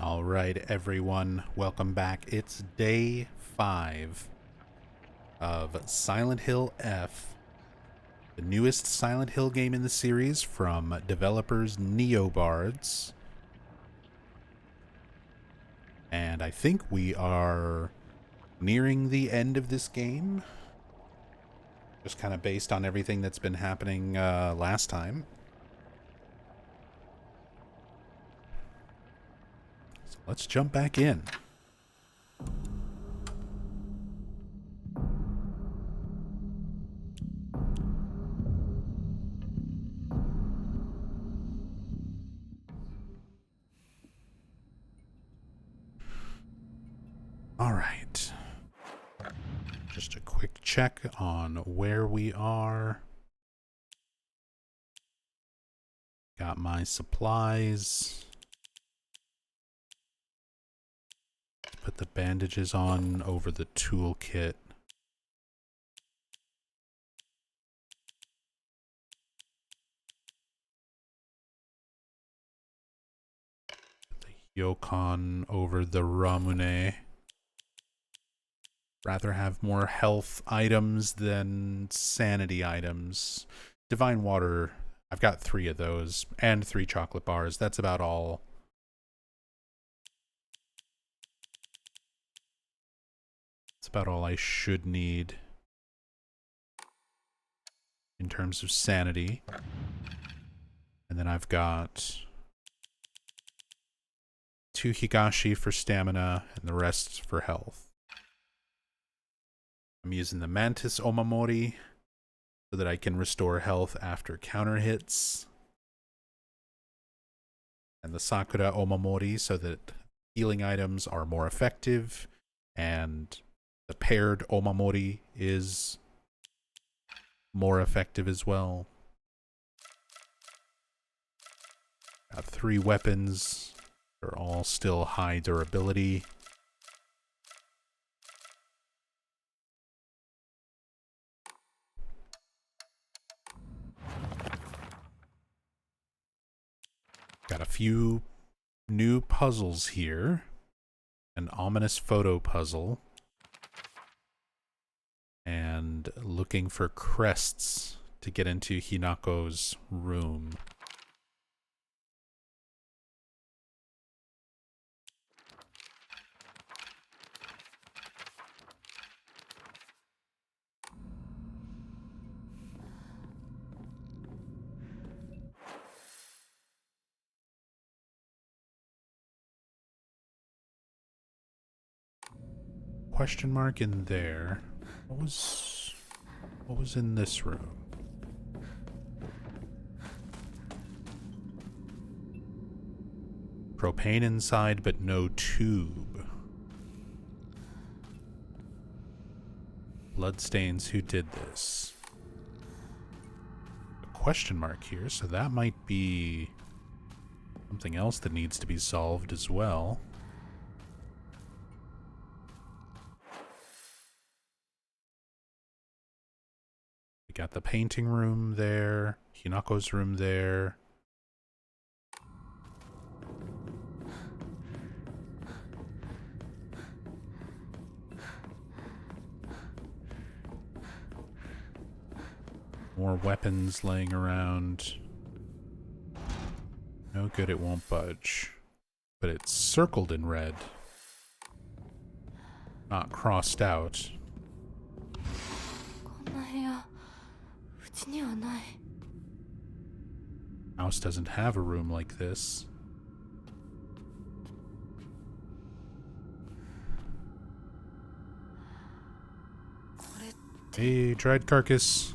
All right, everyone, welcome back. It's day 5 of Silent Hill F, the newest Silent Hill game in the series from developers Neobards. And I think we are nearing the end of this game, just kind of based on everything that's been happening last time. So let's jump back in. All right. Just a quick check on where we are. Got my supplies. Put the bandages on over the toolkit. Put the Yokon over the Ramune. Rather have more health items than sanity items. Divine water, I've got 3 of those, and 3 chocolate bars. That's about all. That's about all I should need in terms of sanity. And then I've got 2 Higashi for stamina, and the rest for health. I'm using the Mantis Omamori so that I can restore health after counter hits. And the Sakura Omamori so that healing items are more effective. And the paired Omamori is more effective as well. Got 3 weapons. They're all still high durability. Got a few new puzzles here. An ominous photo puzzle. And looking for crests to get into Hinako's room. Question mark in there. What was in this room? Propane inside, but no tube. Bloodstains, who did this? A question mark here, so that might be something else that needs to be solved as well. We got the painting room there, Hinako's room there. More weapons laying around. No good, it won't budge. But it's circled in red. Not crossed out. House doesn't have a room like this. Hey, dried carcass.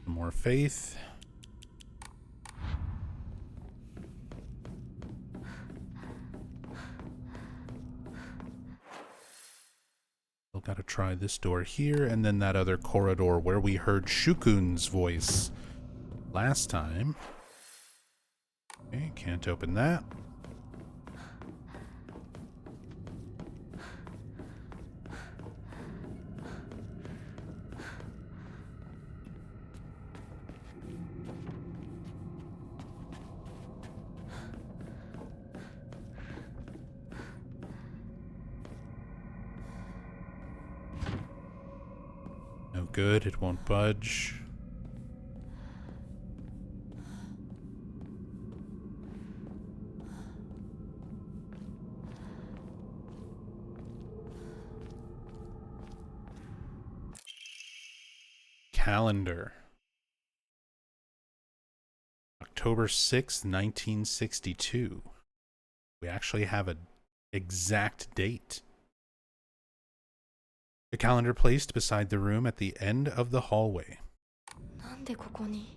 More faith. gotta try this door here, and then that other corridor where we heard Shukun's voice last time. Okay, can't open that. No good, it won't budge. Calendar. October 6th, 1962. We actually have an exact date. A calendar placed beside the room at the end of the hallway. なんでここに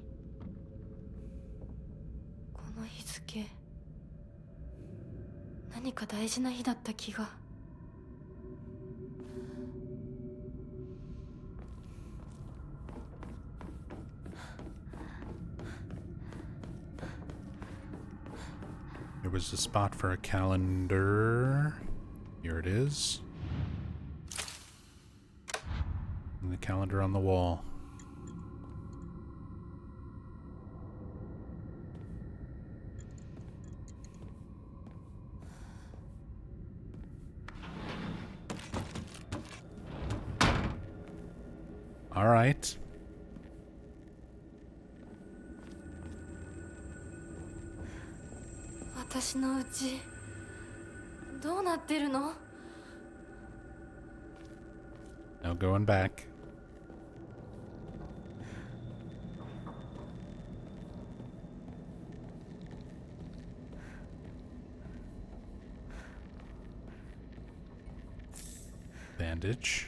この日付何か大事な日だった気が There was a spot for a calendar. Here it is. And the calendar on the wall. All right. No going back. Bandage.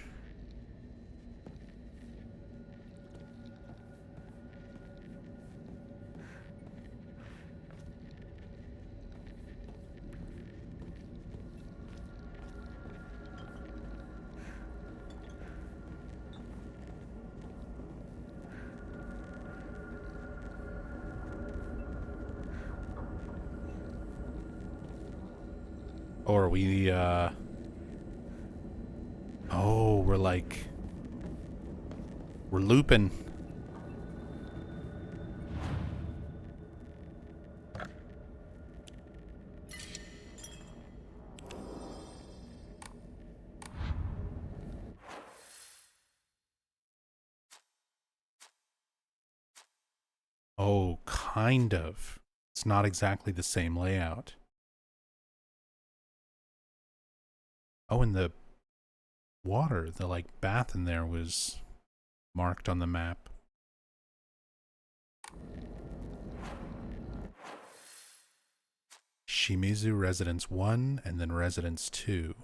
Or we, oh, we're looping. Oh, kind of. It's not exactly the same layout. Oh, and the water, the bath in there was marked on the map. Shimizu Residence 1 and then Residence 2.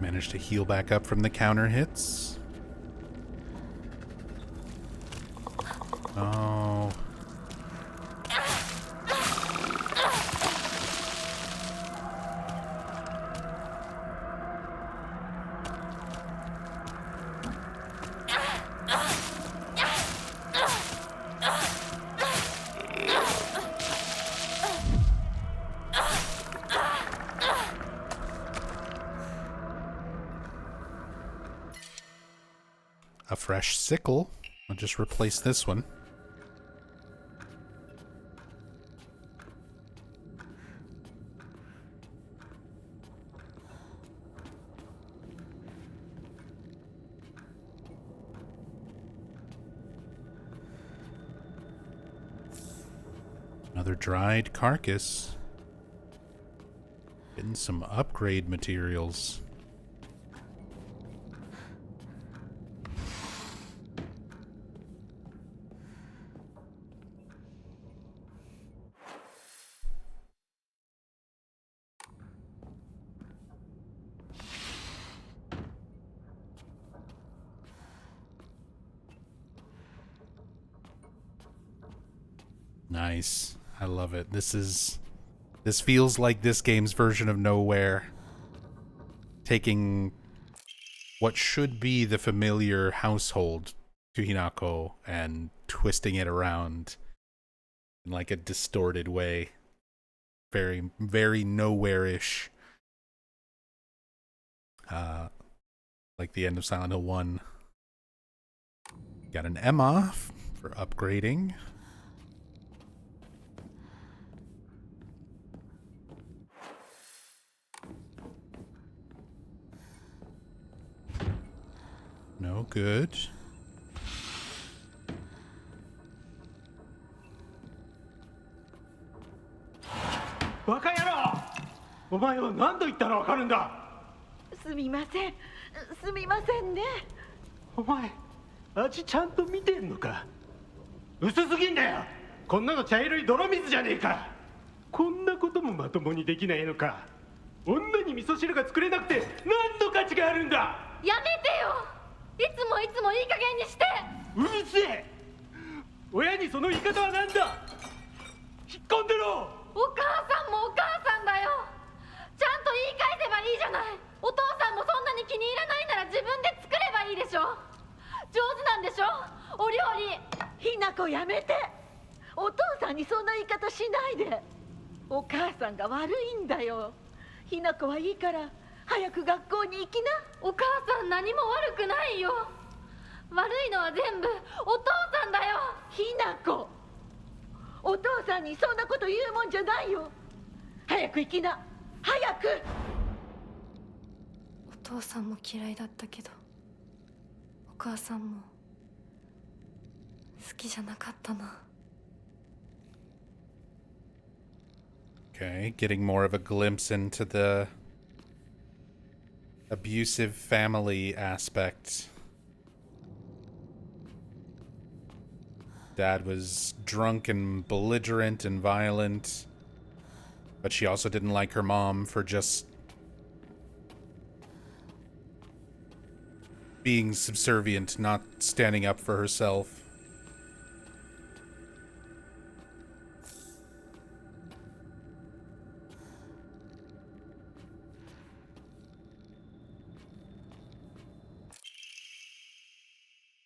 Managed to heal back up from the counter hits. Oh. A fresh sickle. I'll just replace this one. Another dried carcass. Getting some upgrade materials. Nice. I love it. This feels like this game's version of Nowhere. Taking what should be the familiar household to Hinako and twisting it around in like a distorted way. Very, very Nowhere-ish. Like the end of Silent Hill 1. Got an Emma for upgrading. No good. バカ野郎！お前は何度言ったらわかるんだ。すみません、すみませんね。お前、味ちゃんと見てんのか。薄すぎんだよ。こんなの茶色い泥水じゃねえか。こんなこともまともにできないのか。女に味噌汁が作れなくて何の価値があるんだ。やめてよ。いつもいつもいい加減にして。うるせえ。親にその言い方は何だ。引っ込んでろ。お母さんもお母さんだよ。ちゃんと言い返せばいいじゃない。お父さんもそんなに気に入らないなら自分で作ればいいでしょ。上手なんでしょ、お料理。ひなこやめて。お父さんにそんな言い方しないで。お母さんが悪いんだよ。ひなこはいいから早く学校に行きな。お母さん何も悪くないよ。悪いのは全部お父さんだよ。ひなこ、お父さんにそんなこと言うもんじゃないよ。早く行きな、早く。お父さんも嫌いだったけど、お母さんも好きじゃなかったな。Okay, getting more of a glimpse into the abusive family aspect. Dad was drunk and belligerent and violent, but she also didn't like her mom for just being subservient, not standing up for herself.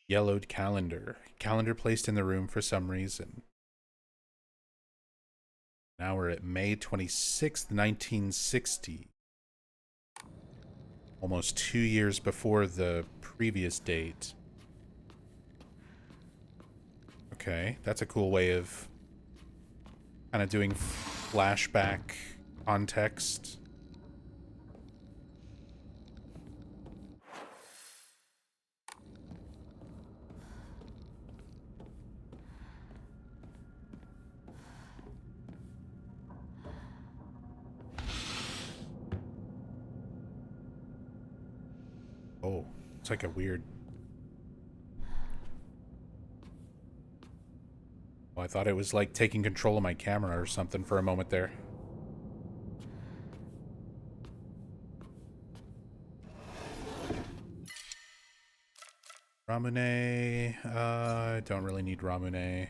Yellowed calendar. Calendar placed in the room for some reason. Now we're at May 26th, 1960. Almost 2 years before the previous date. Okay, that's a cool way of kind of doing flashback context. Oh, it's like a weird... Oh, I thought it was like taking control of my camera or something for a moment there. Ramune... I don't really need Ramune.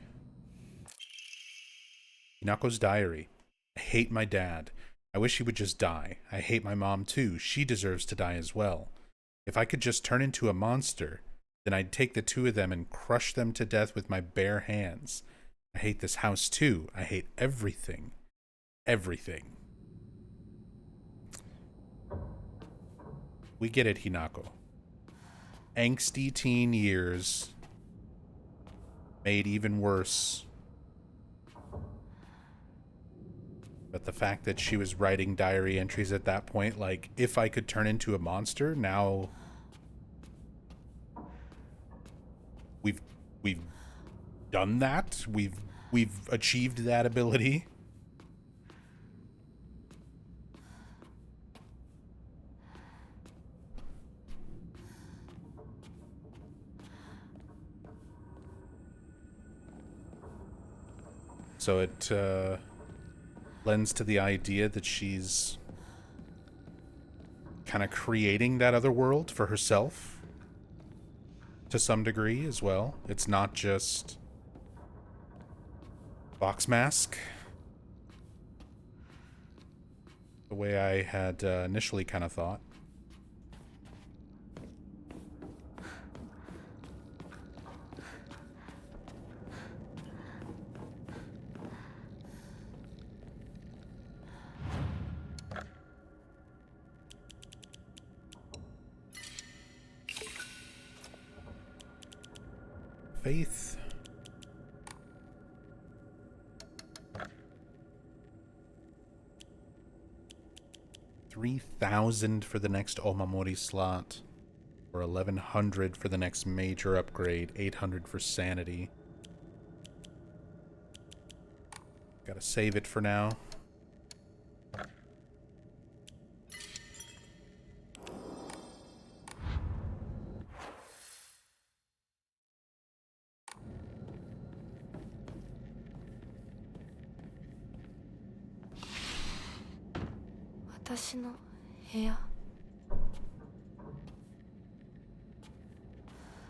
Hinako's diary. I hate my dad. I wish he would just die. I hate my mom too. She deserves to die as well. If I could just turn into a monster, then I'd take the two of them and crush them to death with my bare hands. I hate this house too. I hate everything. Everything. We get it, Hinako. Angsty teen years made even worse. But the fact that she was writing diary entries at that point, like, if I could turn into a monster, now we've done that. We've we've achieved that ability. So it lends to the idea that she's kind of creating that other world for herself to some degree as well. It's not just Box Mask the way I had initially kind of thought. Faith. $3,000 for the next Omamori slot, or 1,100 for the next major upgrade, 800 for sanity. Gotta save it for now.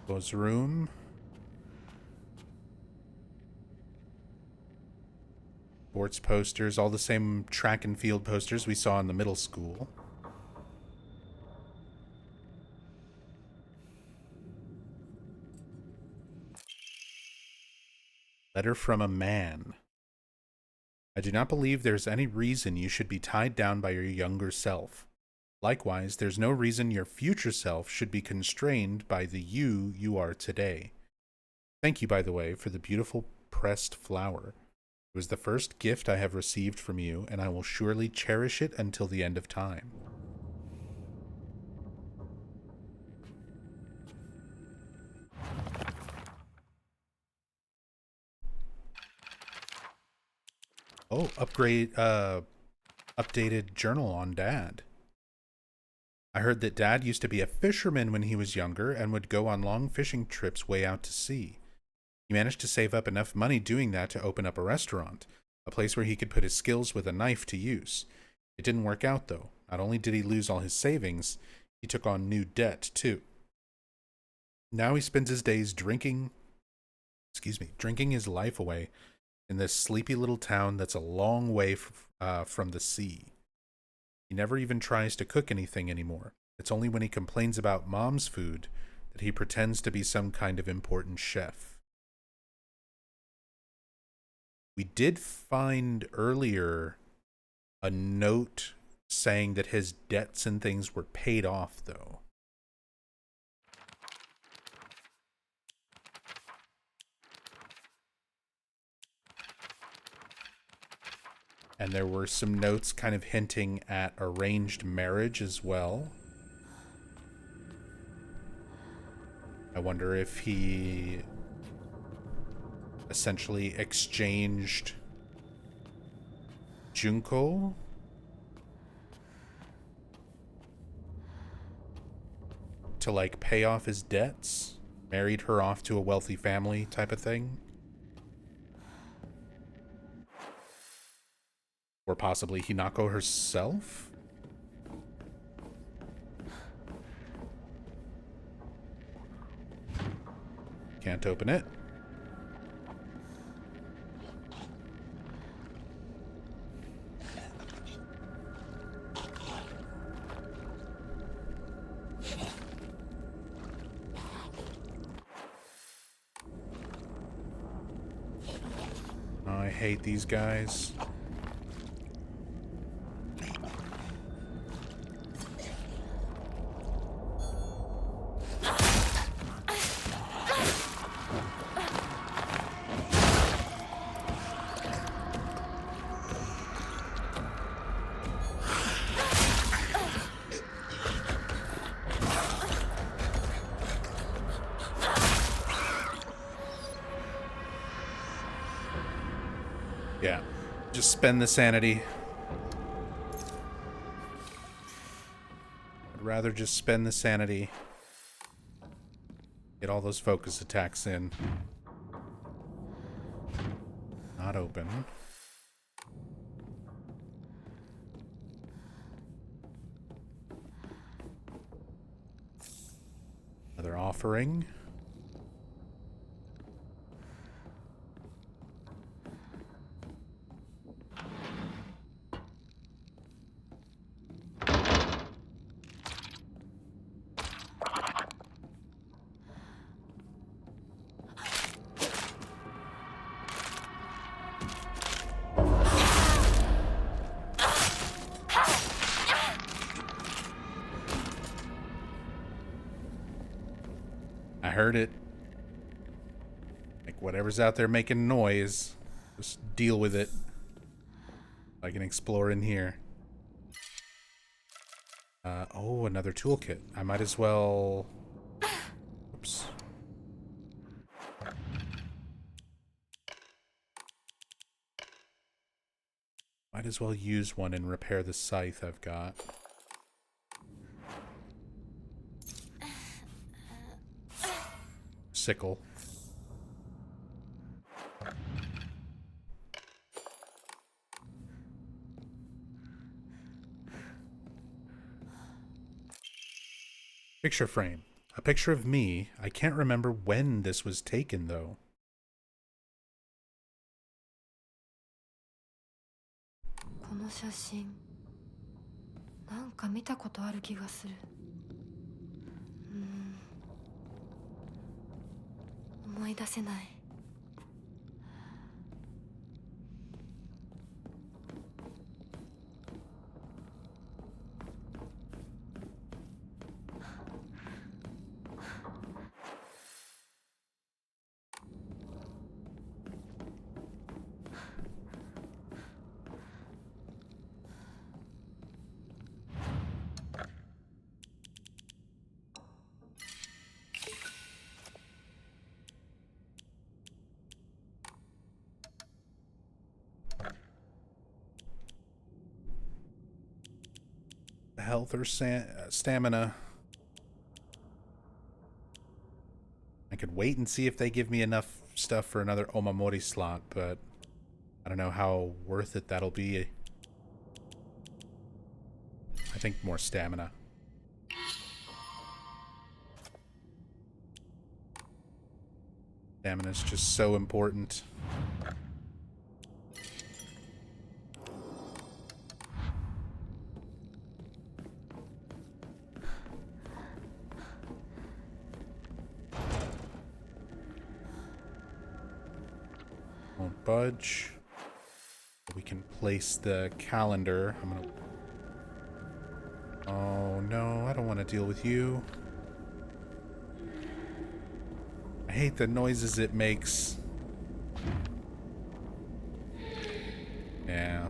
Close room. Sports posters, all the same track and field posters we saw in the middle school. Letter from a man. I do not believe there's any reason you should be tied down by your younger self. Likewise, there's no reason your future self should be constrained by the you are today. Thank you, by the way, for the beautiful pressed flower. It was the first gift I have received from you, and I will surely cherish it until the end of time. Oh, updated journal on Dad. I heard that Dad used to be a fisherman when he was younger and would go on long fishing trips way out to sea. He managed to save up enough money doing that to open up a restaurant, a place where he could put his skills with a knife to use. It didn't work out, though. Not only did he lose all his savings, he took on new debt, too. Now he spends his days drinking his life away in this sleepy little town that's a long way from the sea. He never even tries to cook anything anymore. It's only when he complains about Mom's food that he pretends to be some kind of important chef. We did find earlier a note saying that his debts and things were paid off, though. And there were some notes kind of hinting at arranged marriage as well. I wonder if he essentially exchanged Junko to like pay off his debts, married her off to a wealthy family type of thing. Or possibly Hinako herself? Can't open it. Oh, I hate these guys. Yeah. Just spend the sanity. I'd rather just spend the sanity. Get all those focus attacks in. Not open. Another offering. I heard it. Like, whatever's out there making noise, just deal with it. I can explore in here. Oh, another toolkit. I might as well... Oops. Might as well use one and repair the scythe I've got. Sickle. Picture frame. A picture of me. I can't remember when this was taken, though. この写真なんか見たことある気がする。思い出せない。Health or stamina. I could wait and see if they give me enough stuff for another Omamori slot, but I don't know how worth it that'll be. I think more stamina. Stamina's just so important. Won't budge. We can place the calendar. I'm gonna... Oh no, I don't want to deal with you. I hate the noises it makes. Yeah.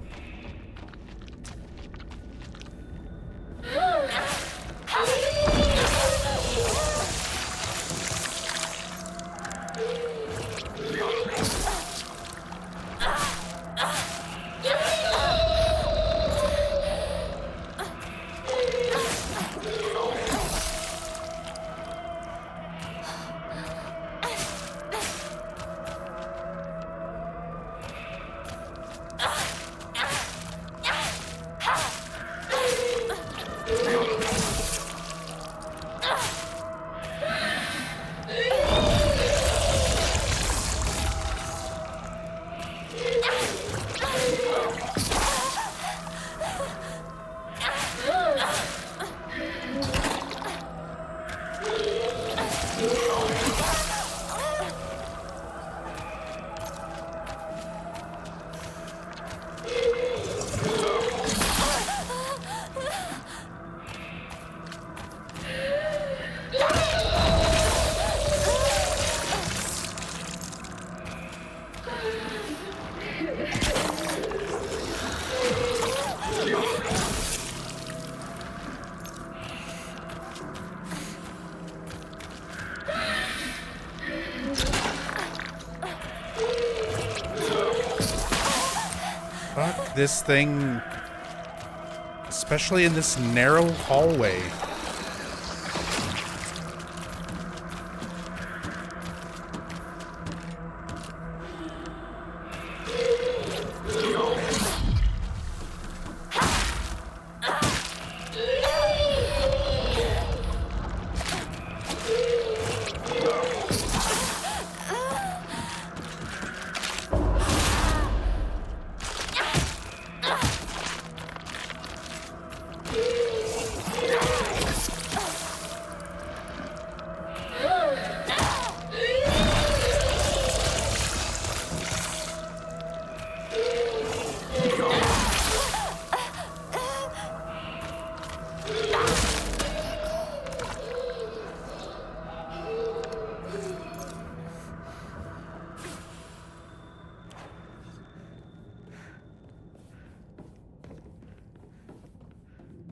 like this thing, especially in this narrow hallway.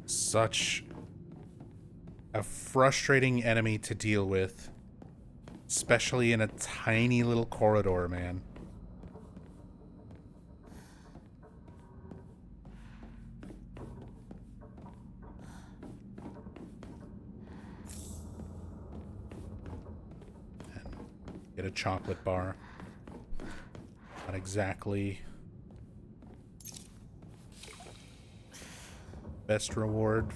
Such a frustrating enemy to deal with, especially in a tiny little corridor, man. And get a chocolate bar. Not exactly best reward.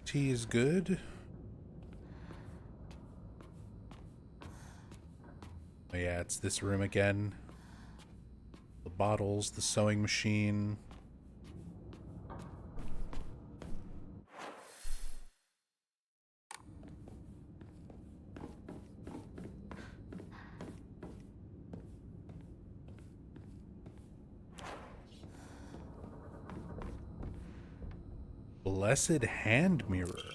Tea is good. Oh yeah, it's this room again. The bottles, the sewing machine. Blessed Hand Mirror.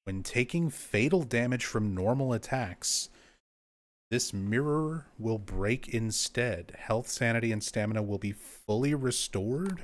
When taking fatal damage from normal attacks, this mirror will break instead. Health, sanity, and stamina will be fully restored.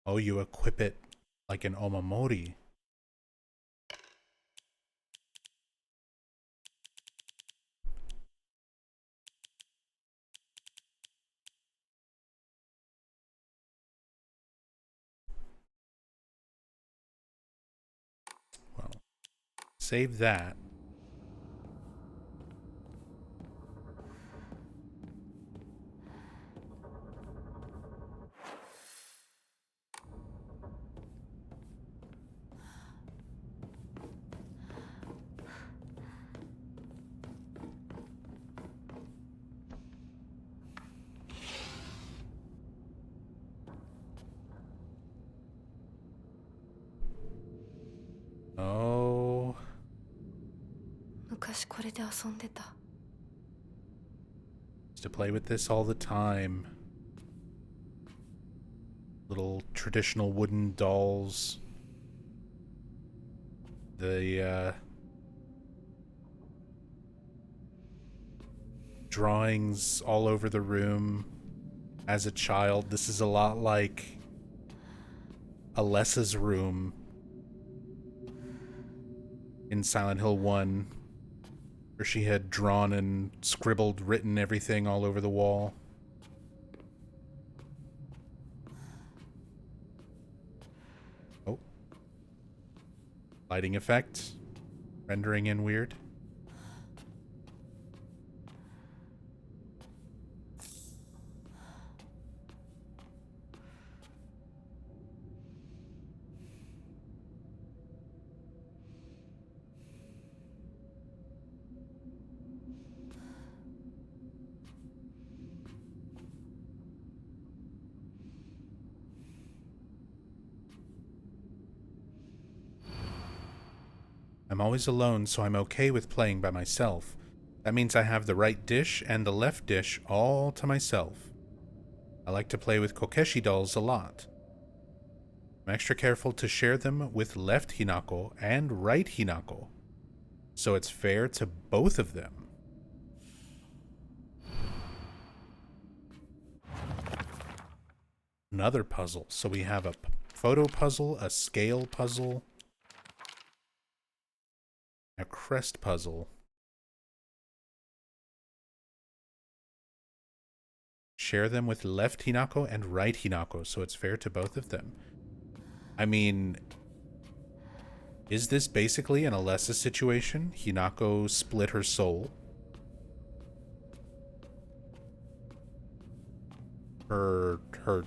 Oh, you equip it like an Omamori. Well, save that. Oh. 昔これで遊んでた。 Used to play with this all the time. Little traditional wooden dolls. The drawings all over the room. As a child, this is a lot like Alessa's room in Silent Hill 1, where she had drawn and scribbled, written everything all over the wall. Oh. Lighting effect. Rendering in weird. I'm always alone, so I'm okay with playing by myself. That means I have the right dish and the left dish all to myself. I like to play with Kokeshi dolls a lot. I'm extra careful to share them with left Hinako and right Hinako, so it's fair to both of them. Another puzzle. So we have a photo puzzle, a scale puzzle, a crest puzzle. Share them with left Hinako and right Hinako, so it's fair to both of them. I mean, is this basically an Alessa situation? Hinako split her soul. Her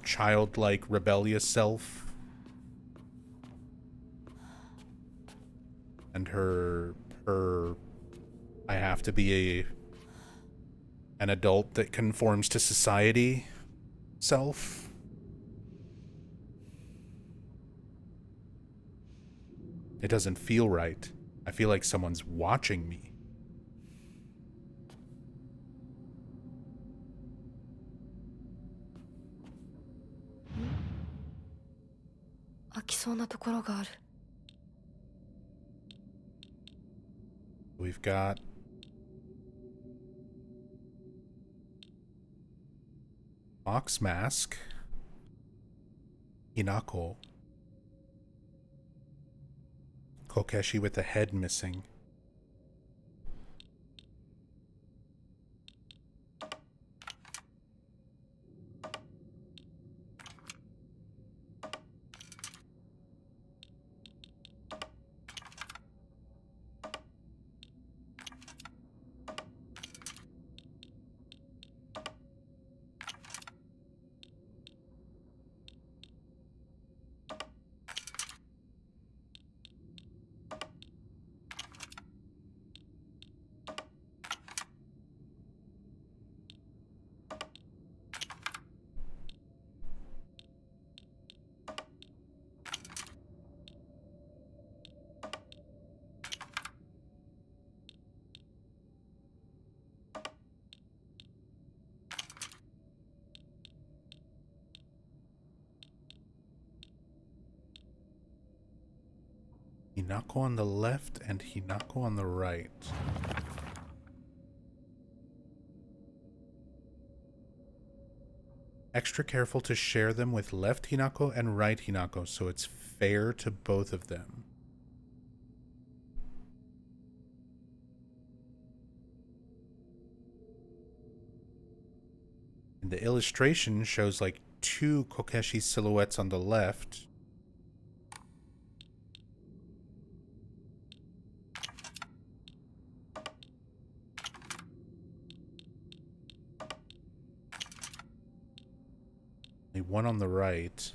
childlike, rebellious self. And her I have to be an adult that conforms to society self. It doesn't feel right. I feel like someone's watching me. 開きそうなところがある。 We've got Fox Mask, Hinako, Kokeshi with the head missing. Hinako on the left and Hinako on the right. Extra careful to share them with left Hinako and right Hinako, so it's fair to both of them. And the illustration shows like two Kokeshi silhouettes on the left. One on the right.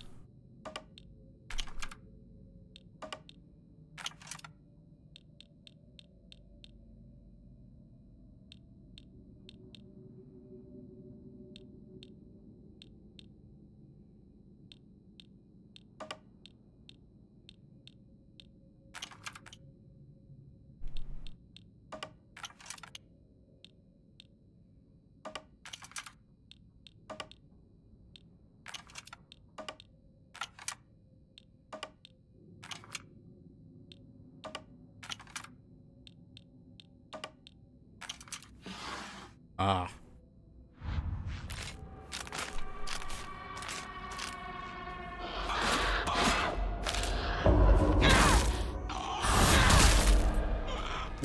Ah.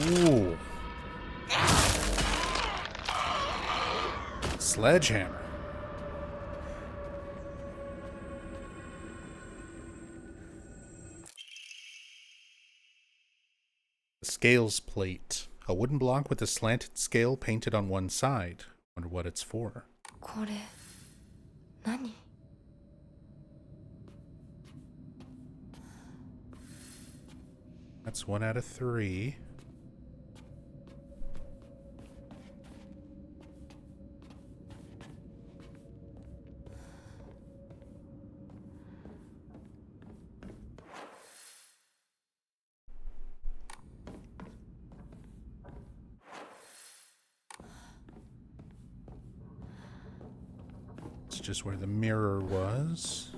Ooh. Sledgehammer. The scales plate. A wooden block with a slanted scale painted on one side. Wonder what it's for. これ何? That's 1 out of 3. just where the mirror was.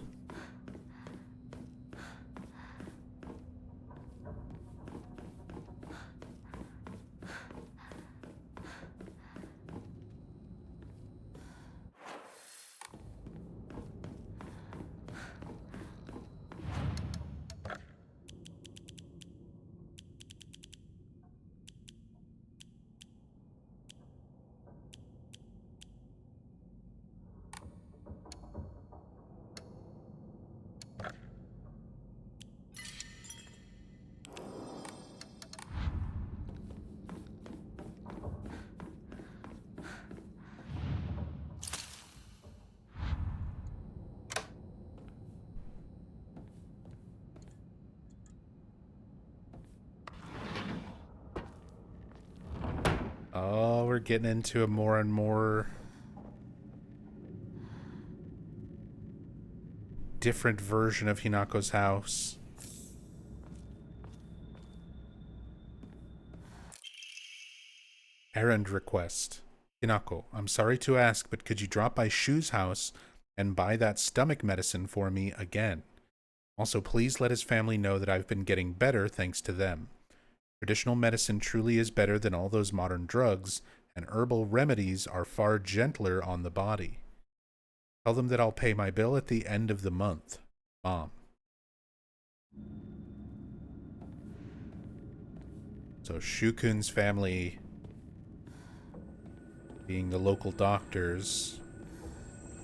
Oh, we're getting into a more and more different version of Hinako's house. Errand request. Hinako, I'm sorry to ask, but could you drop by Shu's house and buy that stomach medicine for me again? Also, please let his family know that I've been getting better thanks to them. Traditional medicine truly is better than all those modern drugs, and herbal remedies are far gentler on the body. Tell them that I'll pay my bill at the end of the month. Mom. So Shukun's family, being the local doctors,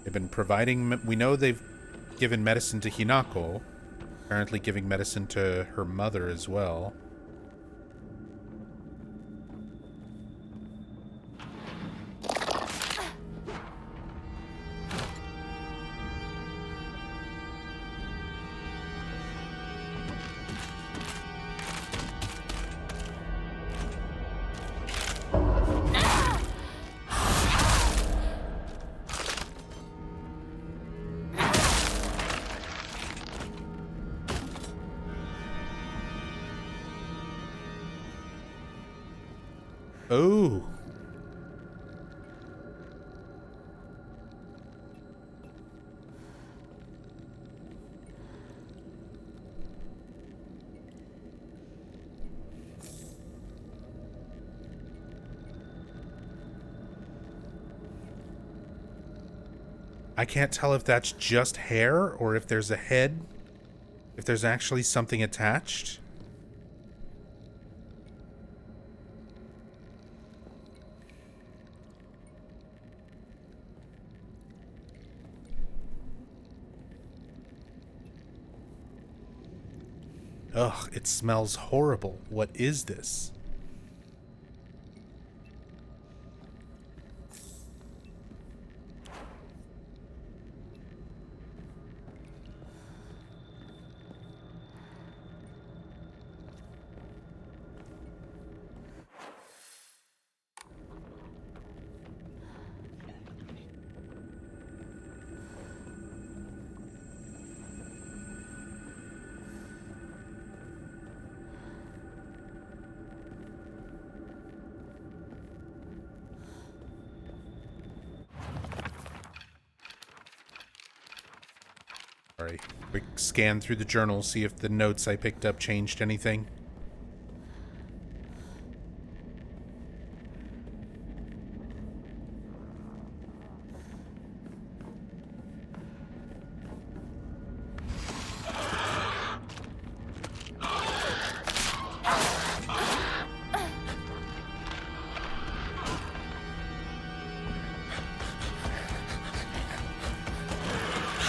they've been providing... We know they've given medicine to Hinako, apparently giving medicine to her mother as well. Oh. I can't tell if that's just hair or if there's a head, if there's actually something attached. Ugh, it smells horrible. What is this? Alright, quick scan through the journal, see if the notes I picked up changed anything.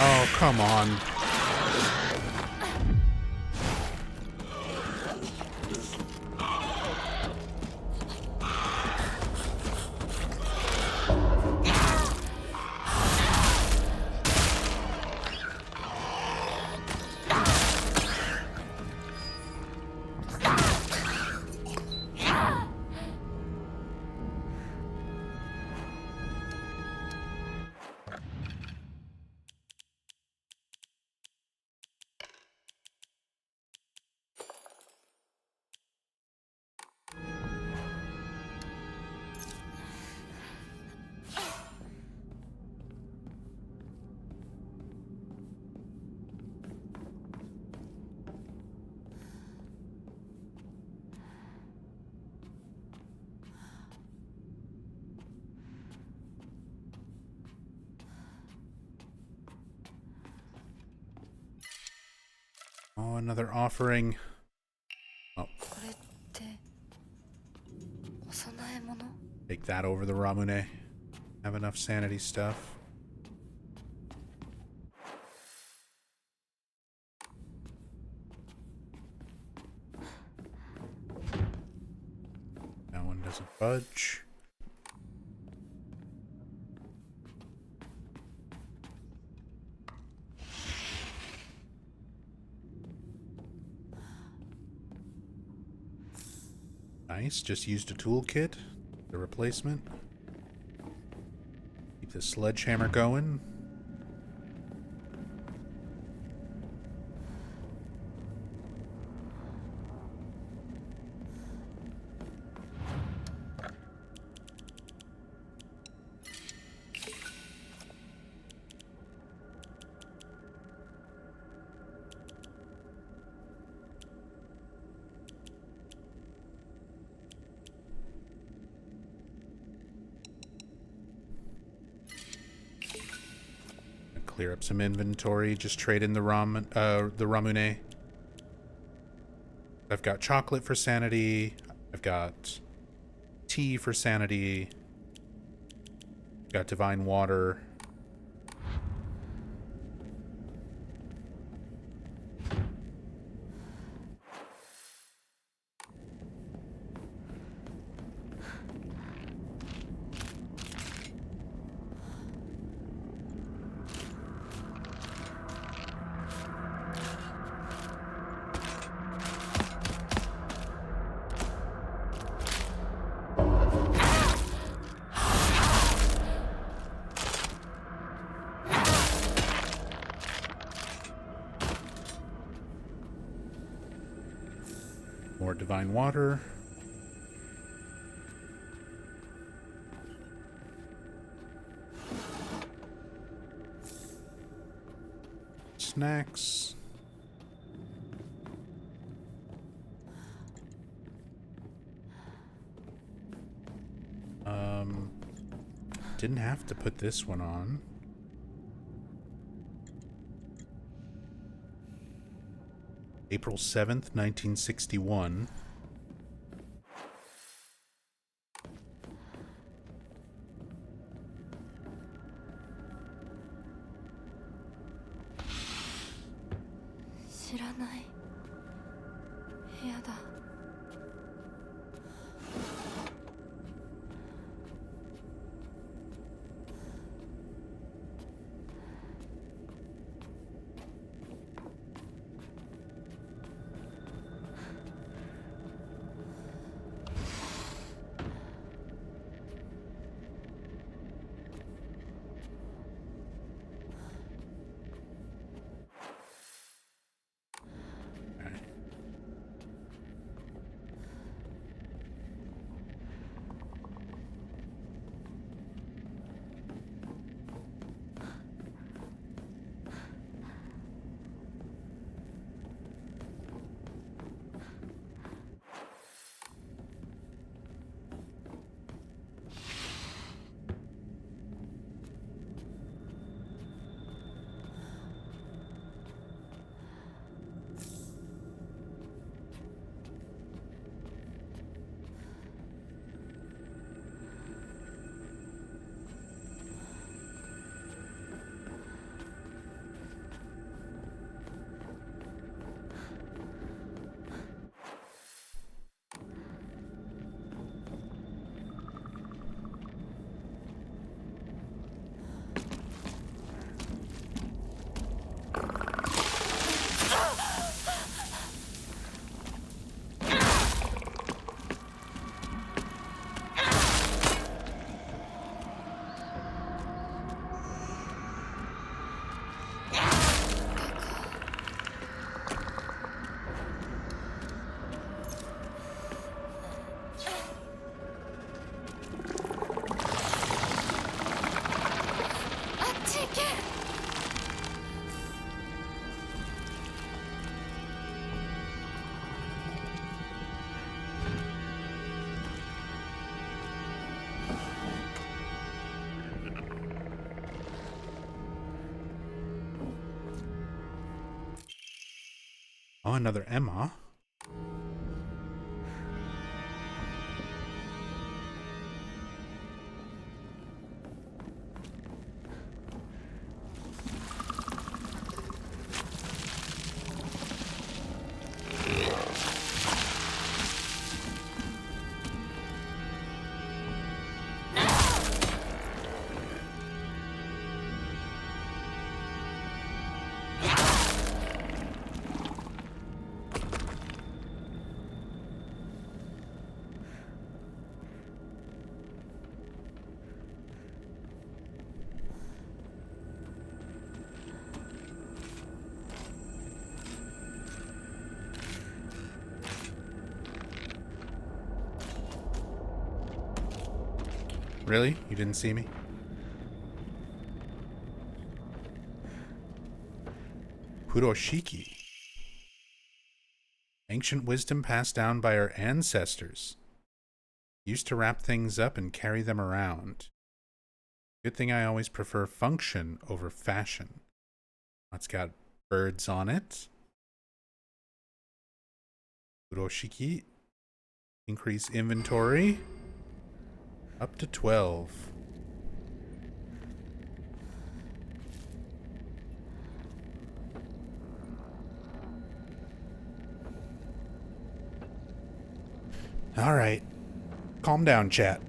Oh, come on. another offering. Oh. これって、お供え物? Take that over the Ramune. Have enough sanity stuff. That one doesn't budge. Nice, just used a toolkit. The replacement. Keep the sledgehammer going. Clear up some inventory. Just trade in the Ramune. I've got chocolate for sanity. I've got tea for sanity. Got divine water. More divine water. Snacks. Didn't have to put this one on. April 7th, 1961. Oh, another Emma. Really? You didn't see me? Puroshiki. Ancient wisdom passed down by our ancestors. Used to wrap things up and carry them around. Good thing I always prefer function over fashion. It's got birds on it. Puroshiki. Increase inventory. Up to 12. All right. Calm down, chat.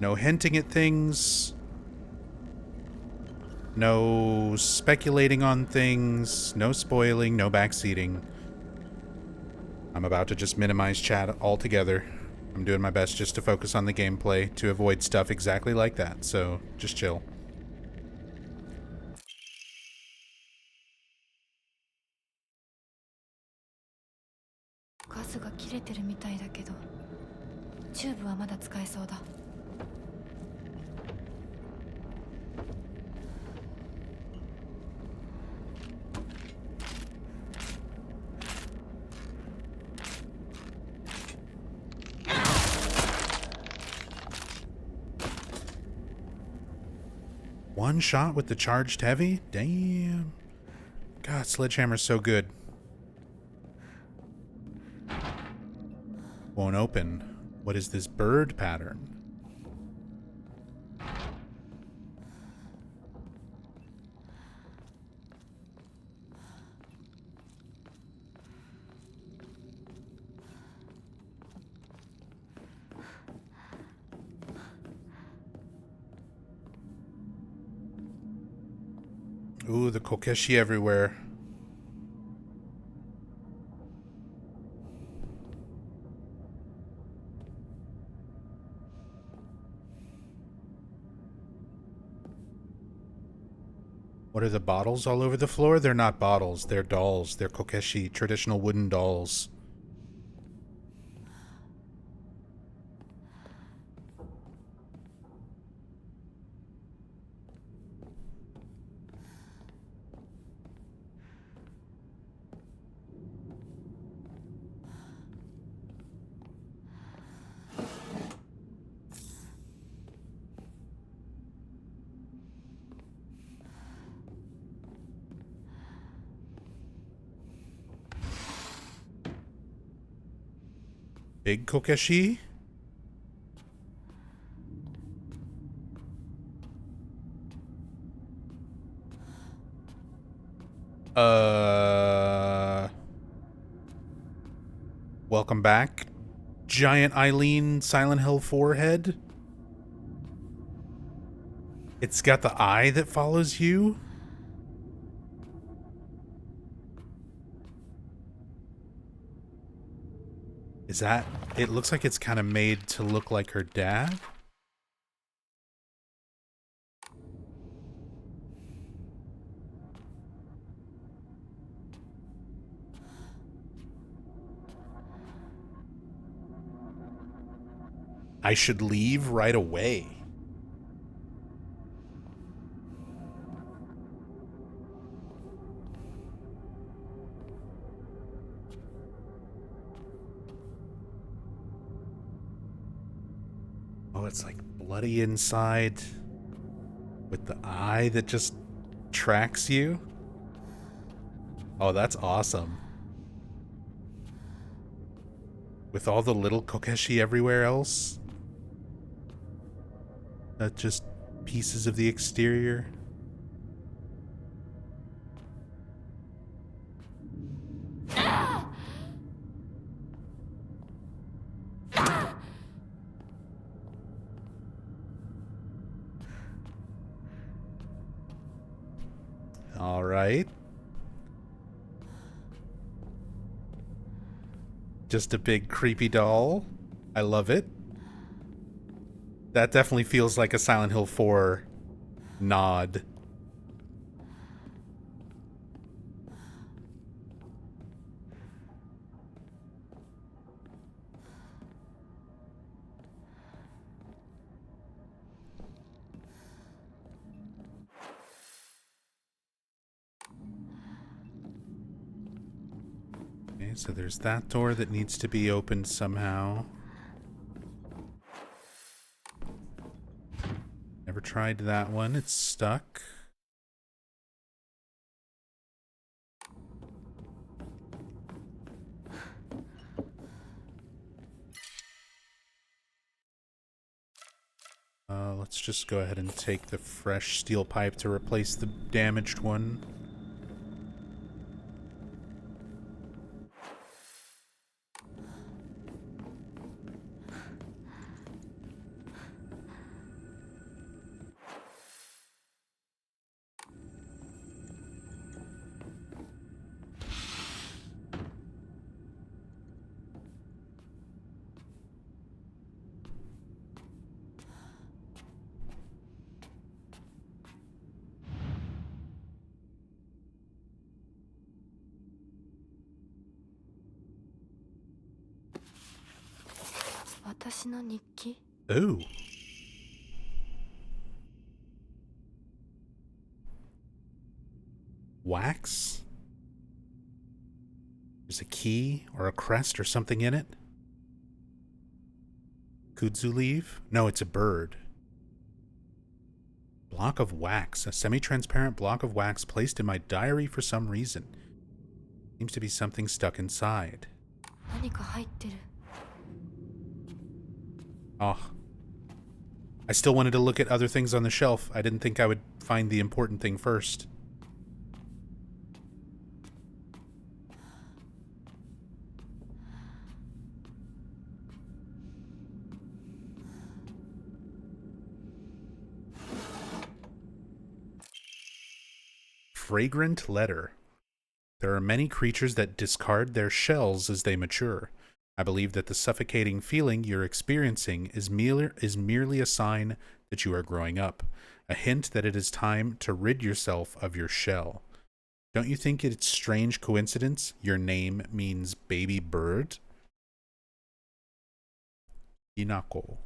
No hinting at things. No speculating on things. No spoiling. No backseating. I'm about to just minimize chat altogether. I'm doing my best just to focus on the gameplay to avoid stuff exactly like that, so just chill. Gas が切れてるみたいだけど、チューブはまだ使えそうだ。One shot with the charged heavy? Damn. God, Sledgehammer's so good. Won't open. What is this bird pattern? Ooh, the Kokeshi everywhere. What are the bottles all over the floor? They're not bottles, they're dolls. They're Kokeshi, traditional wooden dolls. Big Kokeshi? Welcome back, Giant Eileen Silent Hill forehead. It's got the eye that follows you. Is that... It looks like it's kind of made to look like her dad. I should leave right away. Oh, it's like bloody inside with the eye that just tracks you. Oh, that's awesome. With all the little Kokeshi everywhere else. Not just pieces of the exterior. All right. Just a big creepy doll. I love it. That definitely feels like a Silent Hill 4 nod. Okay, so there's that door that needs to be opened somehow. Never tried that one. It's stuck. Let's just go ahead and take the fresh steel pipe to replace the damaged one. Ooh. Wax? There's a key or a crest or something in it? Kudzu leaf? No, it's a bird. Block of wax. A semi-transparent block of wax placed in my diary for some reason. Seems to be something stuck inside. Oh. I still wanted to look at other things on the shelf. I didn't think I would find the important thing first. Fragrant letter. There are many creatures that discard their shells as they mature. I believe that the suffocating feeling you're experiencing is merely a sign that you are growing up, a hint that it is time to rid yourself of your shell. Don't you think it's strange coincidence your name means baby bird? Hinako.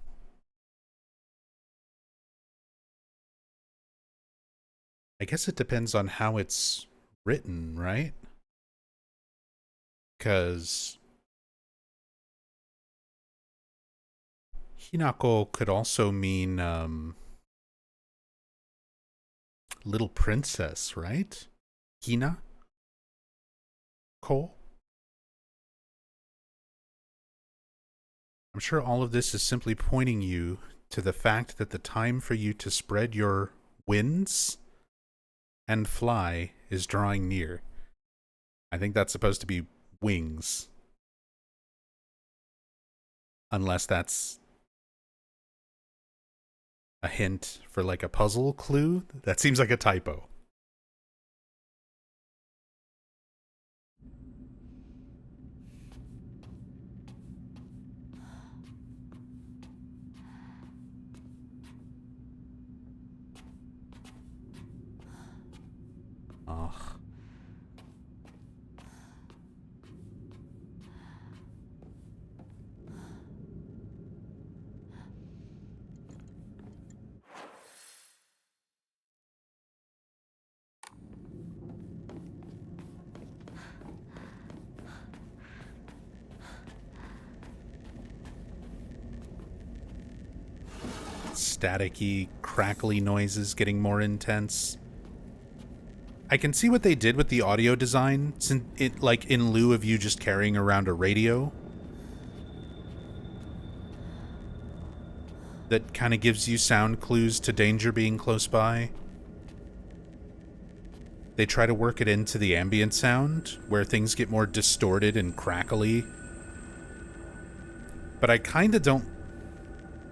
I guess it depends on how it's written, right? Because Hinako could also mean little princess, right? Hina? Ko? I'm sure all of this is simply pointing you to the fact that the time for you to spread your wings and fly is drawing near. I think that's supposed to be wings. Unless that's a hint for like a puzzle clue. That seems like a typo. Ugh. Staticky, crackly noises getting more intense. I can see what they did with the audio design, since it, like, in lieu of you just carrying around a radio. That kind of gives you sound clues to danger being close by. They try to work it into the ambient sound, where things get more distorted and crackly. But I kind of don't...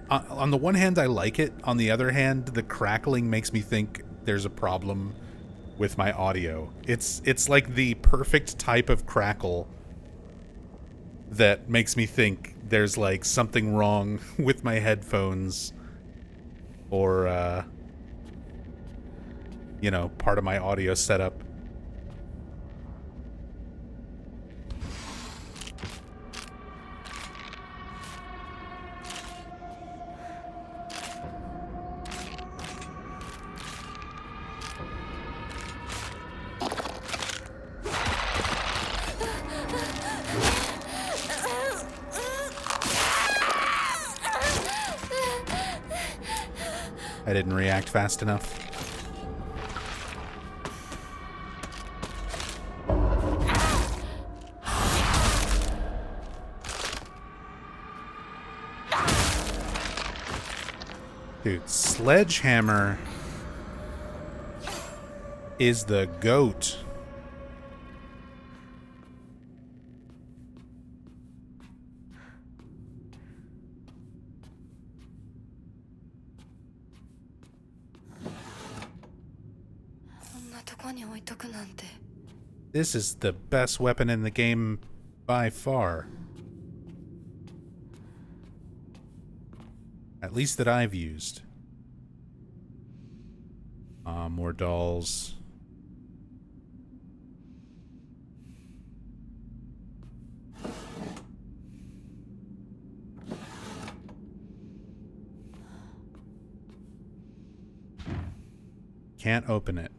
on the one hand, I like it. On the other hand, the crackling makes me think there's a problem with my audio. It's like the perfect type of crackle that makes me think there's like something wrong with my headphones or you know, part of my audio setup. I didn't react fast enough. Dude, Sledgehammer is the GOAT. This is the best weapon in the game by far. At least that I've used. More dolls. Can't open it.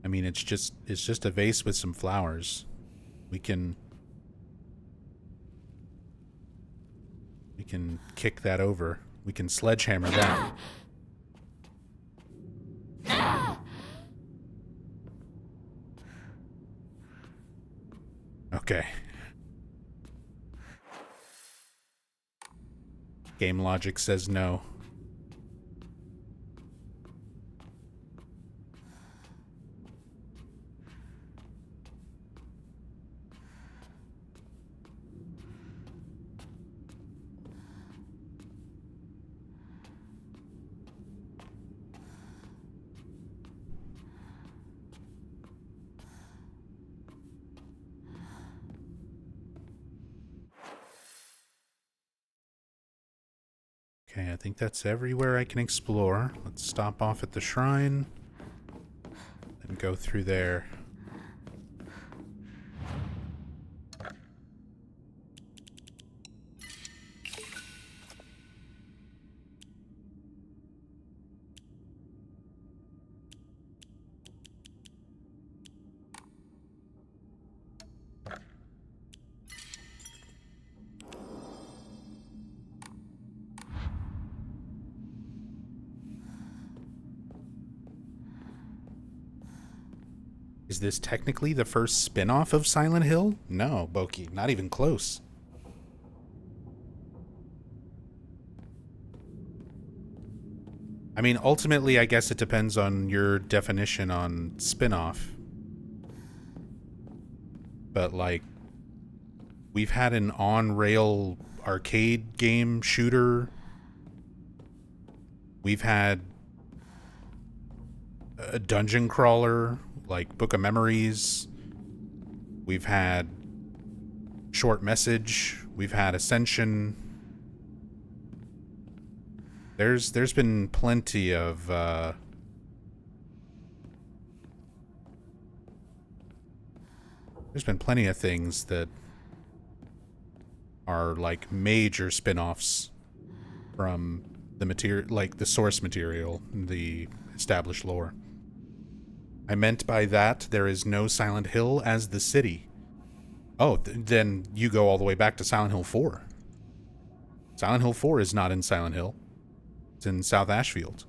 I mean, it's just a vase with some flowers. We can kick that over. We can sledgehammer that. Okay. Game logic says no. Okay, I think that's everywhere I can explore. Let's stop off at the shrine and go through there. Is this technically the first spin-off of Silent Hill? No, Boki, not even close. I mean, ultimately, I guess it depends on your definition on spin-off. But, like, we've had an on-rail arcade game shooter. We've had a dungeon crawler, like Book of Memories. We've had Short Message. We've had Ascension. There's been plenty of there's been plenty of things that are like major spin-offs from the material, like the source material, the established lore. I meant by that there is no Silent Hill as the city. Oh, then you go all the way back to Silent Hill 4. Silent Hill 4 is not in Silent Hill. It's in South Ashfield.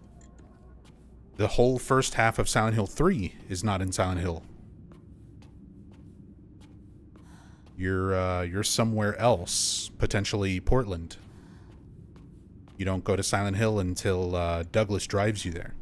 The whole first half of Silent Hill 3 is not in Silent Hill. You're somewhere else, potentially Portland. You don't go to Silent Hill until Douglas drives you there.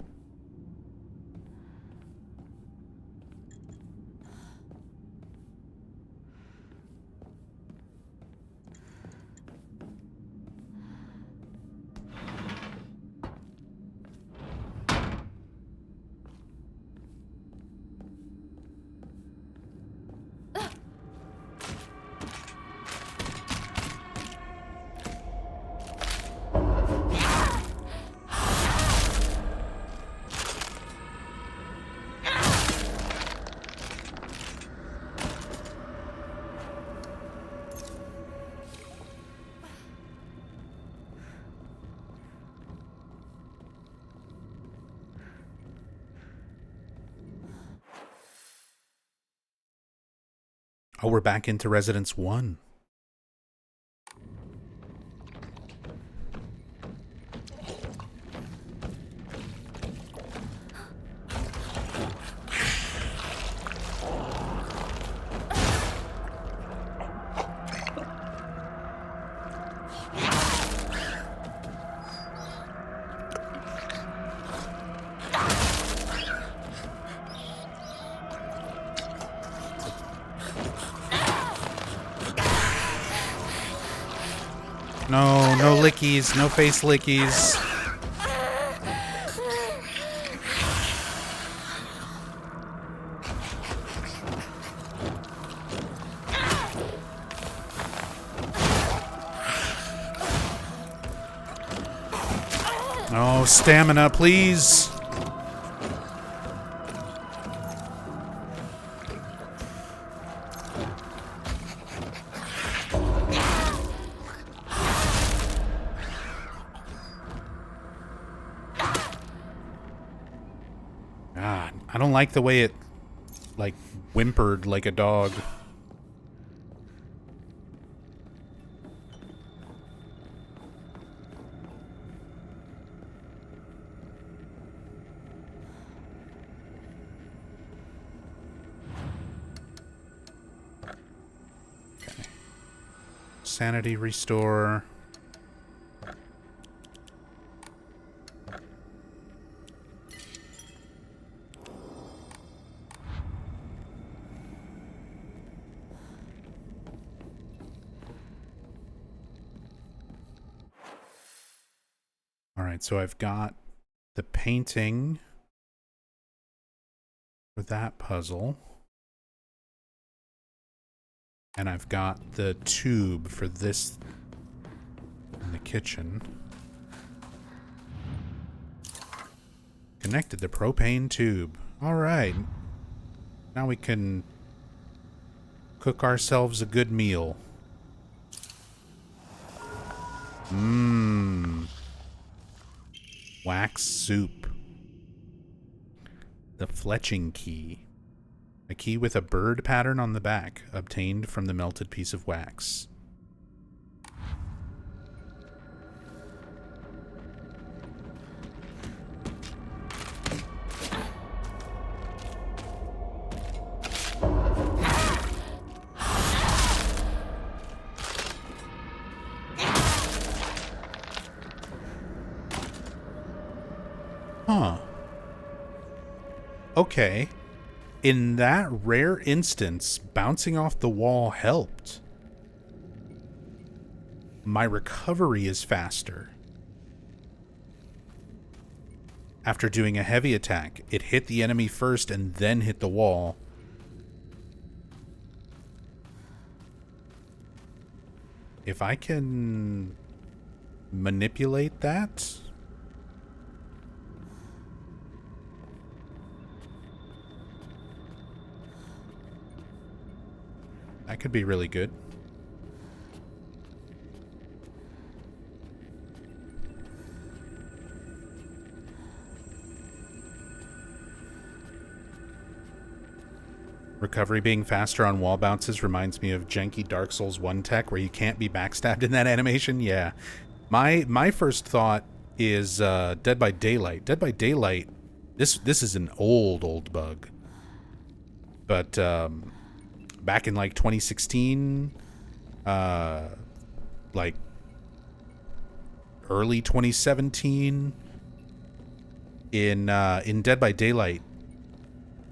Oh, we're back into Residence 1. No, no lickies, no face lickies. No, stamina, please. God, I don't like the way it, like, whimpered like a dog. Okay. Sanity restore. Alright, so I've got the painting for that puzzle. And I've got the tube for this in the kitchen. Connected the propane tube. Alright. Now we can cook ourselves a good meal. Mmm. Wax soup. The fletching key. A key with a bird pattern on the back, obtained from the melted piece of wax. Huh. Okay. In that rare instance, bouncing off the wall helped. My recovery is faster. After doing a heavy attack, it hit the enemy first and then hit the wall. If I can manipulate that... that could be really good. Recovery being faster on wall bounces reminds me of janky Dark Souls 1 tech where you can't be backstabbed in that animation. Yeah. My first thought is Dead by Daylight. Dead by Daylight, This is an old bug. But back in like 2016, like early 2017, in Dead by Daylight,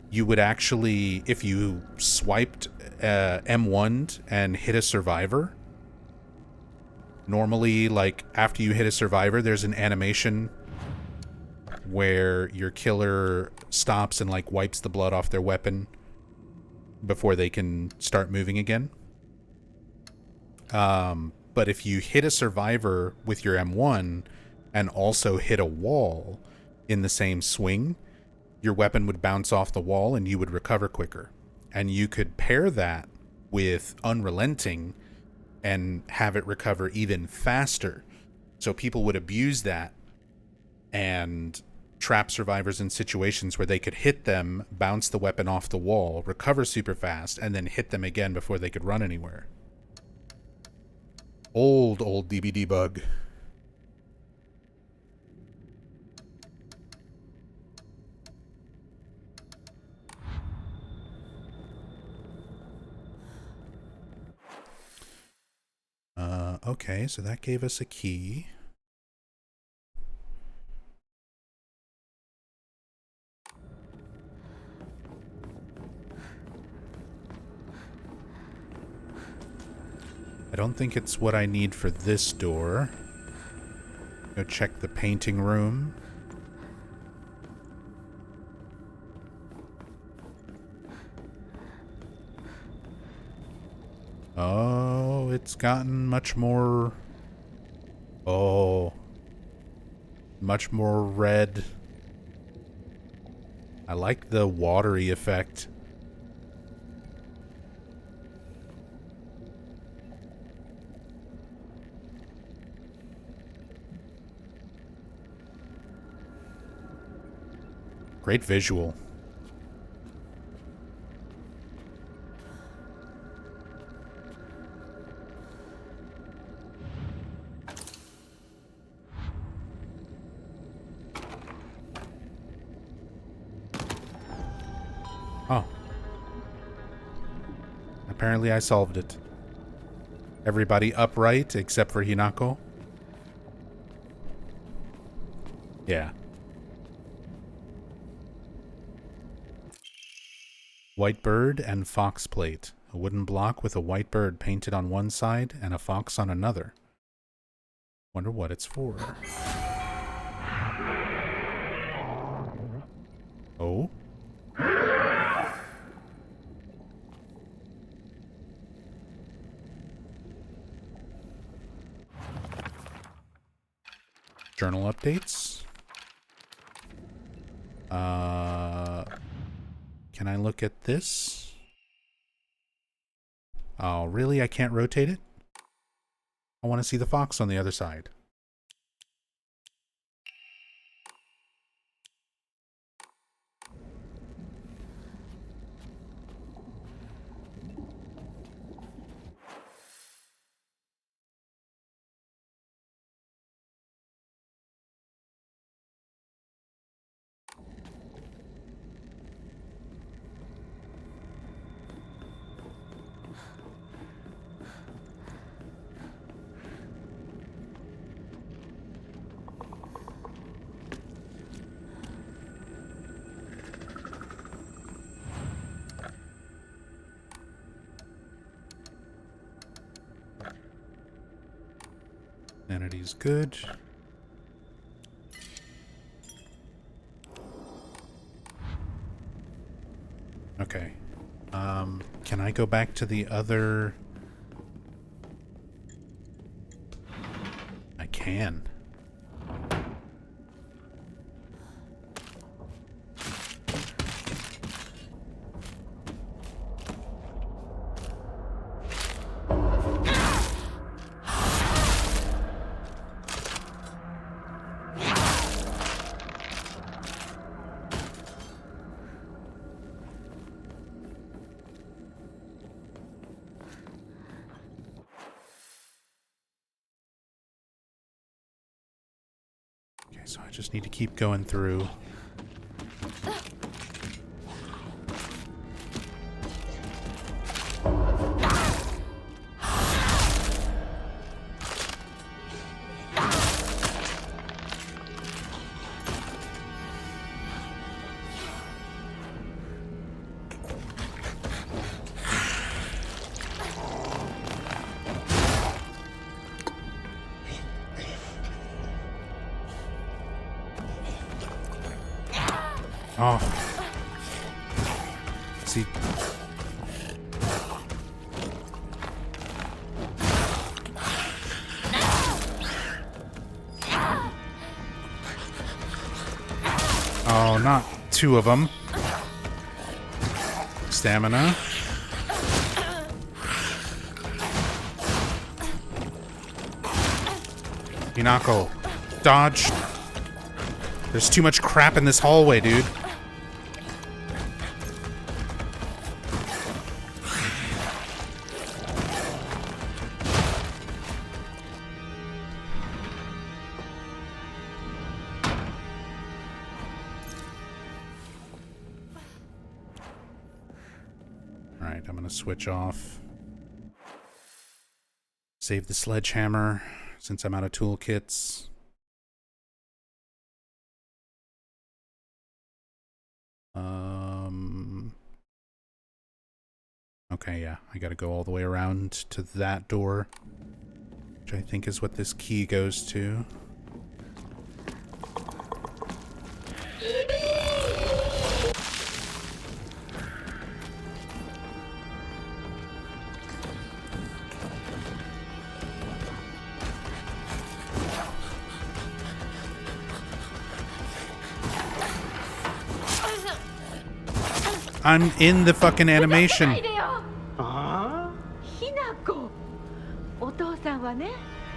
you would actually, if you swiped M1'd and hit a survivor, normally, like, after you hit a survivor, there's an animation where your killer stops and, like, wipes the blood off their weapon before they can start moving again. But if you hit a survivor with your M1 and also hit a wall in the same swing, your weapon would bounce off the wall and you would recover quicker. And you could pair that with Unrelenting and have it recover even faster. So people would abuse that and trap survivors in situations where they could hit them, bounce the weapon off the wall, recover super fast, and then hit them again before they could run anywhere. Old DBD bug. Okay, so that gave us a key. I don't think it's what I need for this door. Go check the painting room. Oh, it's gotten much more... Oh. Much more red. I like the watery effect. Great visual. Oh. Apparently I solved it. Everybody upright except for Hinako? Yeah. White bird and fox plate. A wooden block with a white bird painted on one side and a fox on another. Wonder what it's for. Oh? Journal updates. Can I look at this? Oh, really? I can't rotate it? I want to see the fox on the other side. Sanity's good. Okay. Can I go back to the other... I can. Okay, so I just need to keep going through. Oh. See. Oh, not two of them. Stamina. Hinako, dodge. There's too much crap in this hallway, dude. Alright, I'm gonna switch off. Save the sledgehammer since I'm out of toolkits. Okay, yeah, I gotta go all the way around to that door, which I think is what this key goes to. I'm in the fucking animation. ひなこ、お父さんはね、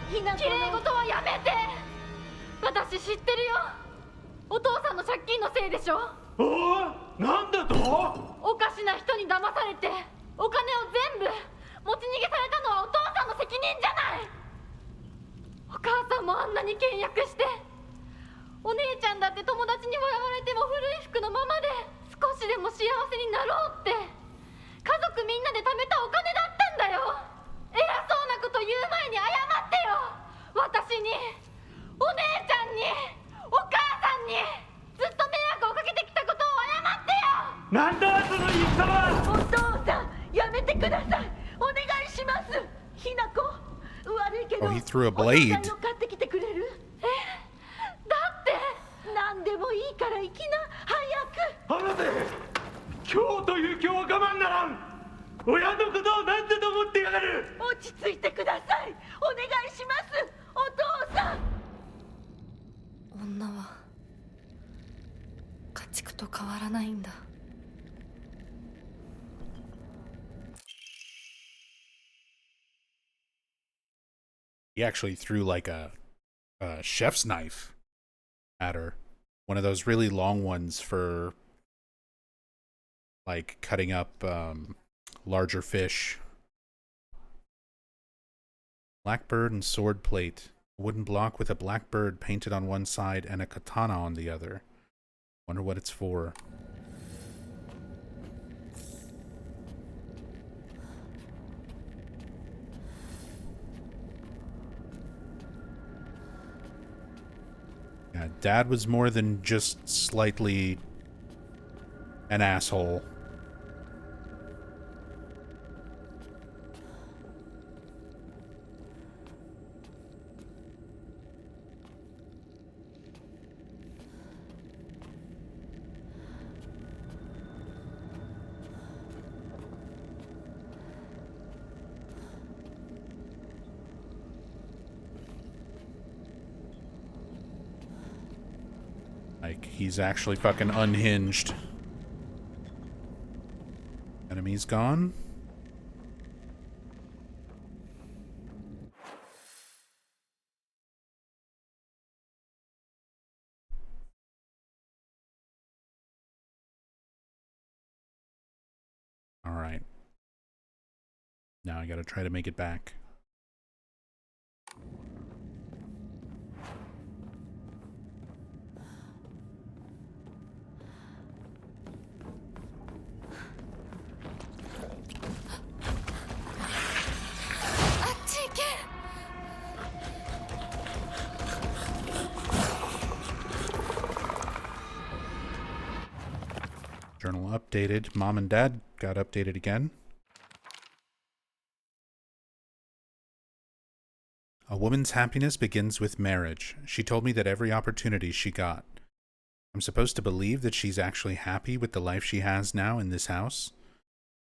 ひなこ綺麗事はやめて。私知ってるよ。お父さんの借金のせいでしょ。おお、なんだと？おかしな人に騙されてお金を全部持ち逃げされたのはお父さんの責任じゃない。お母さんもあんなに倹約して、お姉ちゃんだって友達に笑われても古い服のままで少しでも幸せになろうって家族みんなで貯めたお金だったんだよ。偉そうなこと言う前に謝ってよ。私に、お姉ちゃんに、お母さんにずっと迷惑をかけてきたことを謝ってよ。なんだその言い草は。お父さん、やめてください。お願いします。ひなこ、悪いけど、 Oh, he threw a お父 blade. さんの買ってきてくれる？だって何でもいいから行きな、早く。離せ。今日という今日は我慢ならん。親のことを何てと思ってやがる。落ち着いてください。お願いします。お父さん。女は家畜と変わらないんだ。He actually threw like a chef's knife at her. One of those really long ones for like cutting up larger fish. Blackbird and sword plate. A wooden block with a black bird painted on one side and a katana on the other. Wonder what it's for. Yeah, Dad was more than just slightly an asshole. Like, he's actually fucking unhinged. Enemy's gone. Alright. Now I gotta try to make it back. Journal updated. Mom and Dad got updated again. A woman's happiness begins with marriage. She told me that every opportunity she got. I'm supposed to believe that she's actually happy with the life she has now in this house.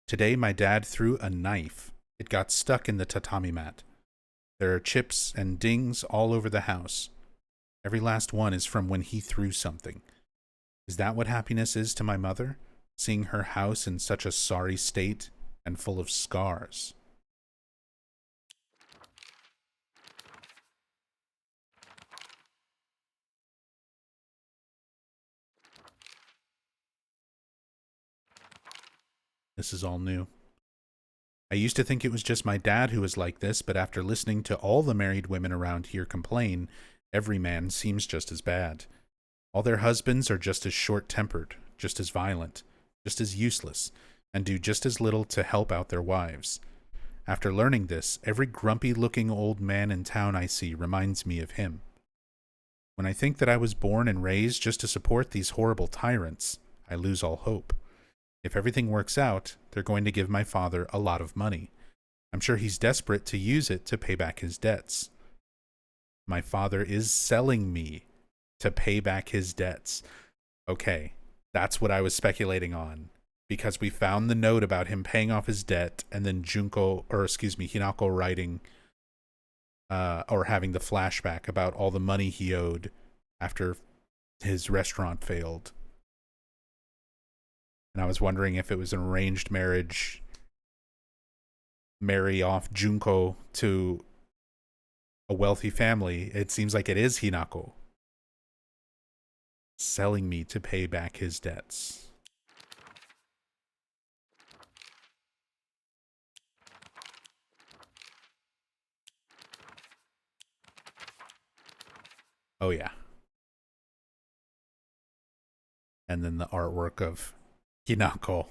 Today, my dad threw a knife. It got stuck in the tatami mat. There are chips and dings all over the house. Every last one is from when he threw something. Is that what happiness is to my mother? Seeing her house in such a sorry state and full of scars. This is all new. I used to think it was just my dad who was like this, but after listening to all the married women around here complain, every man seems just as bad. All their husbands are just as short-tempered, just as violent, just as useless, and do just as little to help out their wives. After learning this, every grumpy-looking old man in town I see reminds me of him. When I think that I was born and raised just to support these horrible tyrants, I lose all hope. If everything works out, they're going to give my father a lot of money. I'm sure he's desperate to use it to pay back his debts. My father is selling me to pay back his debts. Okay, that's what I was speculating on. Because we found the note about him paying off his debt, and then Hinako writing, or having the flashback about all the money he owed after his restaurant failed. And I was wondering if it was an arranged marriage, marry off Junko to a wealthy family. It seems like it is Hinako. Selling me to pay back his debts. Oh yeah. And then the artwork of Hinako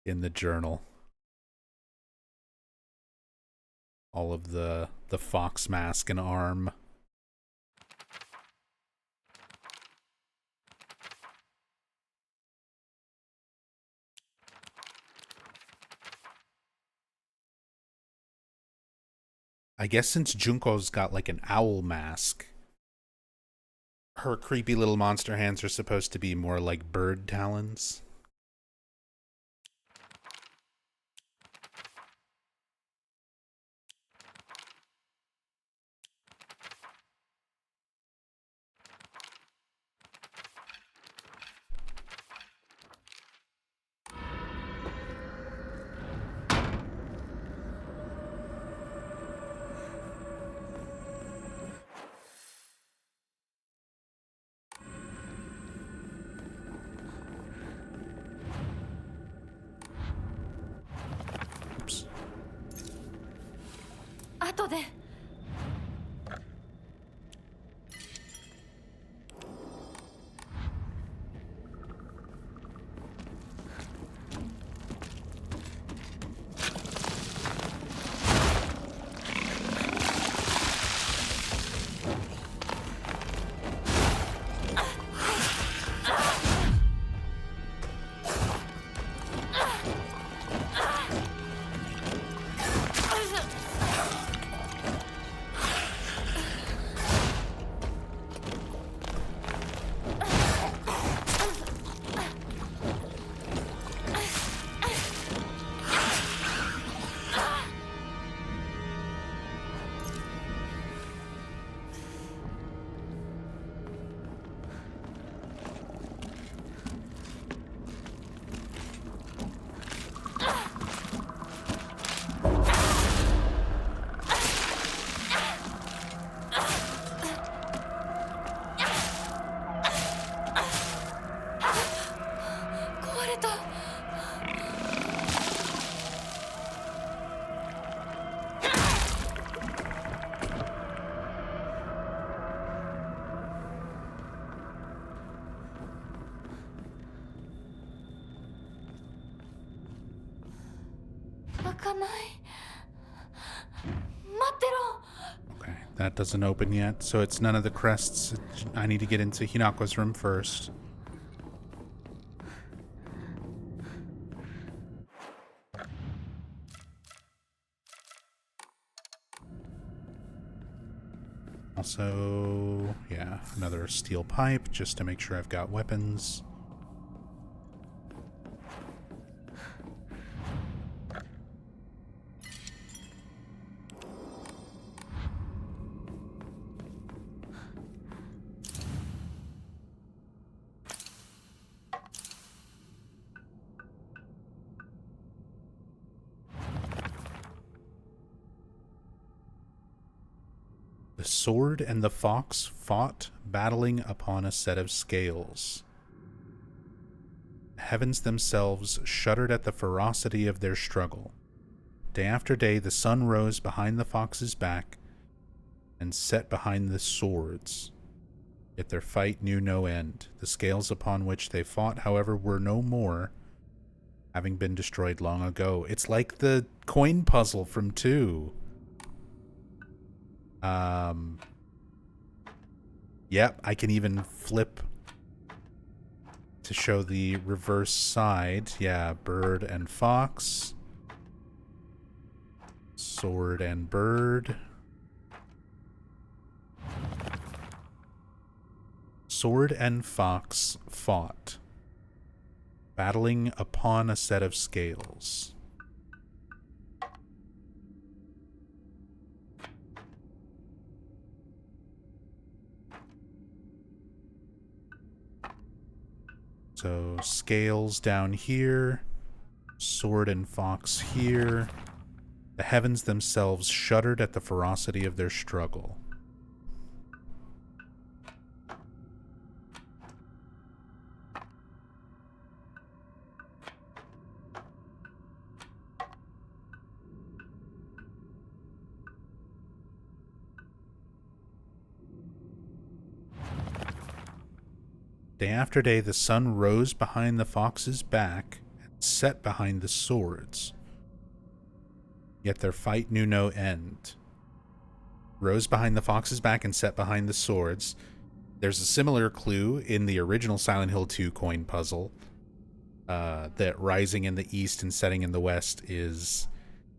in the journal. All of the fox mask and arm. I guess since Junko's got like an owl mask, her creepy little monster hands are supposed to be more like bird talons. Oops. 後で Okay, that doesn't open yet, so it's none of the crests. I need to get into Hinako's room first. Also, yeah, another steel pipe just to make sure I've got weapons. The sword and the fox fought, battling upon a set of scales. The heavens themselves shuddered at the ferocity of their struggle. Day after day the sun rose behind the fox's back and set behind the swords. Yet their fight knew no end. The scales upon which they fought, however, were no more, having been destroyed long ago. It's like the coin puzzle from 2. Yep, I can even flip to show the reverse side. Yeah, bird and fox. Sword and bird. Sword and fox fought, battling upon a set of scales. So scales down here, sword and fox here. The heavens themselves shuddered at the ferocity of their struggle. Day after day the sun rose behind the fox's back and set behind the swords. Yet their fight knew no end. Rose behind the fox's back and set behind the swords. There's a similar clue in the original Silent Hill 2 coin puzzle, that rising in the east and setting in the west is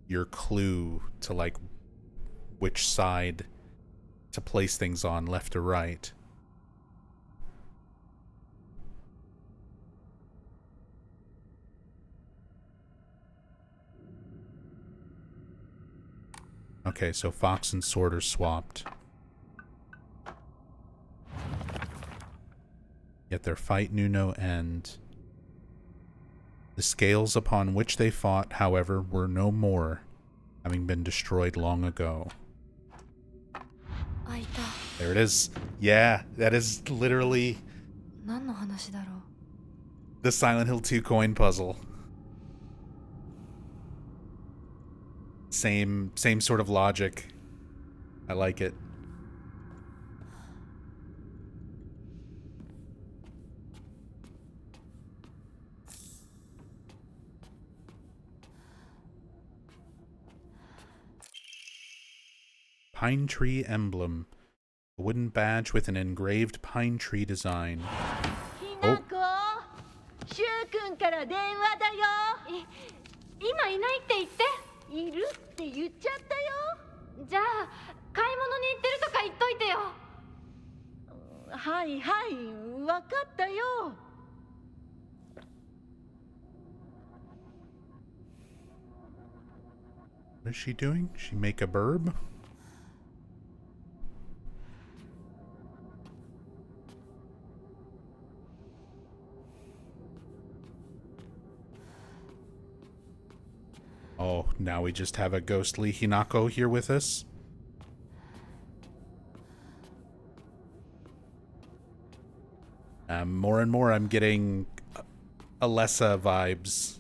your clue to, like, which side to place things on, left or right. Okay, so fox and sword are swapped. Yet their fight knew no end. The scales upon which they fought, however, were no more, having been destroyed long ago. There it is. Yeah, that is literally the Silent Hill 2 coin puzzle. Same sort of logic. I like it. Pine tree emblem. A wooden badge with an engraved pine tree design. ひなこ、しゅうくんから電話だよ。今いないって言って。いるって言っちゃったよ。じゃあ買い物に行ってるとか言っといてよ。はいはい、わかったよ。What is she doing? She make a burb? Oh, now we just have a ghostly Hinako here with us. More and more I'm getting Alessa vibes.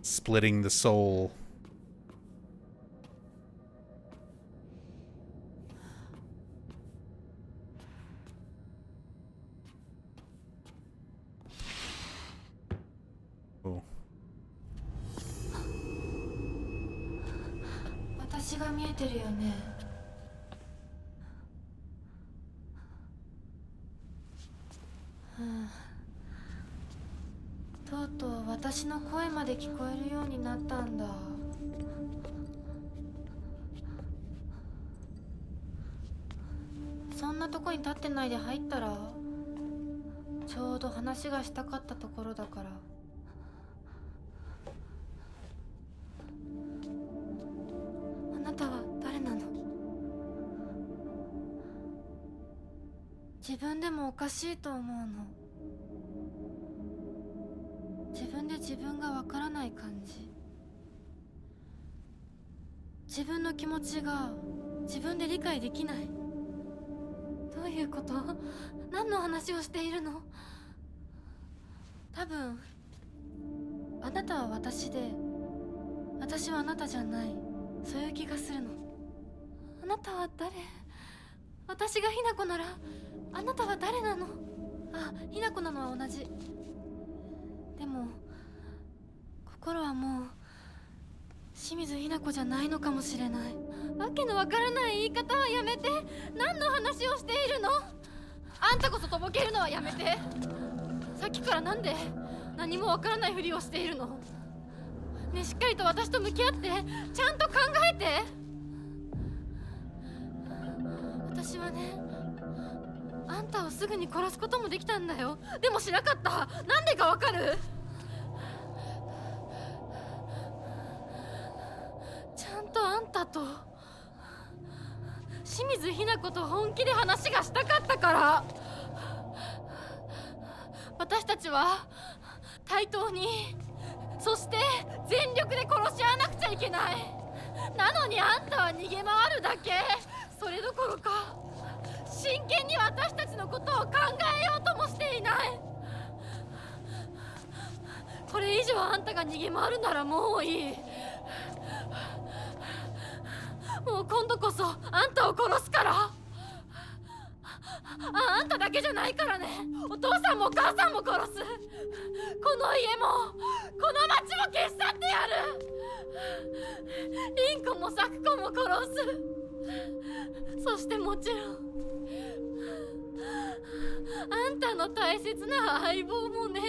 Splitting the soul. Oh. 私が見えてるよね。とうとう私の声まで聞こえるようになったんだ。そんなとこに立ってないで入ったら、ちょうど話がしたかったところだから。あなたは誰なの？自分でもおかしいと思うの。自分で自分がわからない感じ。自分の気持ちが自分で理解できない。どういうこと？何の話をしているの？多分あなたは私で、私はあなたじゃない、そういう気がするの。あなたは誰？私がひなこならあなたは誰なの？あ、ひなこなのは同じ。でも心はもう清水ひな子じゃないのかもしれない。わけのわからない言い方はやめて。何の話をしているの？あんたこそとぼけるのはやめて。さっきからなんで何もわからないふりをしているの？ねえ、しっかりと私と向き合って、ちゃんと考えて。私はね、あんたをすぐに殺すこともできたんだよ。でもしなかった。なんでかわかる？ちゃんとあんたと清水ひな子と本気で話がしたかったから。私たちは対等に、そして全力で殺し合わなくちゃいけない。なのにあんたは逃げ回るだけ。それどころか真剣に私たちのことを考えようともしていない。これ以上あんたが逃げ回るならもういい。もう今度こそあんたを殺すから。あんただけじゃないからね。お父さんもお母さんも殺す。この家もこの町も消し去ってやる。凛子も咲子も殺す。そしてもちろんあんたの大切な相棒もね。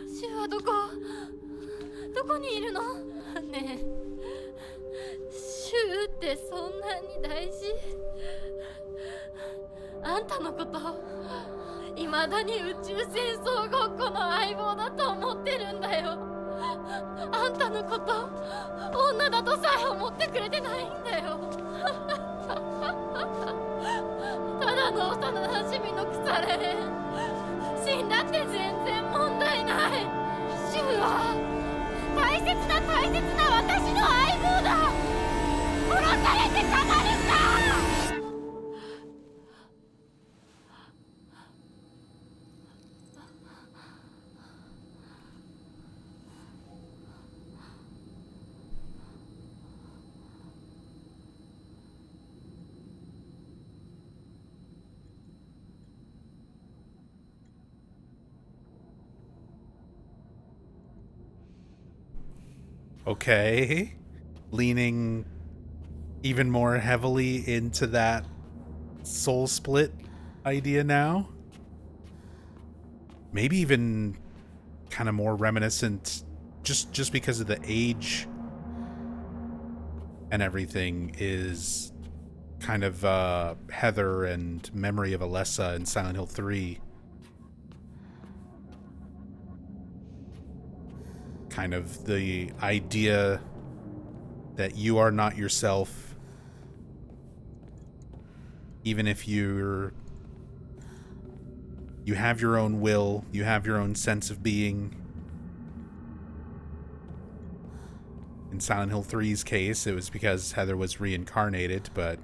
シュはどこにいるの？ねえ、シュってそんなに大事？あんたのこと未だに宇宙戦争ごっこの相棒だと思ってるんだよ。あんたのこと女だとさえ思ってくれてないんだよ。ただの幼馴染の腐れ。死んだって全然問題ない。シュは大切な私の相棒だ。殺されてたまるか。Okay. Leaning even more heavily into that soul split idea now. Maybe even kind of more reminiscent just because of the age and everything is kind of Heather and Memory of Alessa in Silent Hill 3. Kind of the idea that you are not yourself, even if you have your own will, you have your own sense of being. In Silent Hill 3's case, it was because Heather was reincarnated, but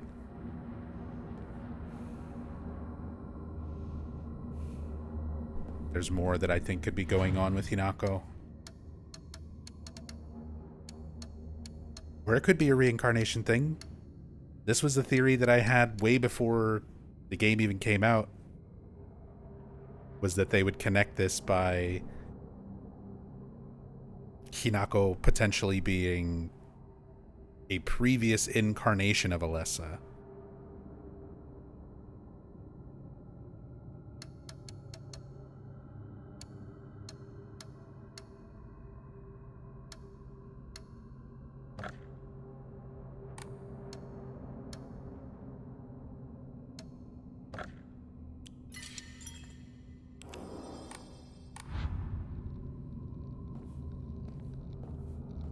there's more that I think could be going on with Hinako. Or it could be a reincarnation thing. This was the theory that I had way before the game even came out. Was that they would connect this by Hinako potentially being a previous incarnation of Alessa.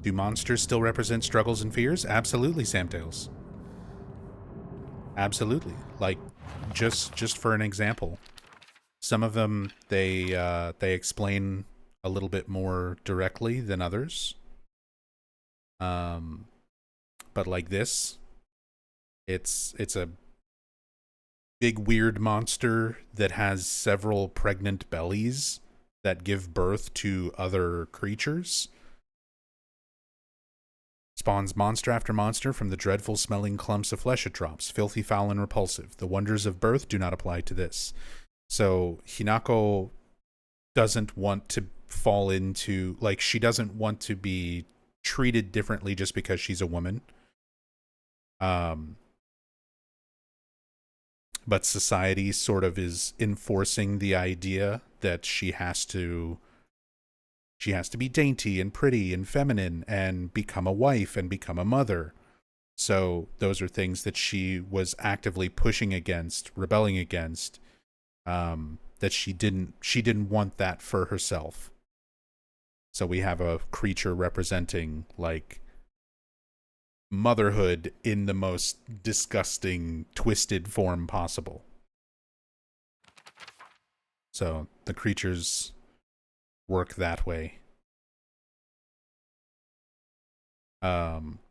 Do monsters still represent struggles and fears? Absolutely, Samtails. Absolutely. Like, just for an example, some of them they explain a little bit more directly than others. But like this, it's a big weird monster that has several pregnant bellies that give birth to other creatures. Spawns monster after monster from the dreadful smelling clumps of flesh it drops, filthy, foul, and repulsive. The wonders of birth do not apply to this. So Hinako doesn't want to fall into, like, she doesn't want to be treated differently just because she's a woman. But society sort of is enforcing the idea that she has to be dainty and pretty and feminine and become a wife and become a mother. So those are things that she was actively pushing against, rebelling against, that she didn't want that for herself. So we have a creature representing, like, motherhood in the most disgusting, twisted form possible. So the creatures work that way.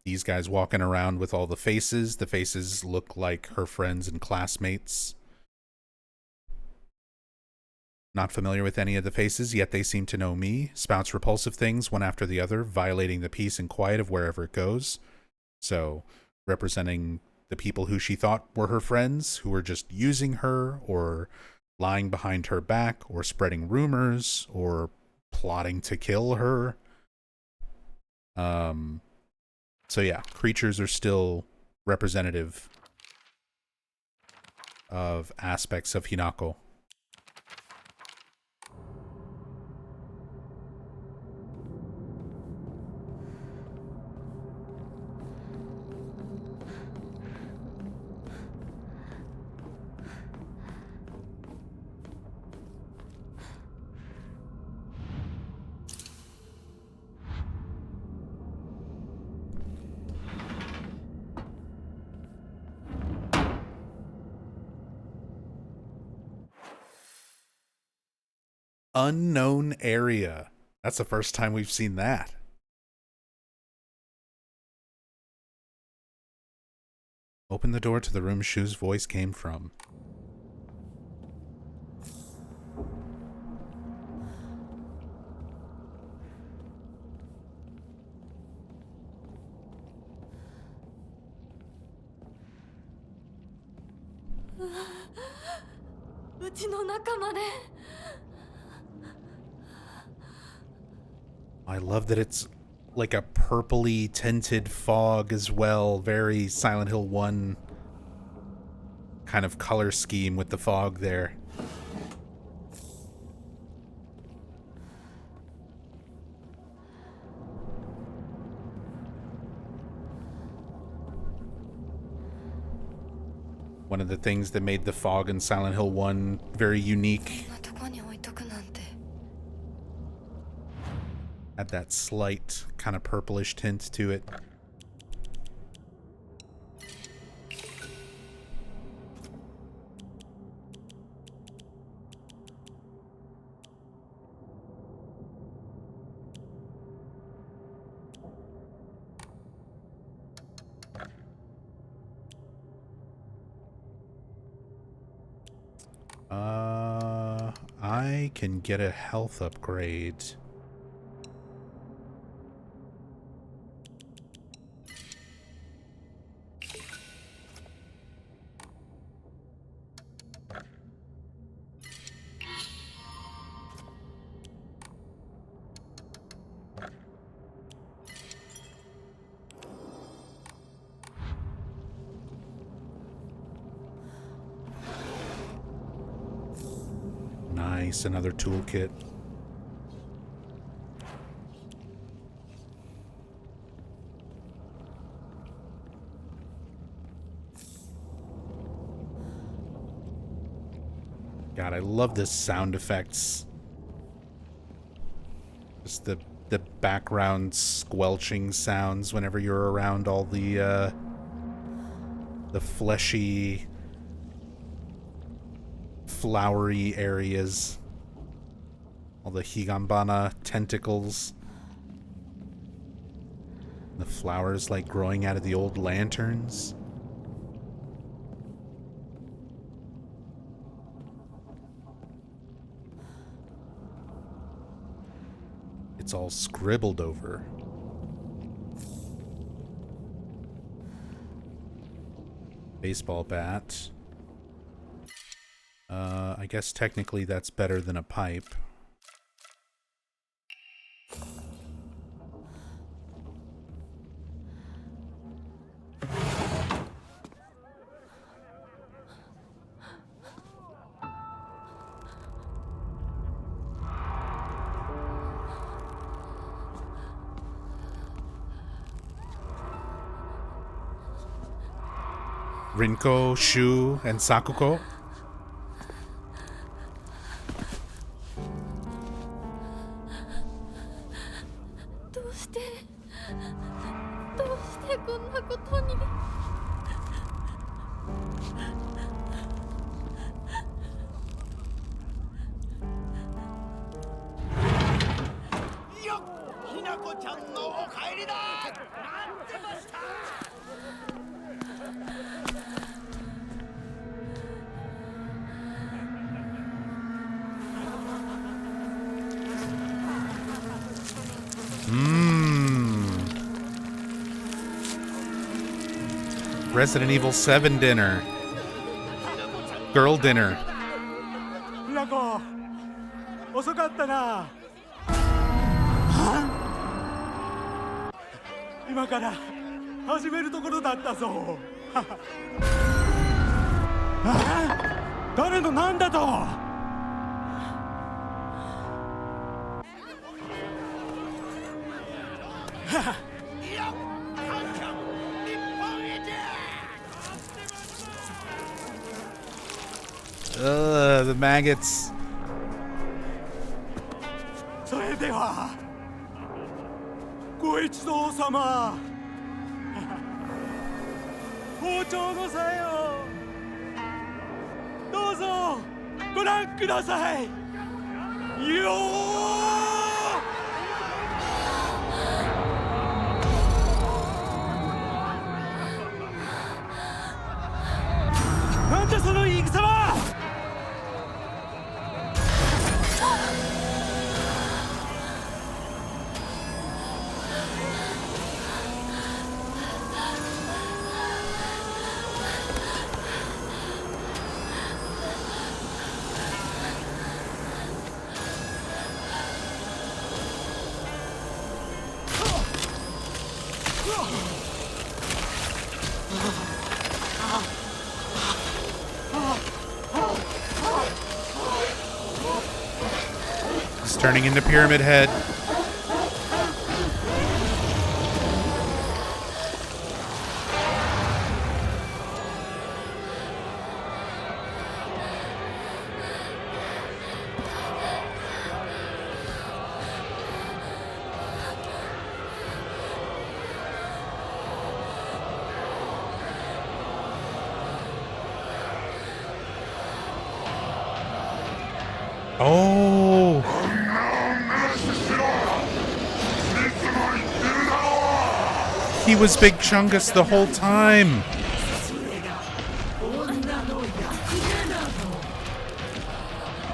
These guys walking around with all the faces look like her friends and classmates. Not familiar with any of the faces, yet they seem to know me. Spouts repulsive things one after the other, violating the peace and quiet of wherever it goes. So, representing the people who she thought were her friends, who were just using her, or lying behind her back, or spreading rumors, or plotting to kill her. So yeah, creatures are still representative of aspects of Hinako. Unknown area. That's the first time we've seen that. Open the door to the room Shu's voice came from. I love that it's like a purpley tinted fog as well. Very Silent Hill 1 kind of color scheme with the fog there. One of the things that made the fog in Silent Hill 1 very unique. Had that slight kind of purplish tint to it. I can get a health upgrade. Nice, another toolkit. God, I love the sound effects. Just the the background squelching sounds whenever you're around all the fleshy, flowery areas. All the higambana tentacles. The flowers like growing out of the old lanterns. It's all scribbled over. Baseball bat. I guess technically that's better than a pipe. Rinko, Shu, and Sakuko. Resident Evil 7 dinner. Girl dinner. ひなこ、遅かったな。今から始めるところだったぞ。誰のなんだと。The maggots. それではご一同様、包丁の際をどうぞご覧くださいよー。なんだその言い草は。He's turning into Pyramid Head. Oh! He was Big Chungus the whole time!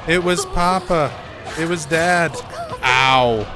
It was Papa. It was Dad. Ow.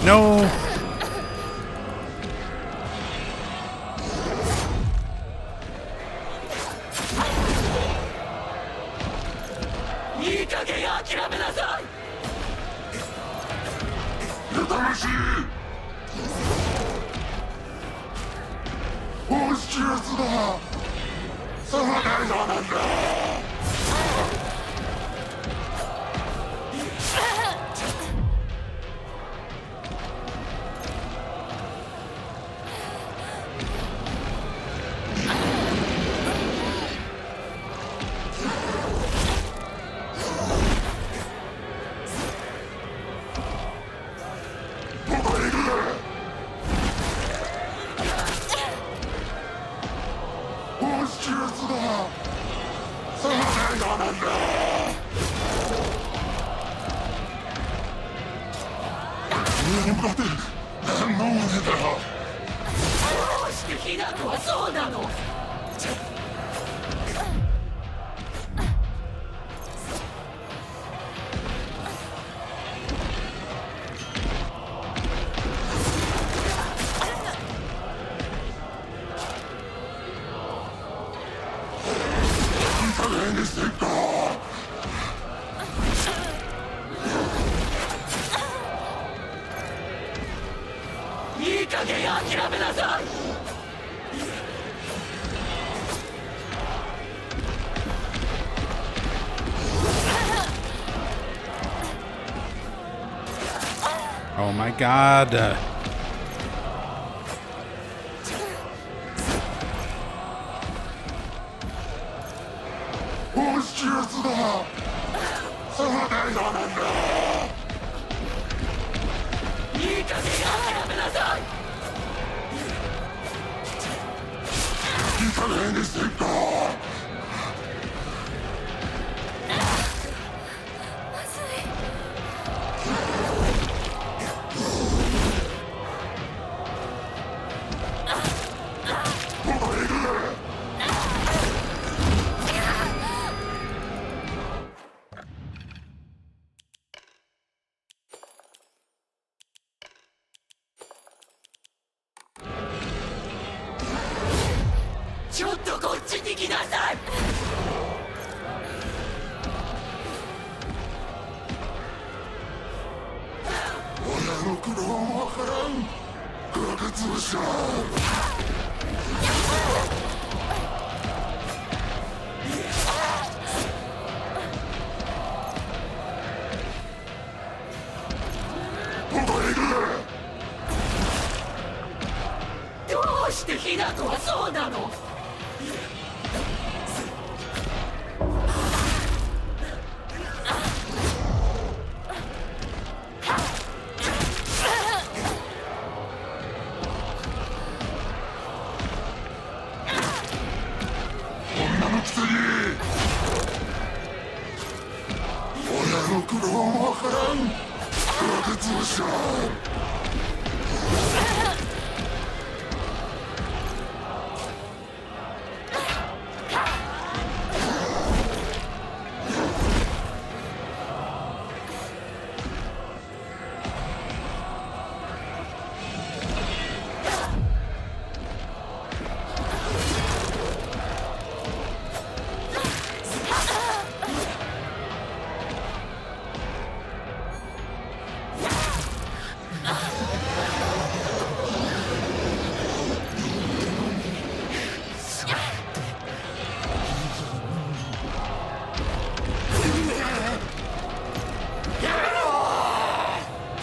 No! Oh my god.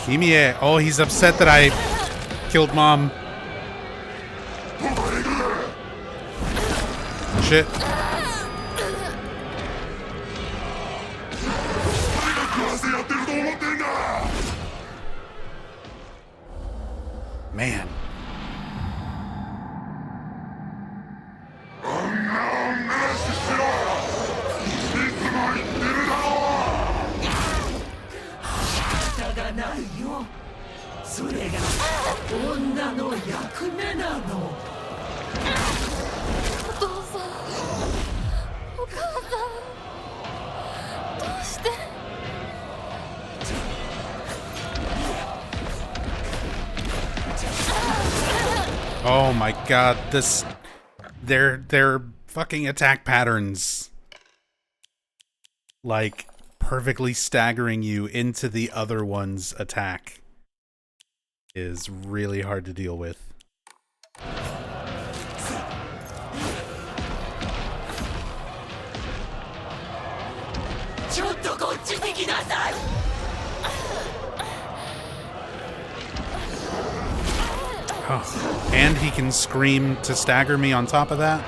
Kimie. Oh, he's upset that I killed Mom. Shit. Man. Oh my god, this their fucking attack patterns, like perfectly staggering you into the other one's attack. is really hard to deal with. Oh, and he can scream to stagger me on top of that?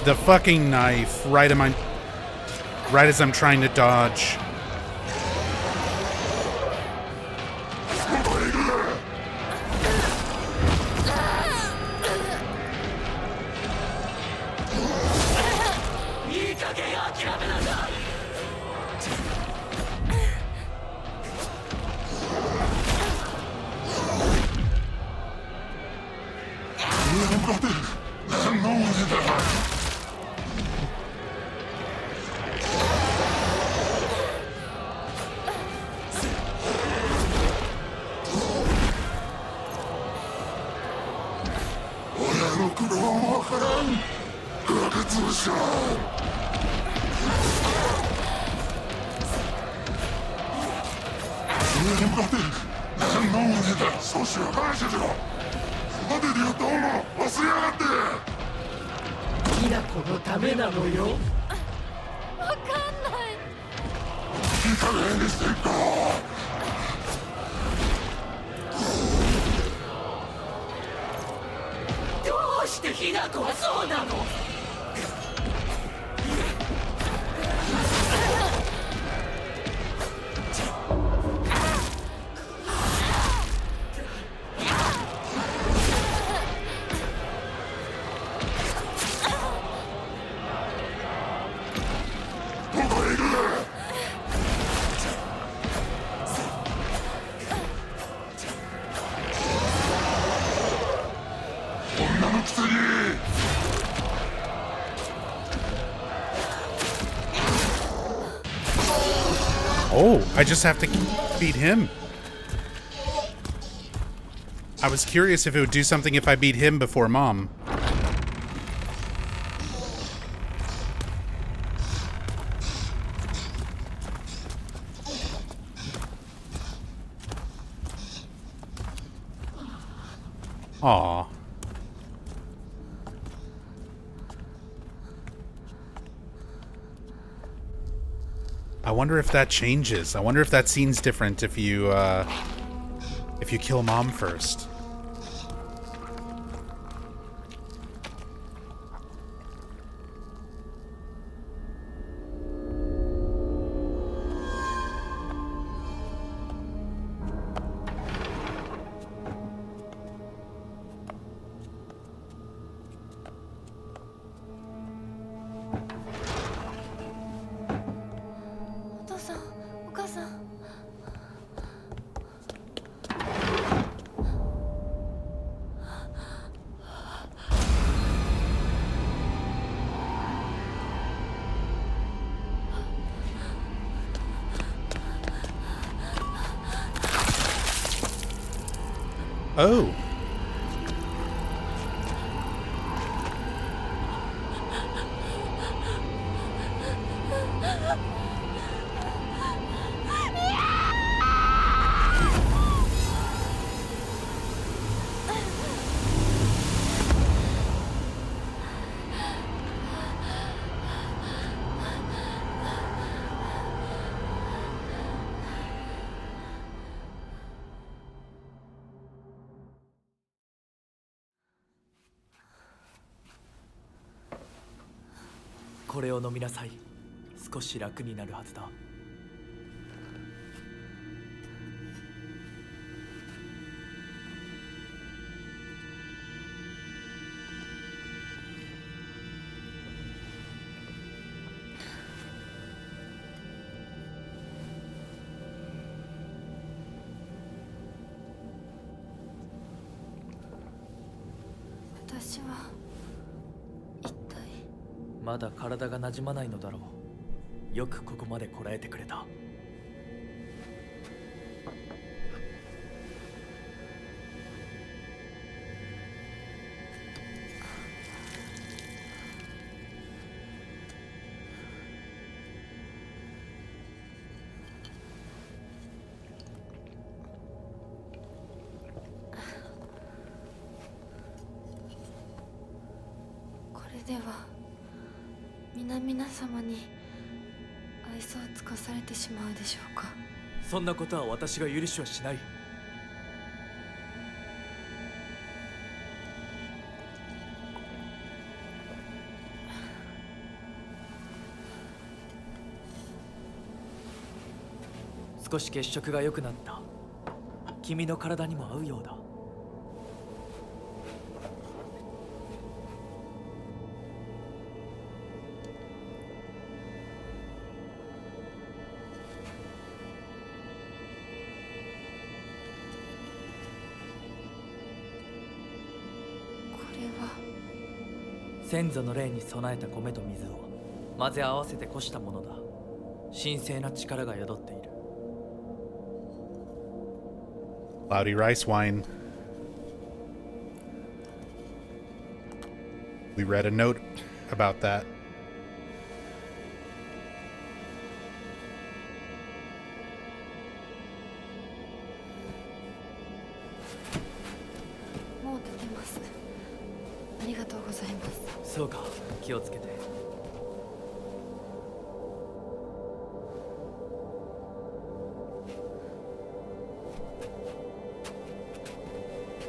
The fucking knife, right as I'm trying to dodge. きなこのためなのよ。わかんない。どうしてひなこはそうなの？Oh, I just have to beat him. I was curious if it would do something if I beat him before Mom. Aw. I wonder if that changes. I wonder if that scene's different if you kill Mom first. Oh. .これを飲みなさい。少し楽になるはずだ。私は一体。まだ体が馴染まないのだろう。よくここまでこらえてくれた。これでは皆様に愛想を尽かされてしまうでしょうか。そんなことは私が許しはしない。少し血色が良くなった。君の体にも合うようだ。先祖の霊に備えた米と水を混ぜ合わせてこしたものだ。神聖な力が宿っている。Cloudy rice wine. We read a note about that. ございます。そうか、気をつけて。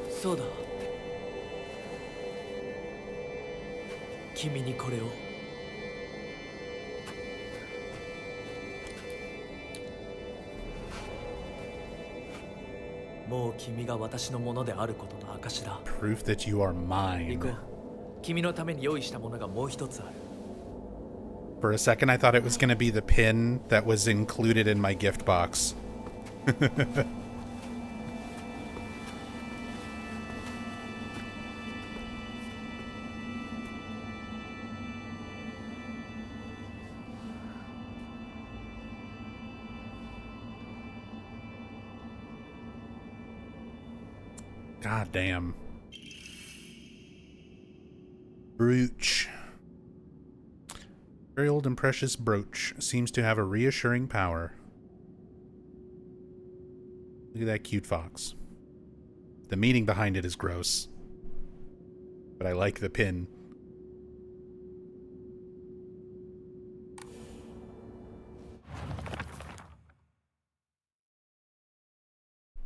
そうだ、君にこれを。もう君が私のものであることの証だ。 Proof that you are 行 mine. こう。君のために用意したものがもう一つある。 For a second, I thought it was going to be the pin that was included in my gift box. God damn. Brooch. Very old and precious brooch. Seems to have a reassuring power. Look at that cute fox. The meaning behind it is gross. But I like the pin.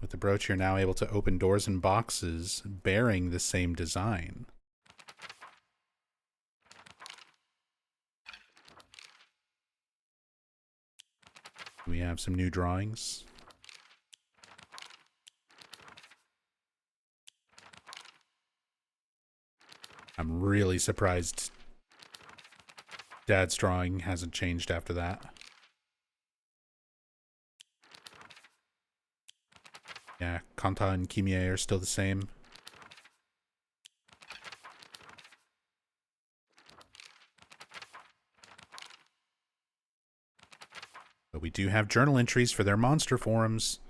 With the brooch, you're now able to open doors and boxes bearing the same design. We have some new drawings. I'm really surprised Dad's drawing hasn't changed after that. Yeah, Kanta and Kimie are still the same. But we do have journal entries for their monster forms.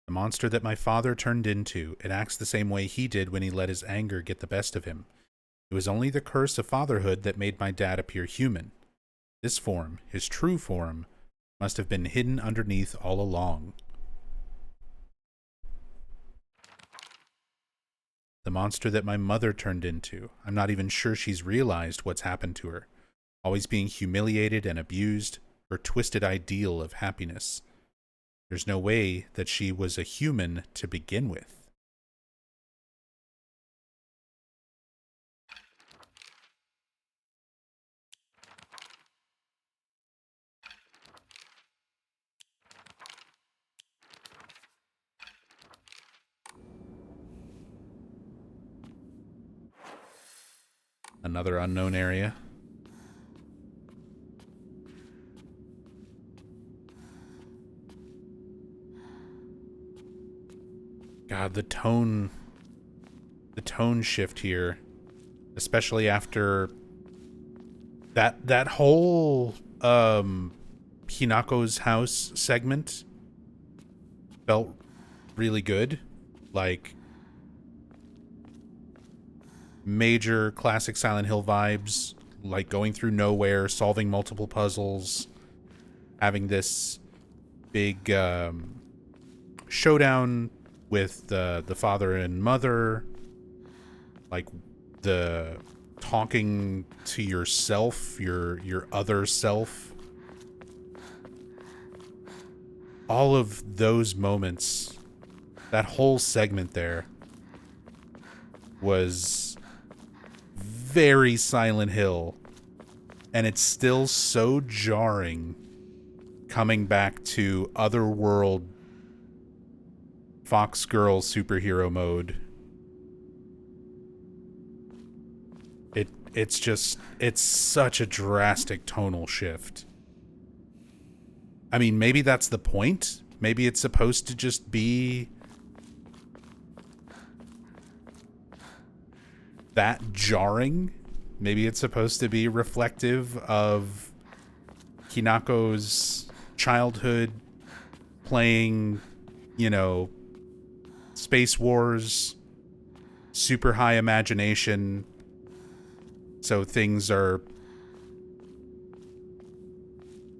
The monster that my father turned into, it acts the same way he did when he let his anger get the best of him. It was only the curse of fatherhood that made my dad appear human. This form, his true form, must have been hidden underneath all along. The monster that my mother turned into, I'm not even sure she's realized what's happened to her. Always being humiliated and abused, her twisted ideal of happiness. There's no way that she was a human to begin with. Another unknown area. God, the tone shift here, especially after that whole Hinako's house segment felt really good, like major classic Silent Hill vibes, like going through nowhere, solving multiple puzzles, having this big showdown with the father and mother, like the talking to yourself, your other self. All of those moments, that whole segment there was very Silent Hill, and it's still so jarring coming back to Otherworld Fox Girl superhero mode. It's such a drastic tonal shift. I mean, maybe that's the point. Maybe it's supposed to just be that jarring. Maybe it's supposed to be reflective of Hinako's childhood playing, you know, Space Wars, super high imagination, so things are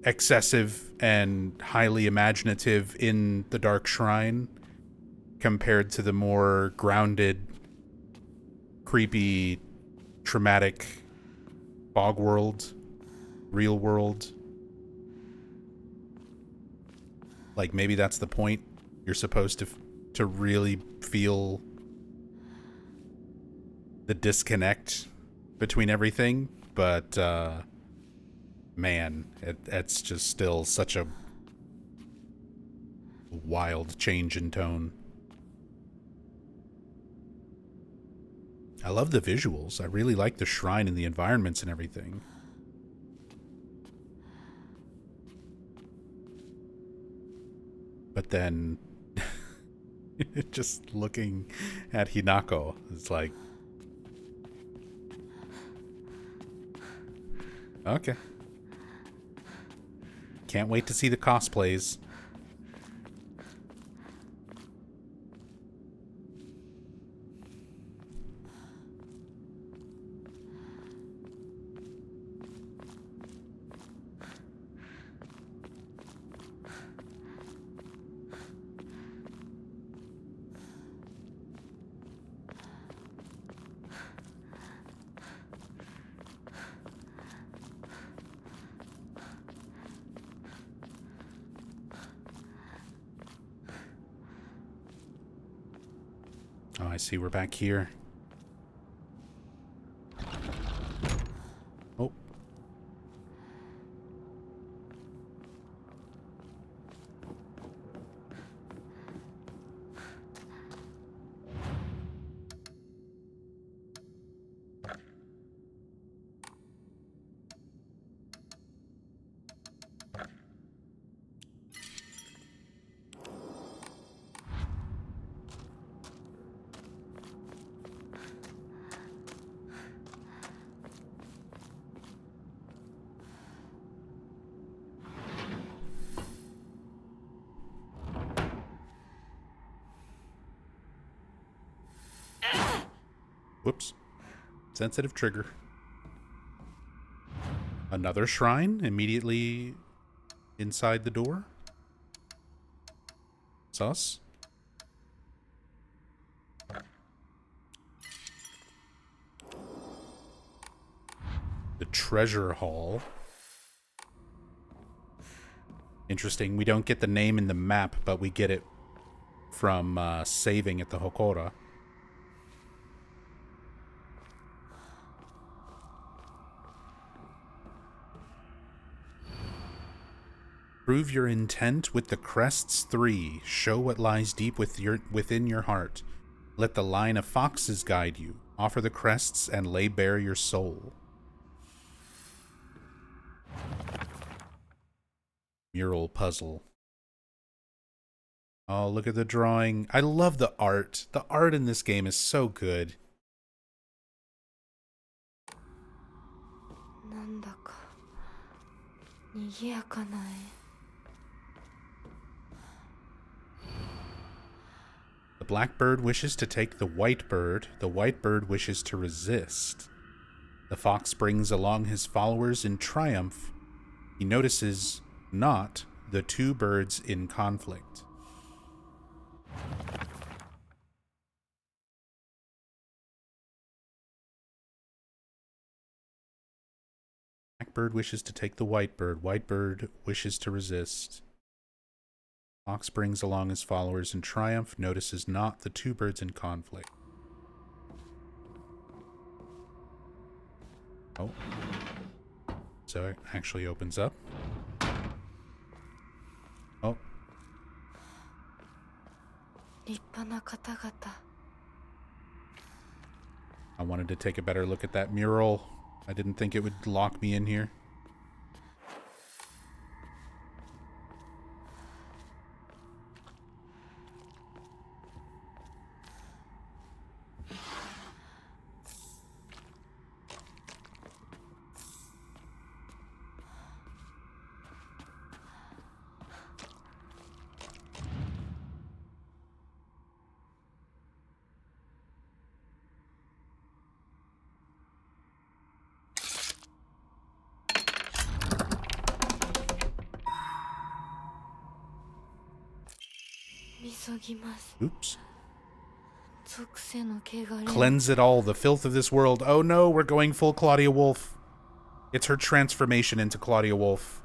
excessive and highly imaginative in the Dark Shrine compared to the more grounded, creepy traumatic fog world, real world. Like, maybe that's the point. You're supposed to really feel the disconnect between everything, but man, it's just still such a wild change in tone. I love the visuals. I really like the shrine and the environments and everything. But then just looking at Hinako, it's like, okay. Can't wait to see the cosplays. Oh, I see we're back here. Oh. Whoops. Sensitive trigger. Another shrine immediately inside the door. Sus. The treasure hall. Interesting. We don't get the name in the map, but we get it from saving at the Hokora. Prove your intent with the crests 3. Show what lies deep within your heart. Let the line of foxes guide you. Offer the crests and lay bare your soul. Mural puzzle. Oh, look at the drawing. I love the art. The art in this game is so good. The black bird wishes to take the white bird wishes to resist. The fox brings along his followers in triumph. He notices not the two birds in conflict. Black bird wishes to take the white bird wishes to resist. Fox brings along his followers in triumph, notices not the two birds in conflict. Oh. So it actually opens up. Oh. I wanted to take a better look at that mural. I didn't think it would lock me in here. Oops. 属性の汚れ。 Cleanse it all, the filth of this world. Oh no, we're going full Claudia Wolf. It's her transformation into Claudia Wolf.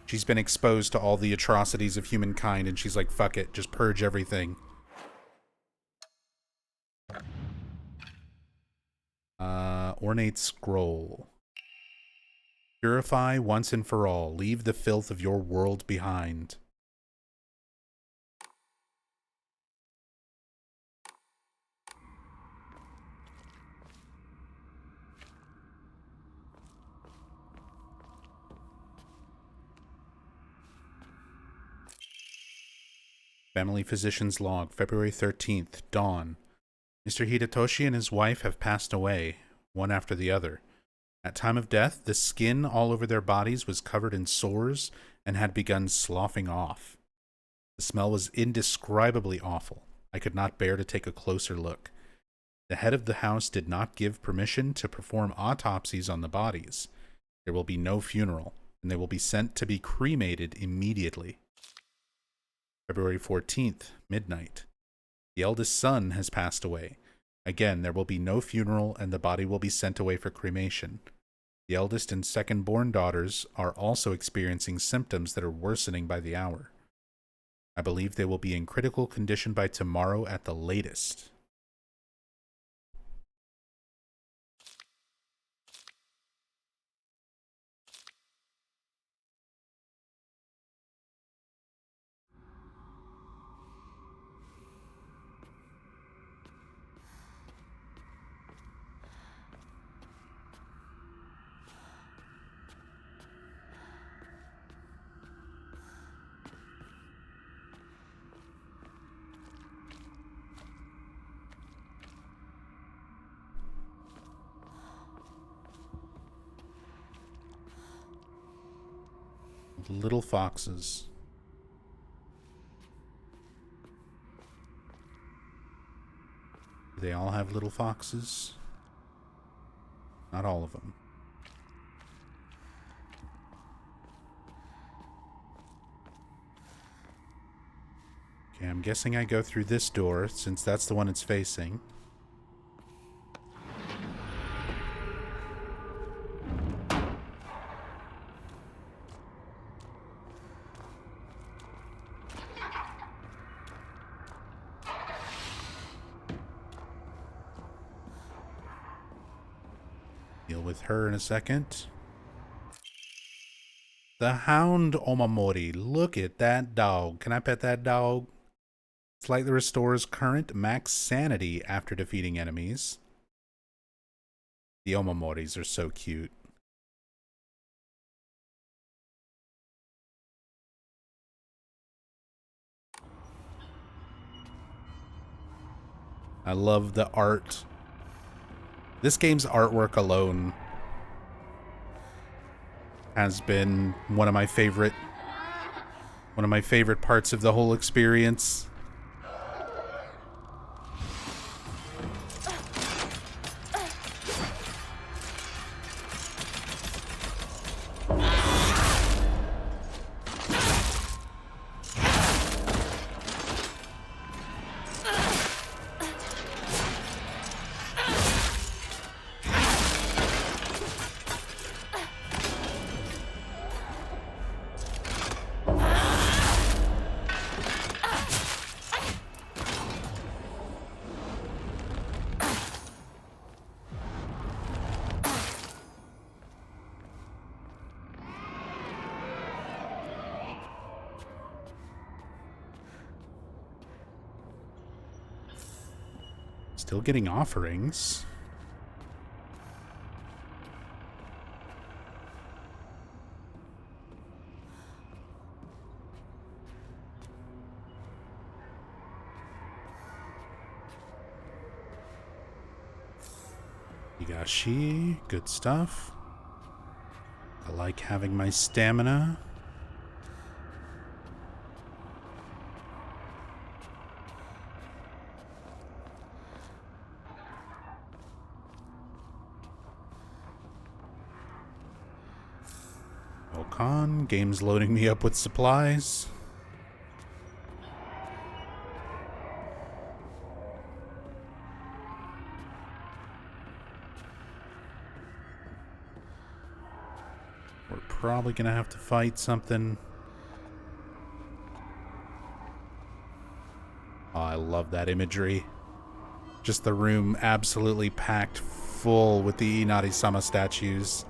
She's been exposed to all the atrocities of humankind, and she's like, fuck it, just purge everything. Ornate scroll. Purify once and for all. Leave the filth of your world behind. Family Physician's Log, February 13th, dawn. Mr. Hidetoshi and his wife have passed away, one after the other. At time of death, the skin all over their bodies was covered in sores and had begun sloughing off. The smell was indescribably awful. I could not bear to take a closer look. The head of the house did not give permission to perform autopsies on the bodies. There will be no funeral, and they will be sent to be cremated immediately. February 14th, midnight. The eldest son has passed away. Again, there will be no funeral, and the body will be sent away for cremation. The eldest and second-born daughters are also experiencing symptoms that are worsening by the hour. I believe they will be in critical condition by tomorrow at the latest. Little foxes. Do they all have little foxes? Not all of them. Okay, I'm guessing I go through this door, since that's the one it's facing. Deal with her in a second. The Hound Omamori. Look at that dog. Can I pet that dog? Slightly restores current max sanity after defeating enemies. The Omamoris are so cute. I love the art. This game's artwork alone has been one of my favorite parts of the whole experience. Still getting offerings. Higashi, good stuff. I like having my stamina. Okan, game's loading me up with supplies. probably gonna have to fight something. Oh, I love that imagery. Just the room absolutely packed full with the Inari-sama statues.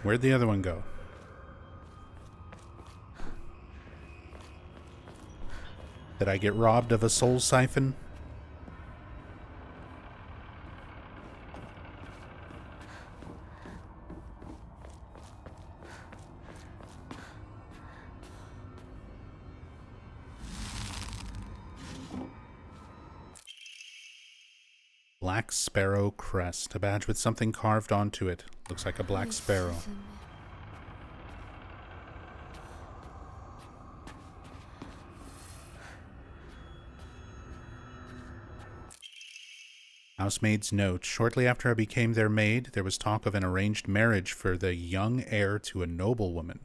Where'd the other one go? Did I get robbed of a soul siphon? Black sparrow crest. A badge with something carved onto it. Looks like a black sparrow. Housemaid's note. Shortly after I became their maid, there was talk of an arranged marriage for the young heir to a noblewoman.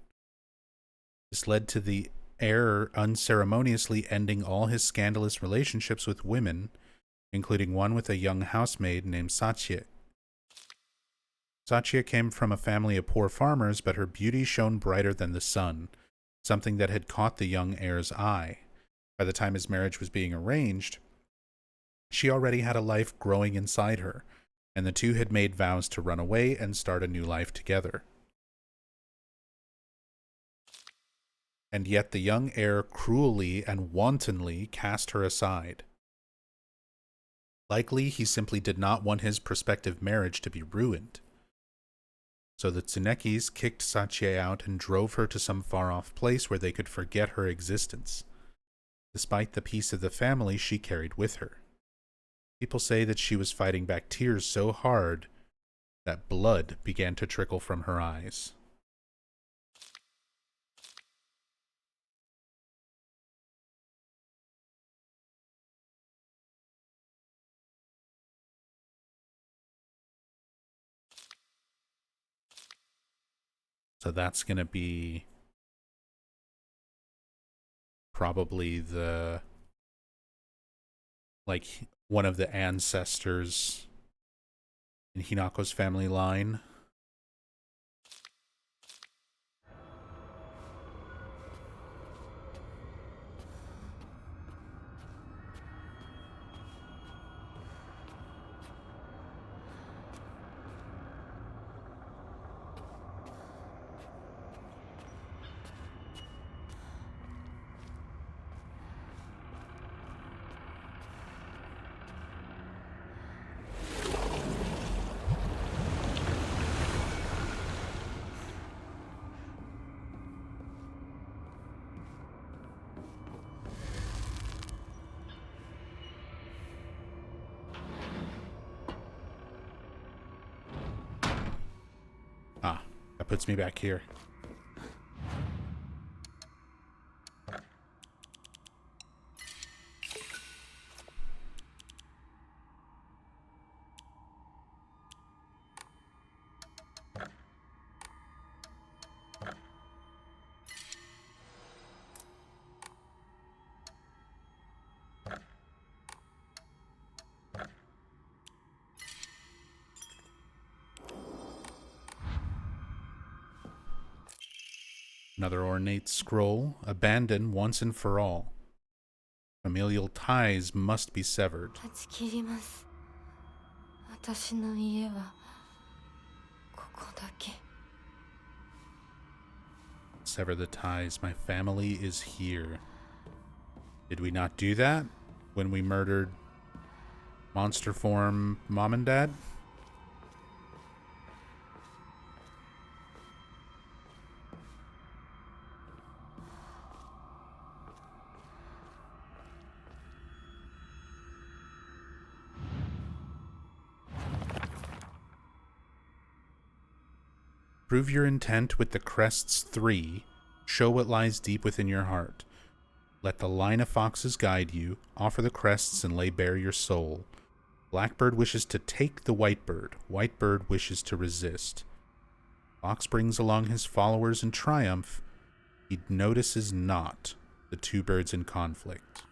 This led to the heir unceremoniously ending all his scandalous relationships with women, including one with a young housemaid named Sachi. Sachi came from a family of poor farmers, but her beauty shone brighter than the sun, something that had caught the young heir's eye. By the time his marriage was being arranged, she already had a life growing inside her, and the two had made vows to run away and start a new life together. And yet the young heir cruelly and wantonly cast her aside. Likely, he simply did not want his prospective marriage to be ruined. So the Tsunekis kicked Sachi out and drove her to some far-off place where they could forget her existence, despite the peace of the family she carried with her. People say that she was fighting back tears so hard that blood began to trickle from her eyes. So that's going to be probably the, like, one of the ancestors in Hinako's family line. Ah, that puts me back here. Another ornate scroll. Abandon once and for all. Familial ties must be severed. 断ち切ります。私の家はここだけ。Sever the ties. My family is here. Did we not do that when we murdered monster form mom and dad? Prove your intent with the crests 3. Show what lies deep within your heart. Let the line of foxes guide you. Offer the crests and lay bare your soul. Blackbird wishes to take the whitebird. Whitebird wishes to resist. Fox brings along his followers in triumph. He notices not the two birds in conflict.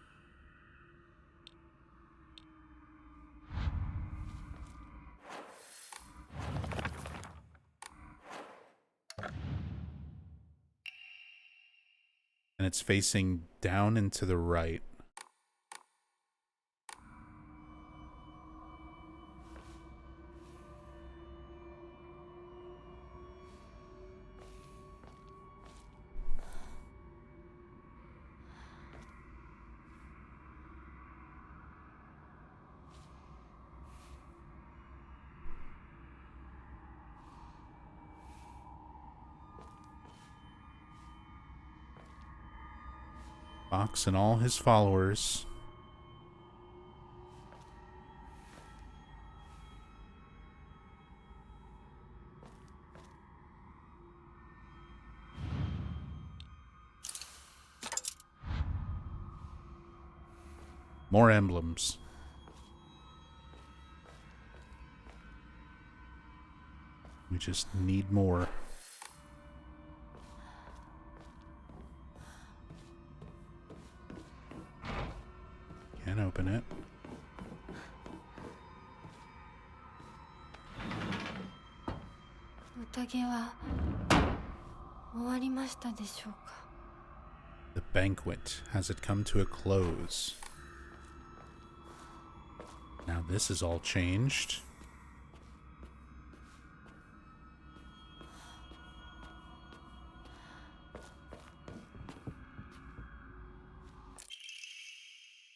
And it's facing down and to the right. Fox and all his followers. More emblems. We just need more. Can't open it.宴は終わりましたでしょうか。 The banquet, has it come to a close? Now this is all changed.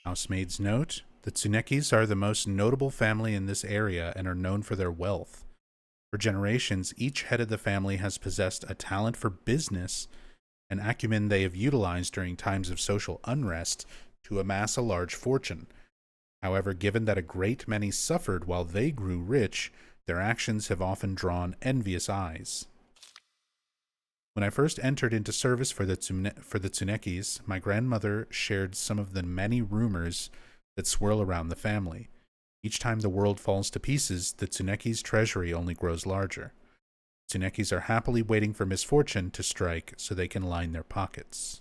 Housemaid's note. The Tsunekis are the most notable family in this area and are known for their wealth. For generations, each head of the family has possessed a talent for business, an acumen they have utilized during times of social unrest to amass a large fortune. However, given that a great many suffered while they grew rich, their actions have often drawn envious eyes. When I first entered into service for the Tsunekis, my grandmother shared some of the many rumors that swirl around the family. Each time the world falls to pieces, the Tsunekis' treasury only grows larger. Tsunekis are happily waiting for misfortune to strike so they can line their pockets.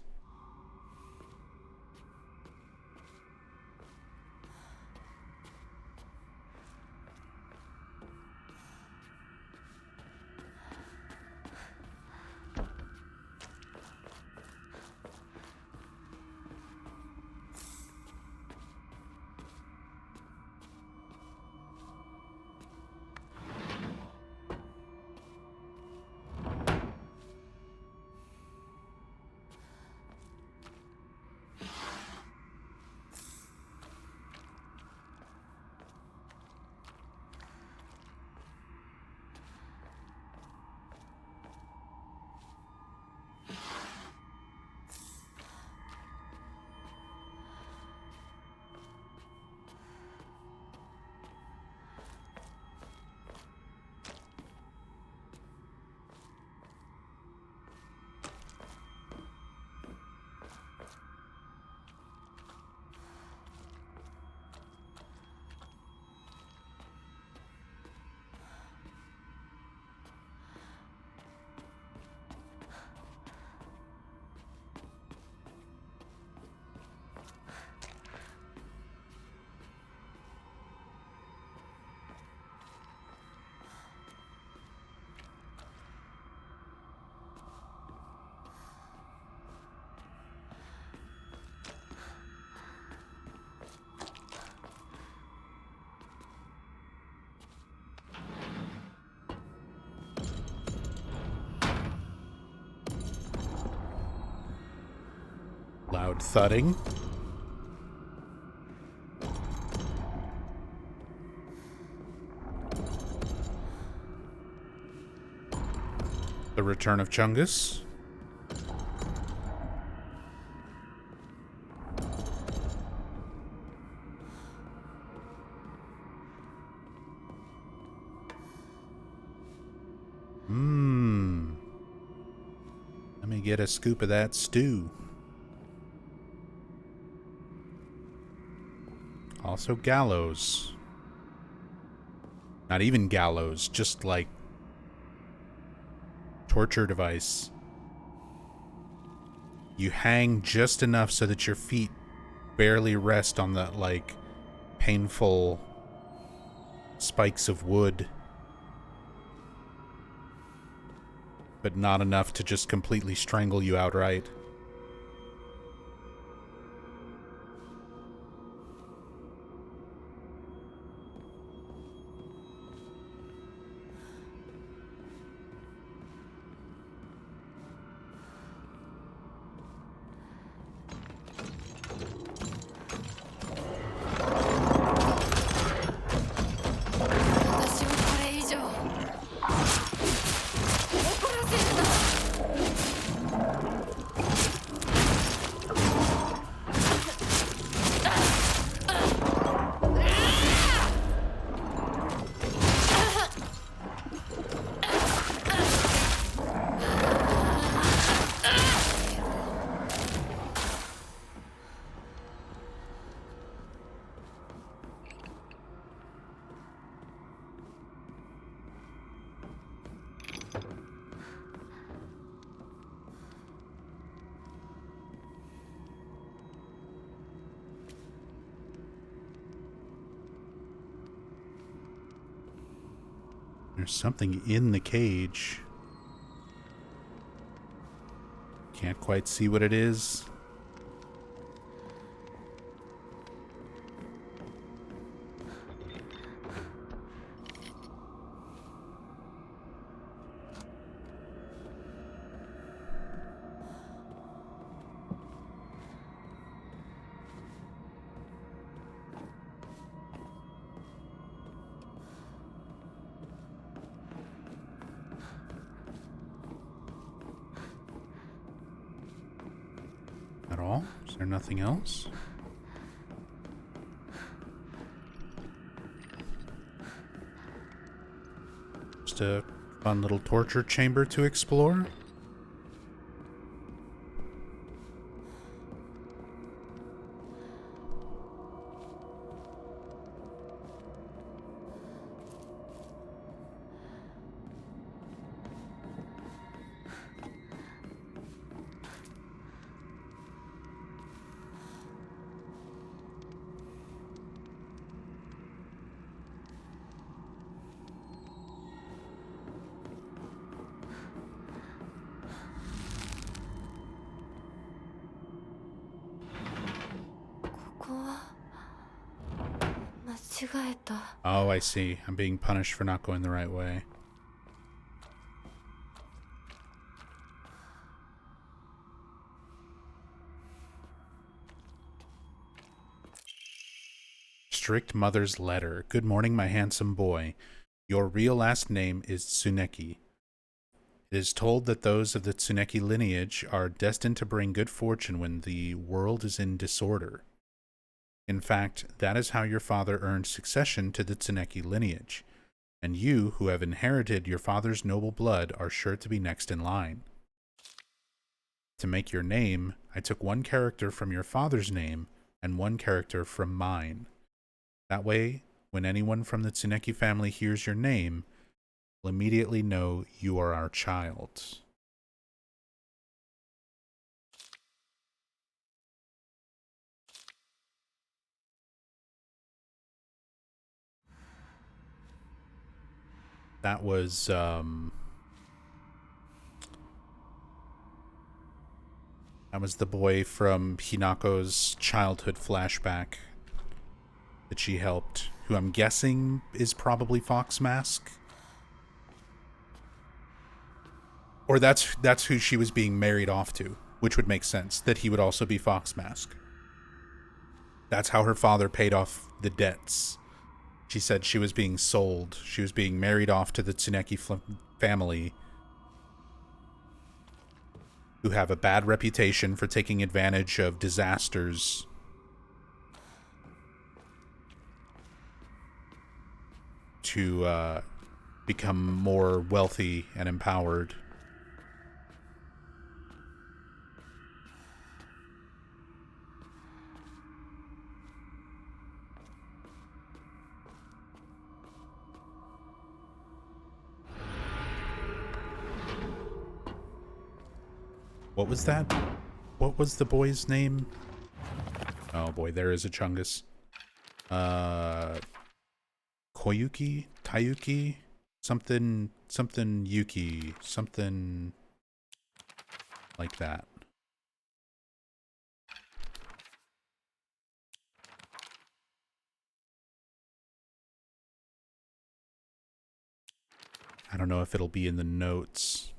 Loud thudding. The return of Chungus. Let me get a scoop of that stew. Also gallows. Not even gallows, just like torture device. You hang just enough so that your feet barely rest on the, like, painful spikes of wood. But not enough to just completely strangle you outright. There's something in the cage. Can't quite see what it is. At all? Is there nothing else? Just a fun little torture chamber to explore? Oh, I see. I'm being punished for not going the right way. Strict Mother's Letter. Good morning, my handsome boy. Your real last name is Tsuneki. It is told that those of the Tsuneki lineage are destined to bring good fortune when the world is in disorder. In fact, that is how your father earned succession to the Tsuneki lineage, and you, who have inherited your father's noble blood, are sure to be next in line. To make your name, I took one character from your father's name and one character from mine. That way, when anyone from the Tsuneki family hears your name, will immediately know you are our child. That was, that was the boy from Hinako's childhood flashback that she helped, who I'm guessing is probably Fox Mask. Or that's who she was being married off to. which would make sense that he would also be Foxmask. That's how her father paid off the debts. She said she was being sold. She was being married off to the Tsuneki family, who have a bad reputation for taking advantage of disasters to become more wealthy and empowered. What was that? What was the boy's name? Oh boy, there is a Chungus. Koyuki? Tayuki? Something Yuki. Something like that. I don't know if it'll be in the notes.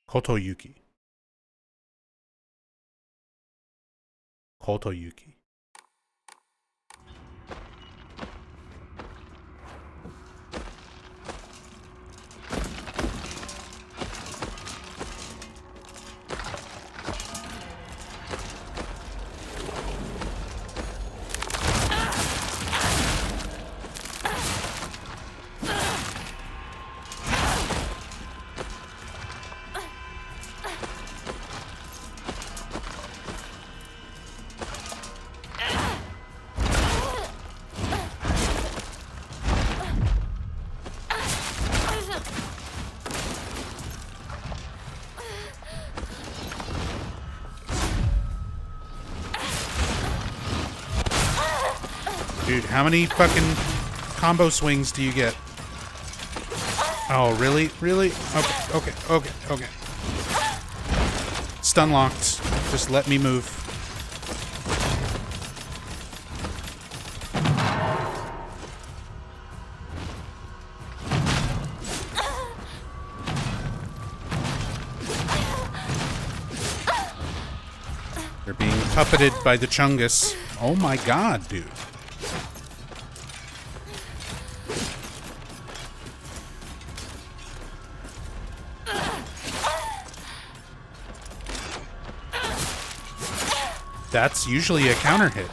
Kotoyuki. Kotoyuki. Dude, how many fucking combo swings do you get? Oh, really? Really? Okay. Stun locked. Just let me move. They're being puppeted by the Chungus. Oh my god, dude. That's usually a counter hit.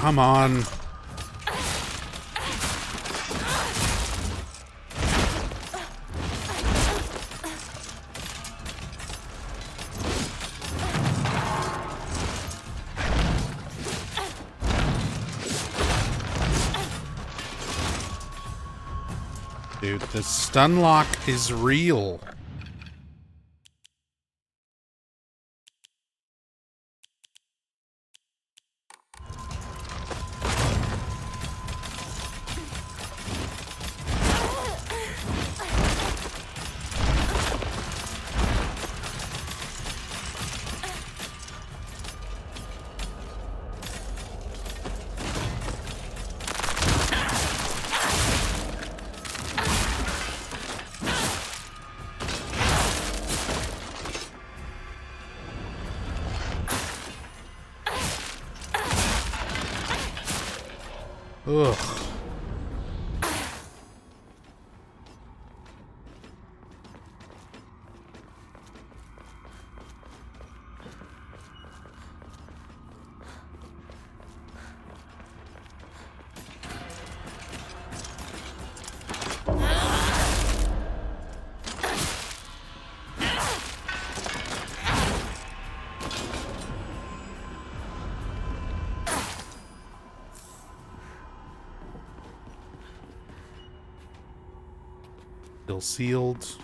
come on. Dude, the stun lock is real. Ugh. Still sealed.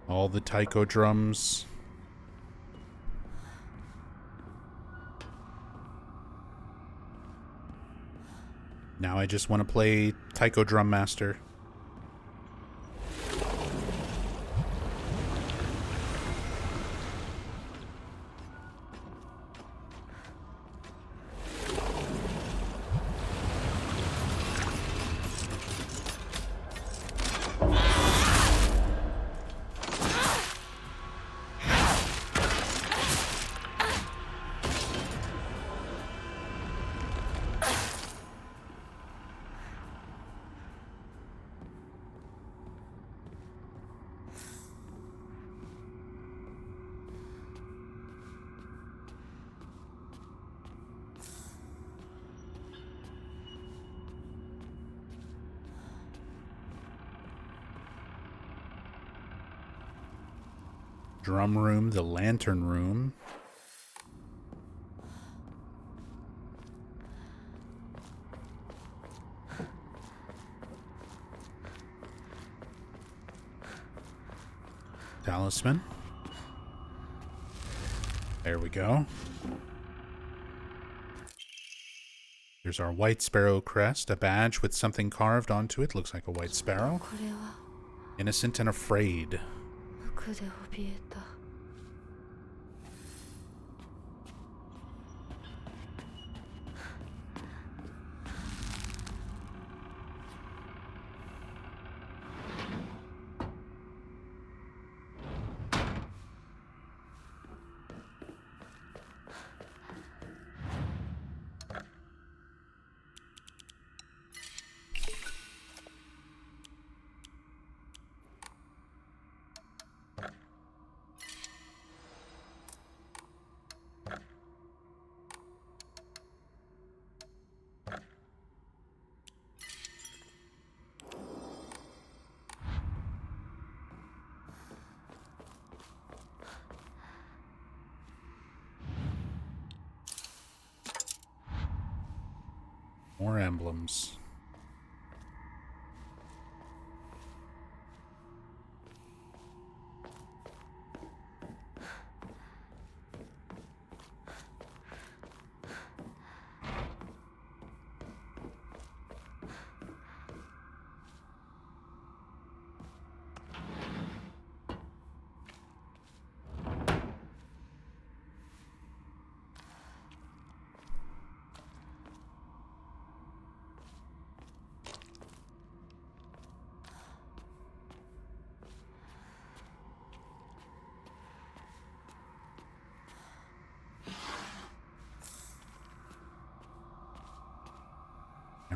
All the taiko drums. Now I just want to play Taiko Drum Master. Drum room, the lantern room. Talisman. There we go. There's our white sparrow crest, a badge with something carved onto it. Looks like a white sparrow. Innocent and afraid. More emblems.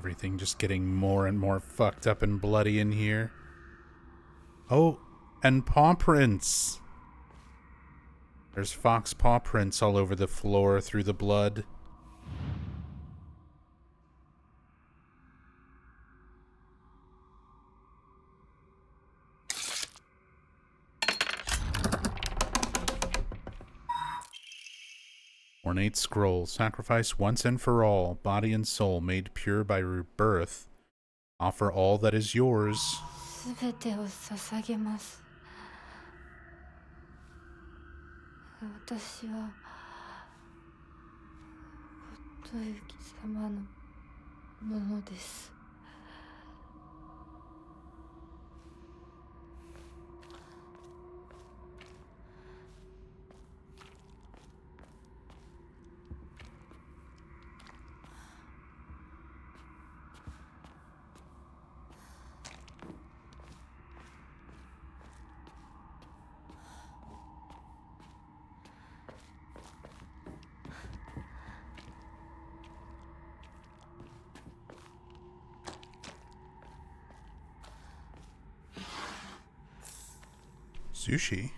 Everything just getting more and more fucked up and bloody in here. Oh, and paw prints. There's fox paw prints all over the floor through the blood. Ornate scroll. Sacrifice once and for all. Body and soul made pure by rebirth. Offer all that is yours. すべてを捧げます。私はとゆき様のものです。Sushi?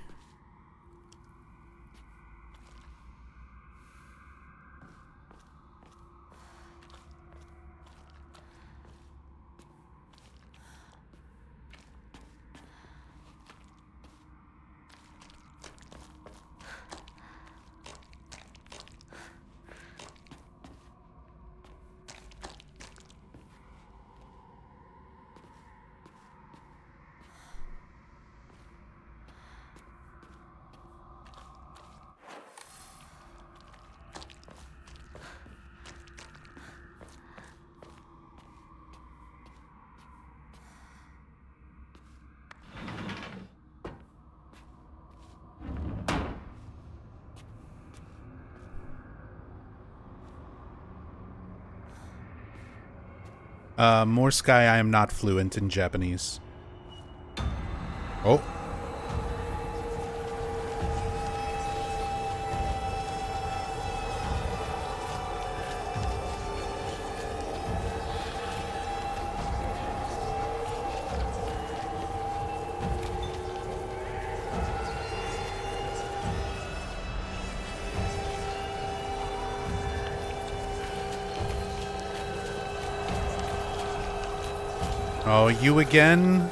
Morse guy, I am not fluent in Japanese. Oh. Oh, you again?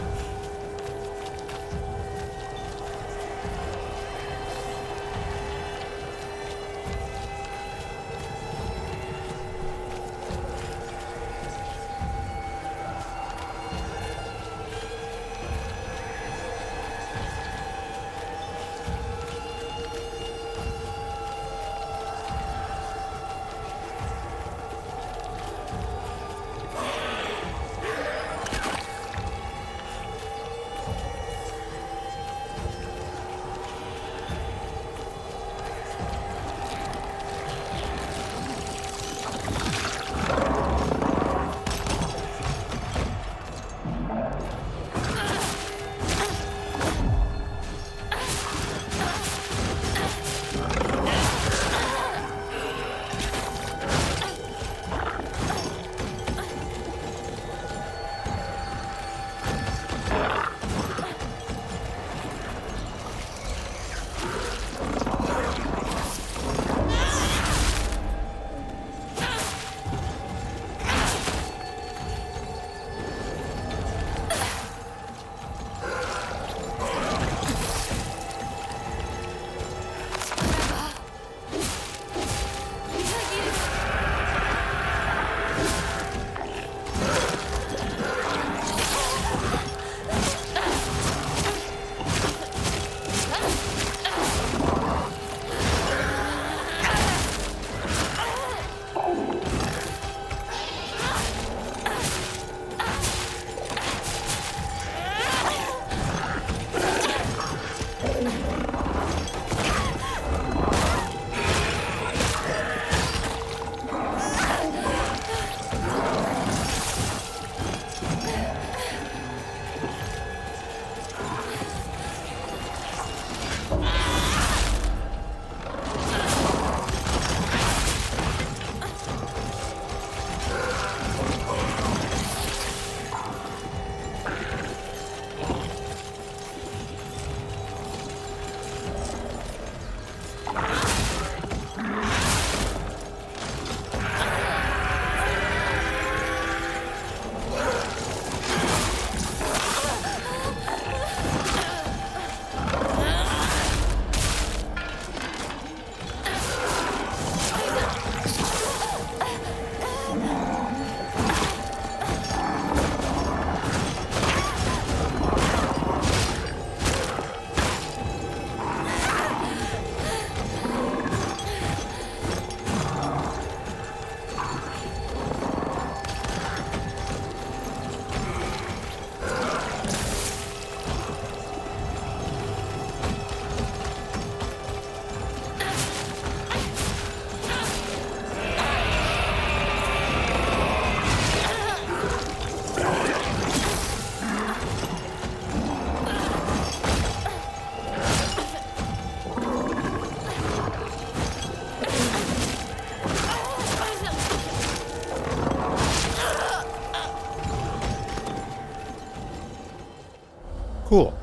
Cool.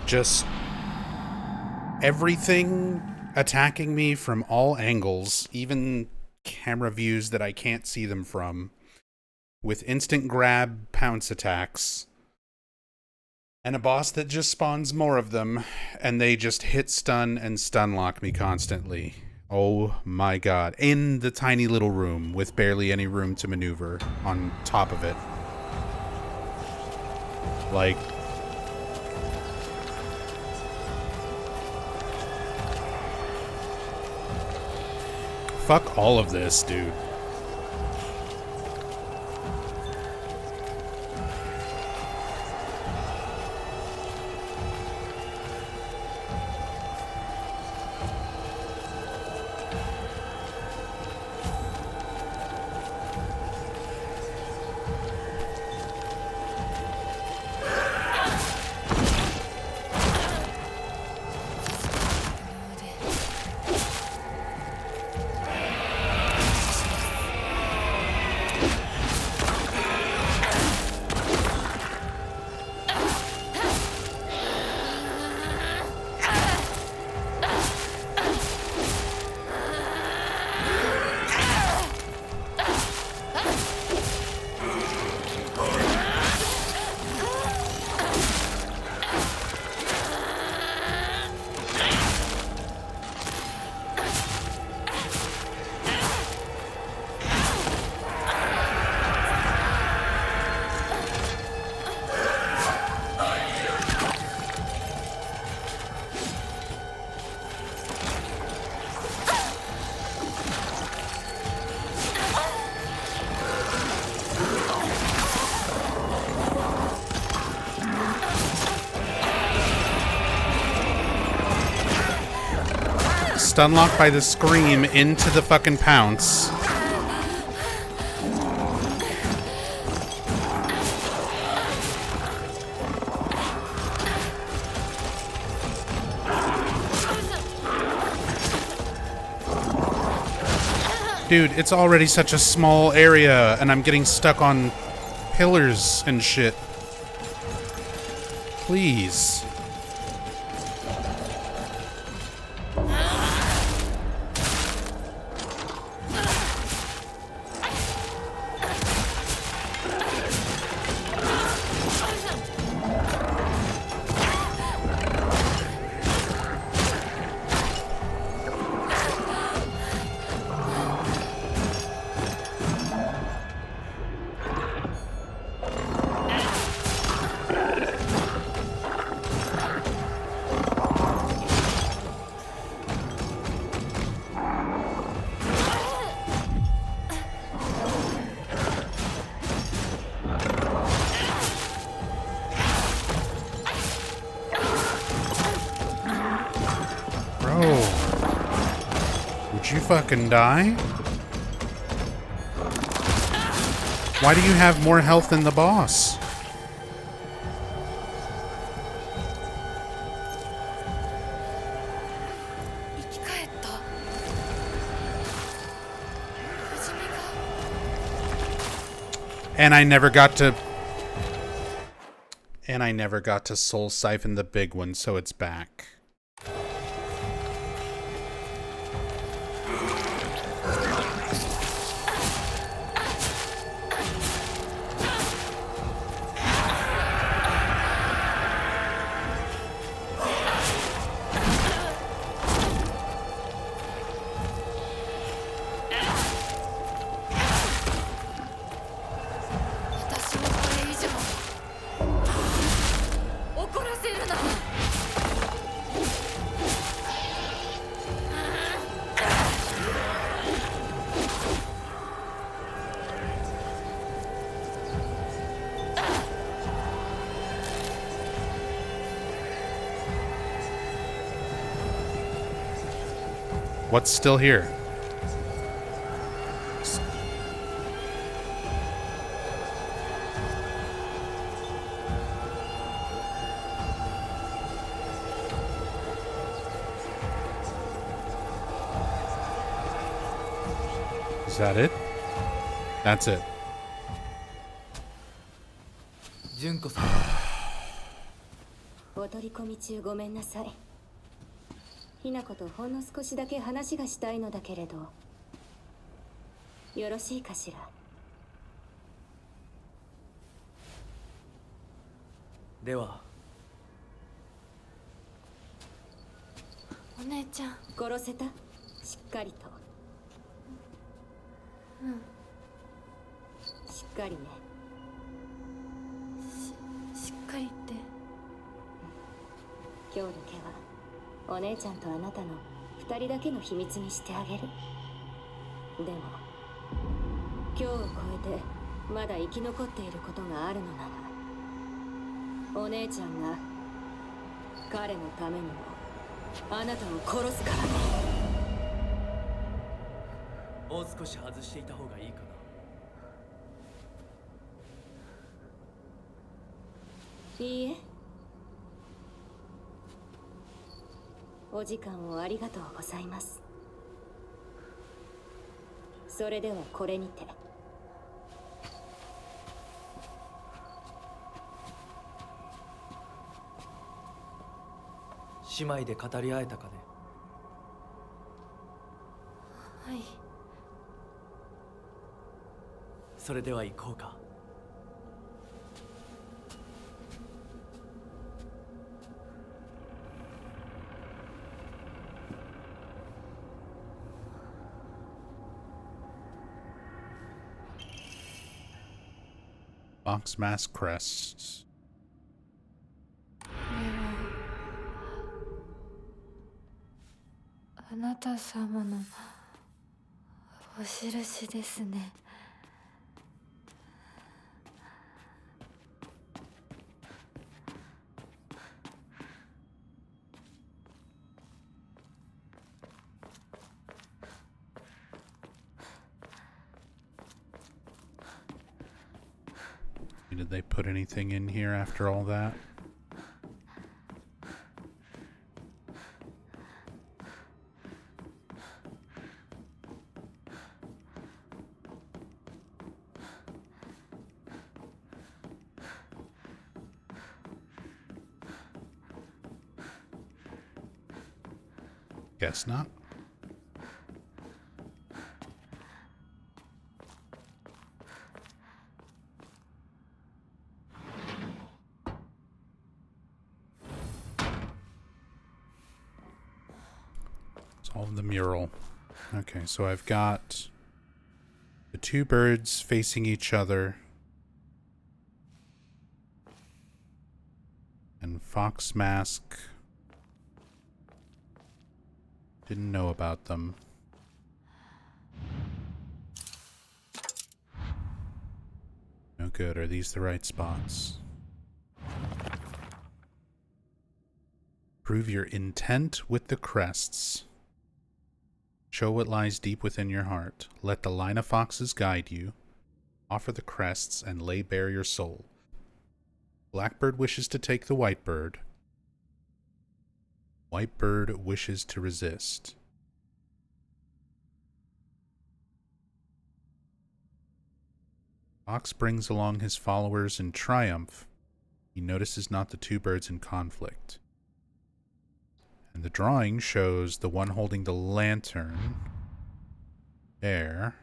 Just everything attacking me from all angles, even camera views that I can't see them from, with instant grab pounce attacks. And a boss that just spawns more of them, and they just hit stun and stun lock me constantly. Oh my god. In the tiny little room with barely any room to maneuver on top of it. Like, fuck all of this, dude. Stun locked by the scream into the fucking pounce. Dude, it's already such a small area, and I'm getting stuck on pillars and shit. Please. Would you fucking die? Why do you have more health than the boss? And I never got to soul siphon the big one, so it's back. What's still here? Is that it? That's it. お取り込み中ごめんなさい。ひなことほんの少しだけ話がしたいのだけれど、よろしいかしら。ではお姉ちゃん。殺せた？しっかりと。うん。しっかりね。しっかりって。今日だけはお姉ちゃんとあなたの2人だけの秘密にしてあげる。でも今日を超えてまだ生き残っていることがあるのなら、お姉ちゃんが彼のためにもあなたを殺すからね。もう少し外していた方がいいかな。いいえ。お時間をありがとうございます。それではこれにて。姉妹で語り合えたかね。はい。それでは行こうか。Fox Mask Crest. あなた様のお印ですね。Did they put anything in here after all that? Guess not. Solve the mural. Okay, so I've got the two birds facing each other. And Fox Mask. Didn't know about them. No good. Are these the right spots? Prove your intent with the crests. Show what lies deep within your heart. Let the line of foxes guide you. Offer the crests and lay bare your soul. Blackbird wishes to take the white bird. White bird wishes to resist. Fox brings along his followers in triumph. He notices not the two birds in conflict. And the drawing shows the one holding the lantern there.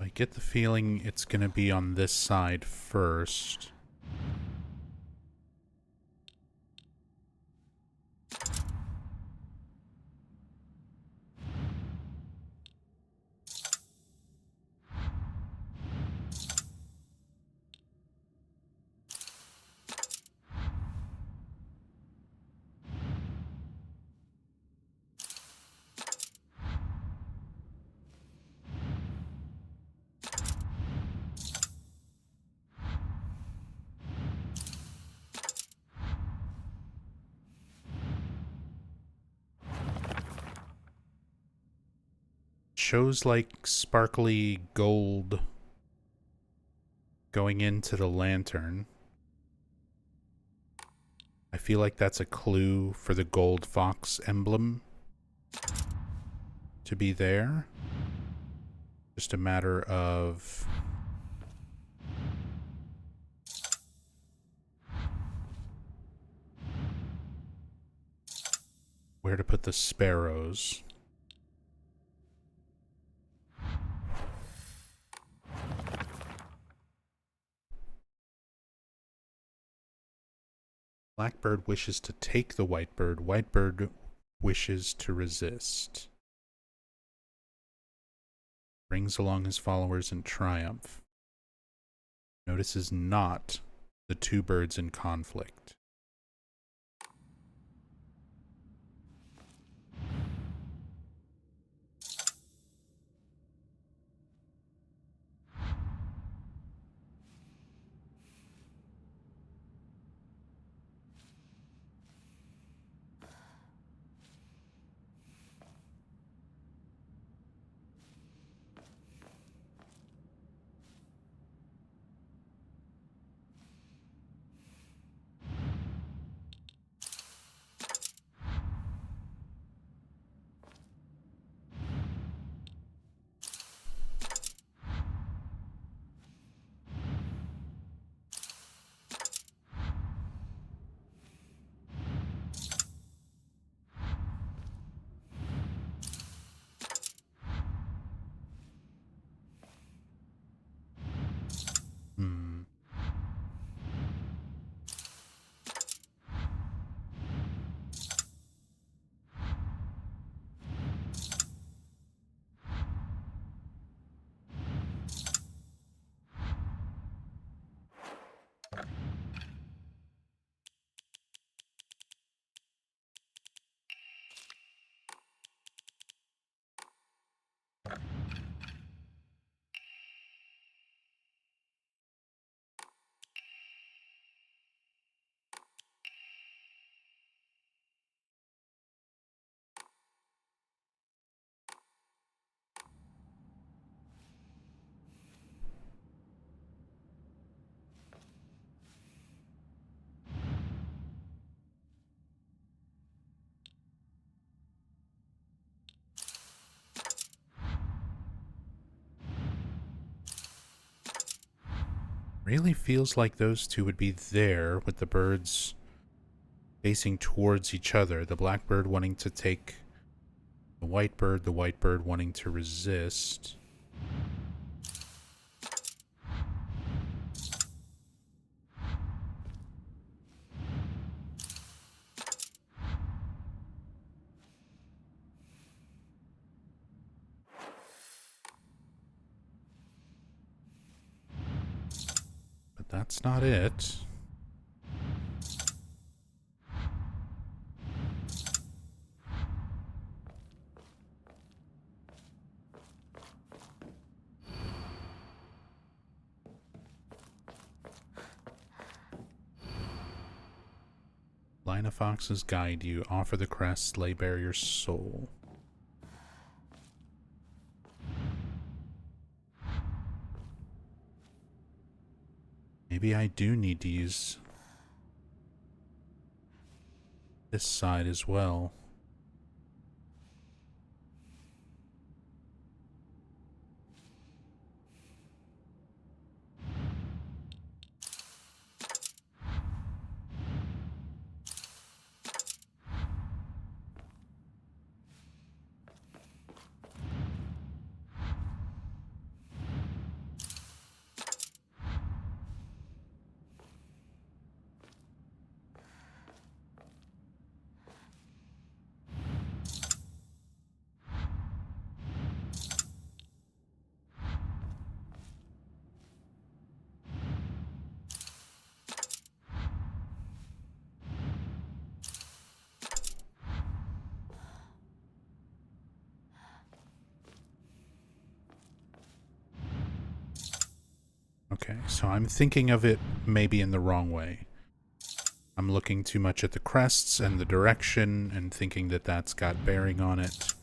I get the feeling it's going to be on this side first. shows like sparkly gold going into the lantern. I feel like that's a clue for the gold fox emblem to be there. Just a matter of where to put the sparrows. Blackbird wishes to take the whitebird. Whitebird wishes to resist. Brings along his followers in triumph. Notices not the two birds in conflict. Really feels like those two would be there with the birds facing towards each other. The blackbird wanting to take the whitebird wanting to resist. But that's not it. Line of foxes guide you. Offer the crest. Lay bare your soul. Maybe I do need to use this side as well. Okay, so I'm thinking of it maybe in the wrong way. I'm looking too much at the crests and the direction and thinking that that's got bearing on it.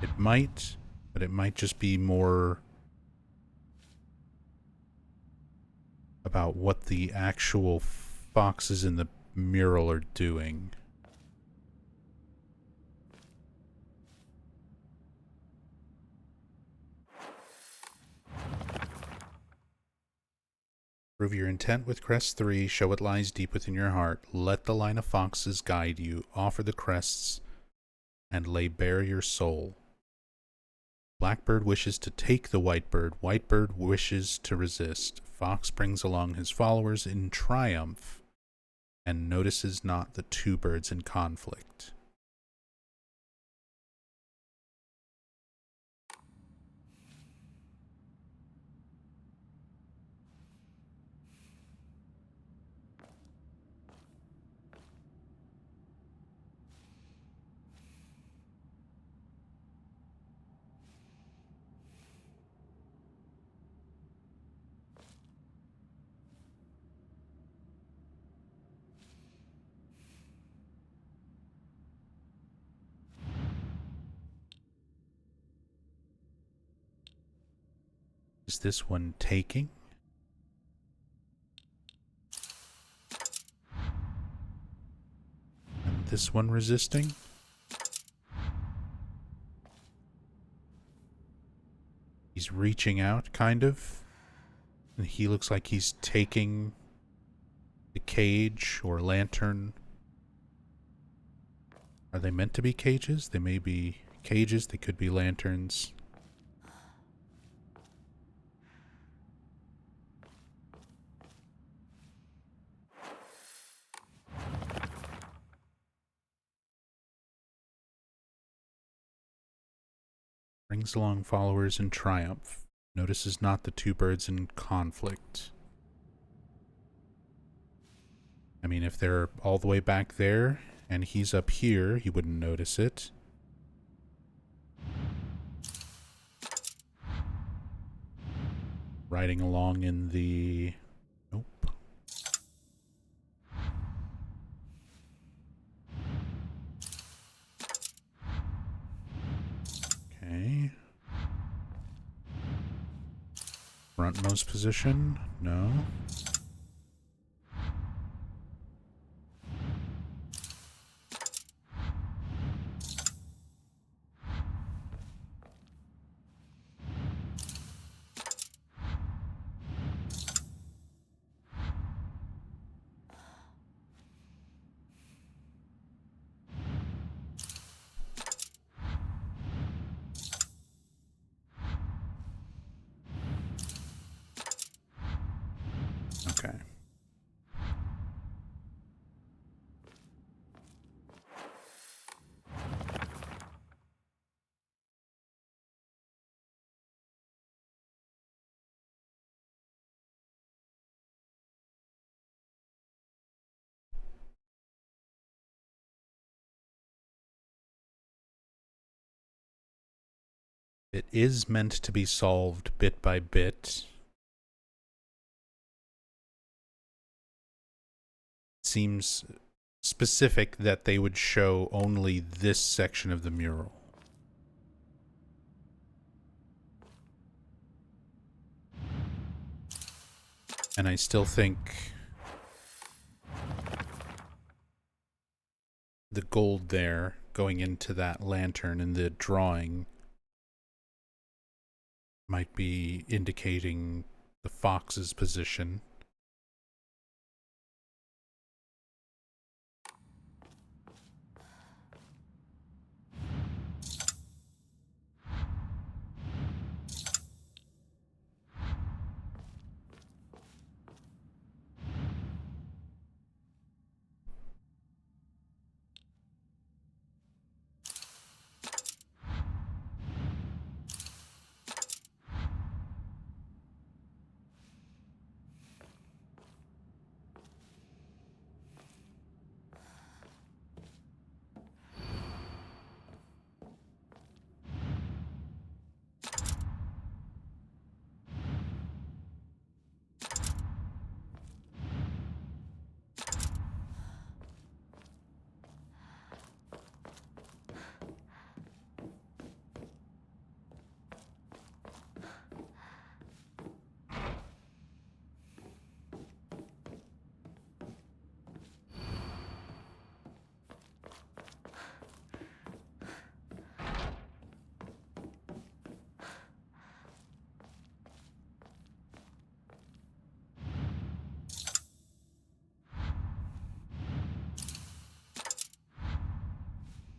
It might, But it might just be more about what the actual foxes in the mural are doing. Prove your intent with crest 3, show what lies deep within your heart, let the line of foxes guide you, offer the crests, and lay bare your soul. Blackbird wishes to take the whitebird, whitebird wishes to resist. Fox brings along his followers in triumph, and notices not the two birds in conflict. Is this one taking? And this one resisting? He's reaching out, kind of. And he looks like he's taking the cage or lantern. Are they meant to be cages? They may be cages, they could be lanterns. Brings along followers in triumph. Notices not the two birds in conflict. I mean, if they're all the way back there and he's up here, he wouldn't notice it. Riding along in the... Nope. Okay. Frontmost position? No. Okay. It is meant to be solved bit by bit. Seems specific that they would show only this section of the mural. And I still think the gold there going into that lantern in the drawing might be indicating the fox's position.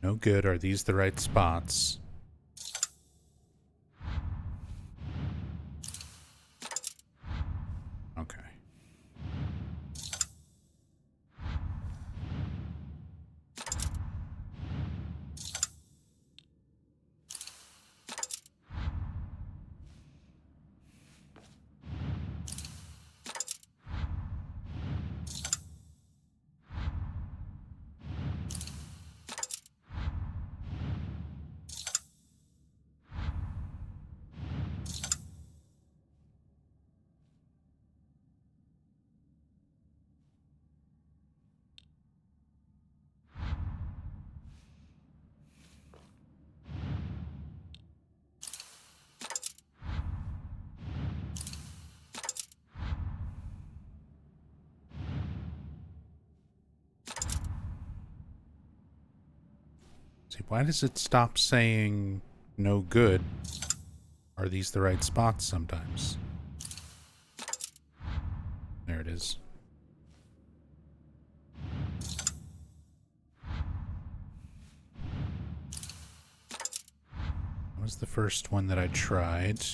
No good. Are these the right spots? Okay. See, why does it stop saying no good? Are these the right spots sometimes? There it is. That was the first one that I tried.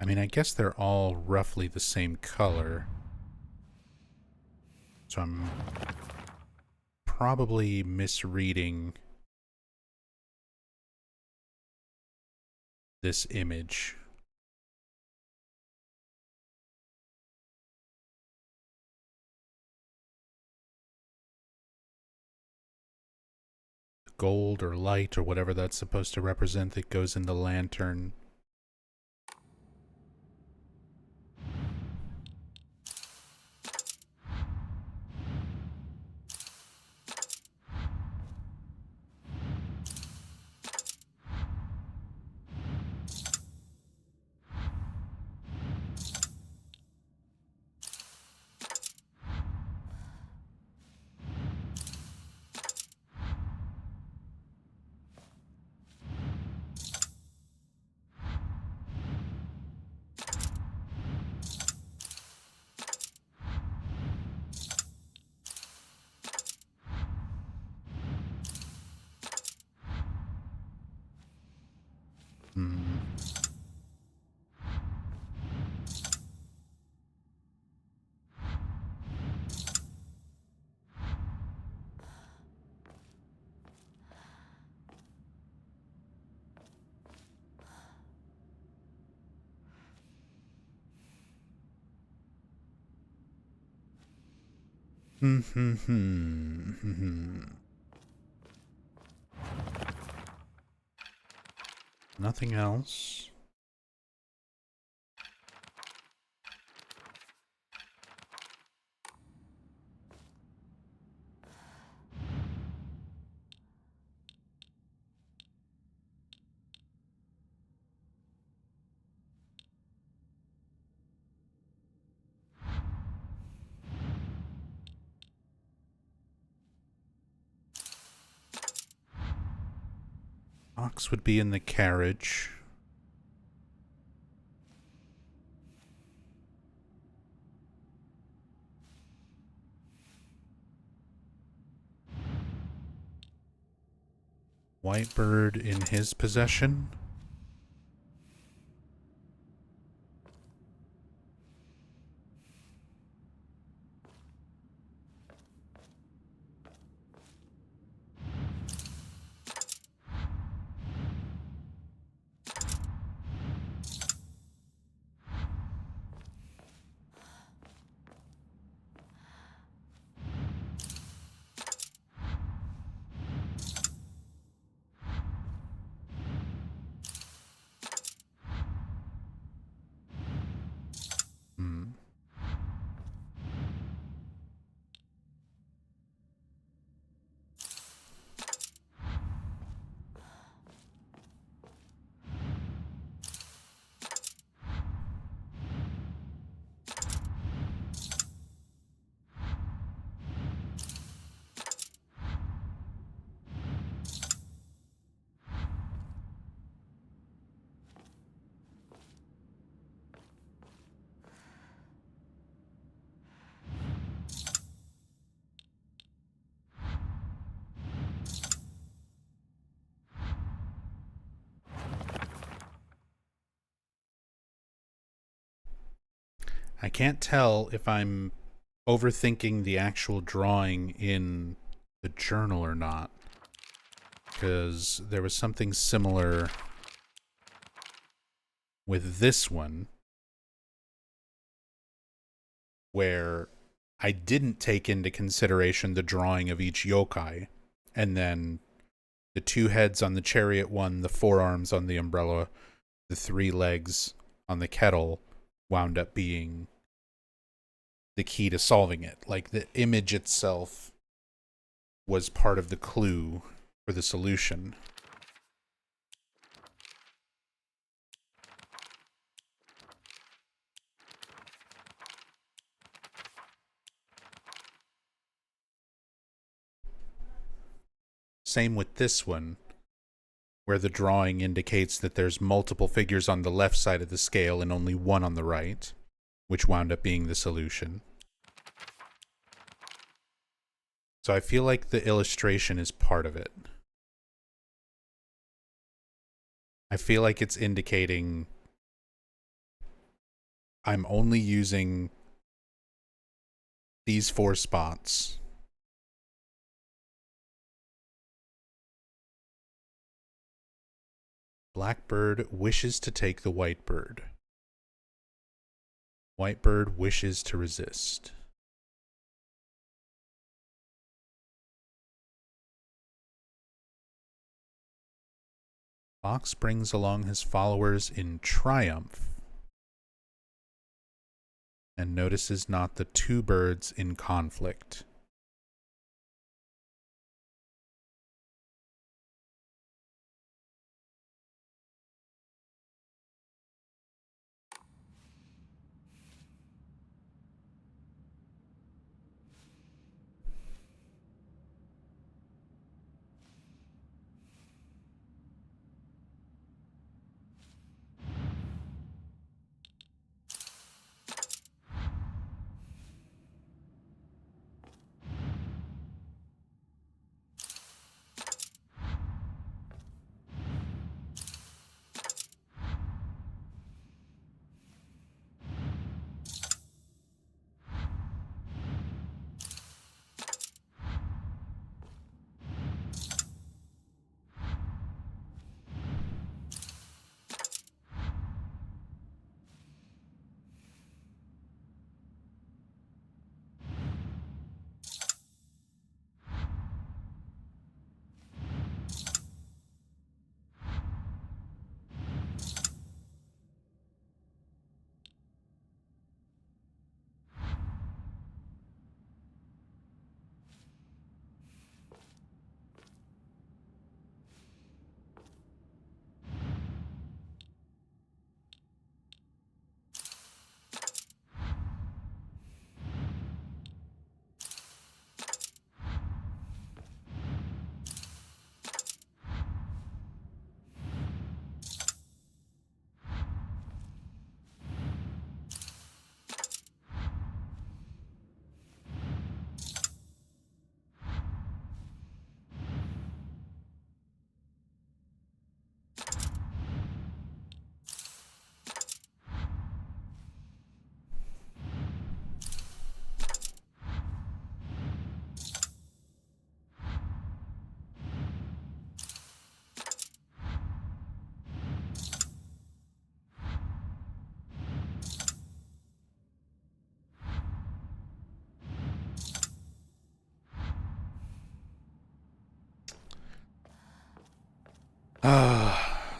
I mean, I guess they're all roughly the same color. So I'm probably misreading this image. Gold or light or whatever that's supposed to represent that goes in the lantern. Hmm. Nothing else. Ox would be in the carriage. Whitebird in his possession. I can't tell if I'm overthinking the actual drawing in the journal or not, because there was something similar with this one where I didn't take into consideration the drawing of each yokai, and then the 2 heads on the chariot one, the 4 arms on the umbrella, the 3 legs on the kettle wound up being the key to solving it. Like, the image itself was part of the clue for the solution. Same with this one, where the drawing indicates that there's multiple figures on the left side of the scale and only one on the right, which wound up being the solution. So I feel like the illustration is part of it. I feel like it's indicating I'm only using these 4 spots. Blackbird wishes to take the white bird. White bird wishes to resist. Fox brings along his followers in triumph and notices not the 2 birds in conflict.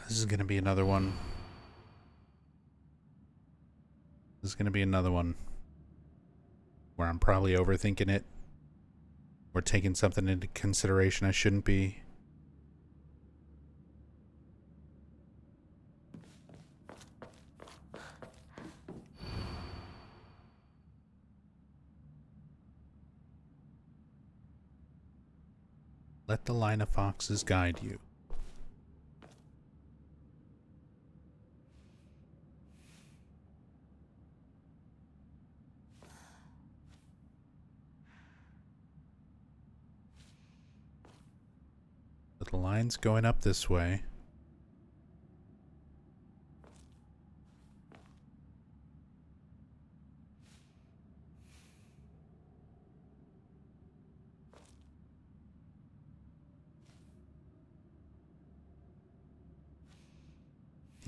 This is gonna be another one. This is gonna be another one where I'm probably overthinking it or taking something into consideration I shouldn't be. Let the line of foxes guide you. The line's going up this way.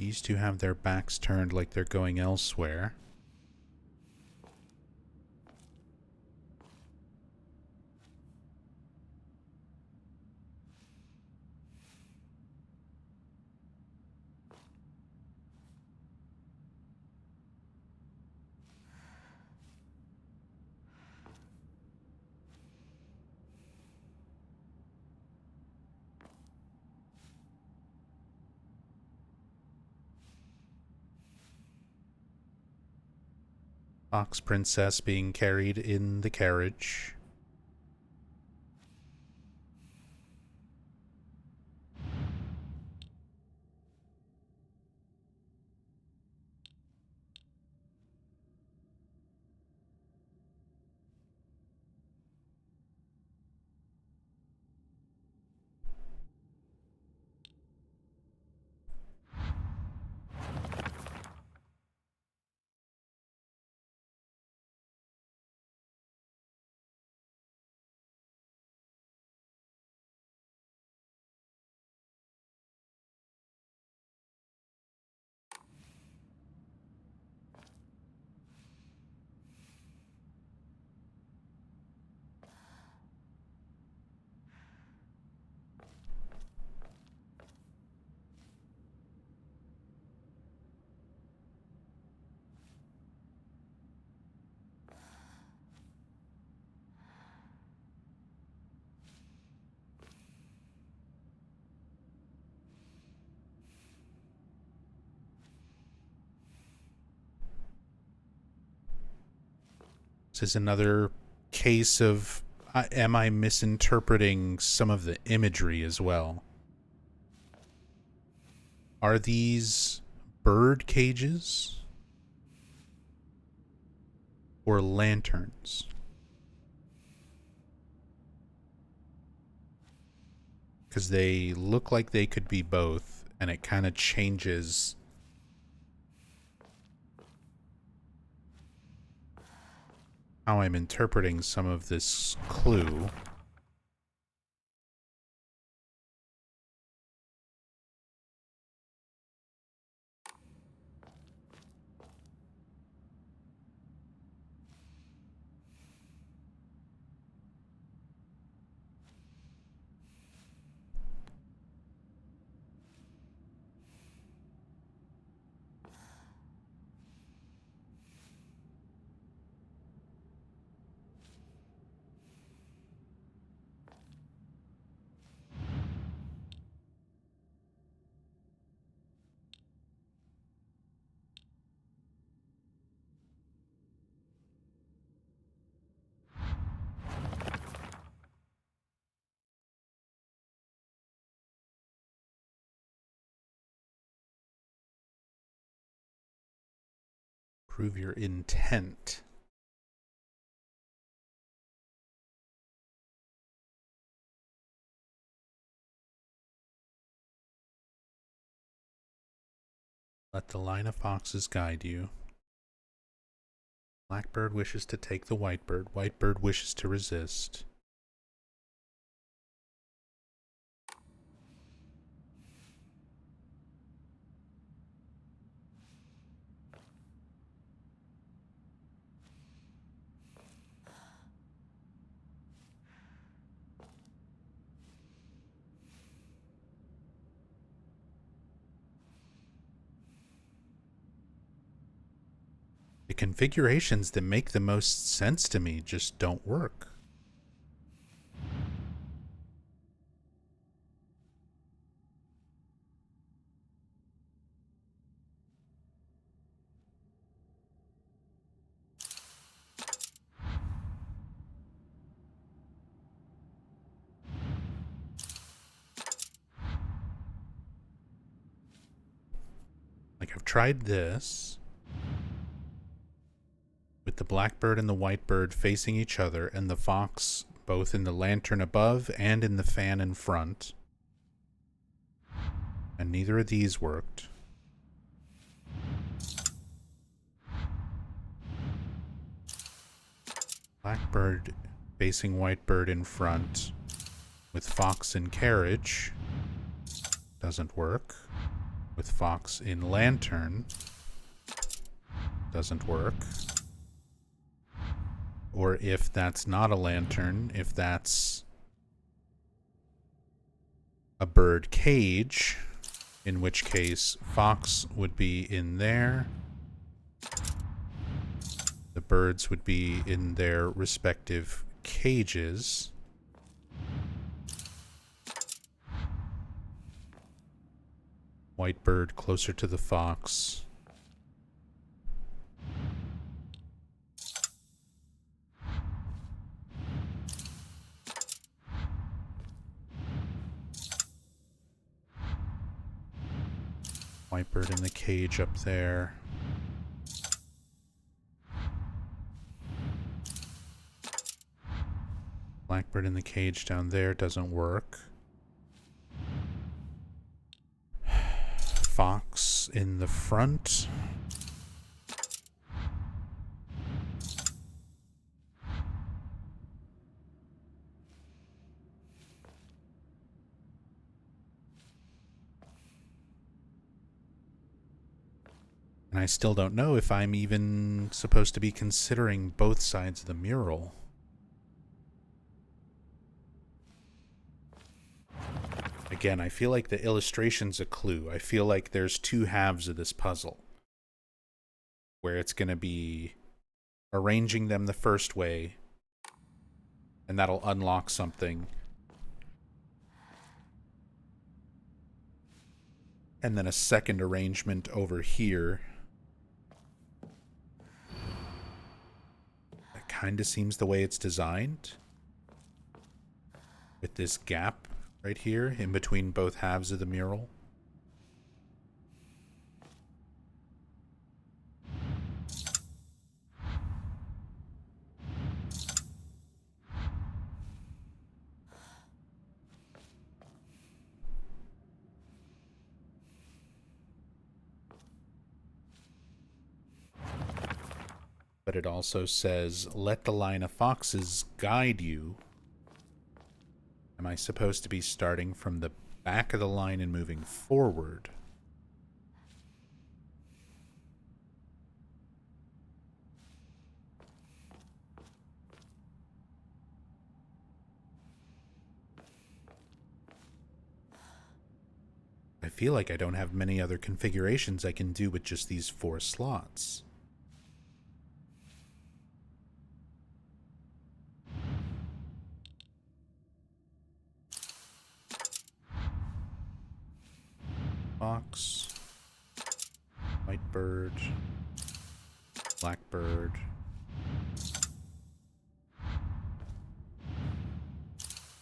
These two have their backs turned like they're going elsewhere. Fox Princess being carried in the carriage. This is another case of am I misinterpreting some of the imagery as well? Are these bird cages or lanterns? Because they look like they could be both, and it kind of changes how I'm interpreting some of this clue. Prove your intent. Let the line of foxes guide you. Blackbird wishes to take the whitebird. Whitebird wishes to resist. The configurations that make the most sense to me just don't work. Like, I've tried this with the blackbird and the whitebird facing each other, and the fox both in the lantern above and in the fan in front. And neither of these worked. Blackbird facing whitebird in front with fox in carriage. Doesn't work. with fox in lantern. Doesn't work. Or if that's not a lantern, if that's a bird cage, in which case fox would be in there. The birds would be in their respective cages. White bird closer to the fox. White bird in the cage up there. Blackbird in the cage down there doesn't work. Fox in the front. And I still don't know if I'm even supposed to be considering both sides of the mural. Again, I feel like the illustration's a clue. I feel like there's two halves of this puzzle, where it's going to be arranging them the first way, and that'll unlock something. And then a second arrangement over here. That kind of seems the way it's designed, with this gap right here in between both halves of the mural. But it also says, let the line of foxes guide you. Am I supposed to be starting from the back of the line and moving forward? I feel like I don't have many other configurations I can do with just these 4 slots. Fox, white bird, blackbird,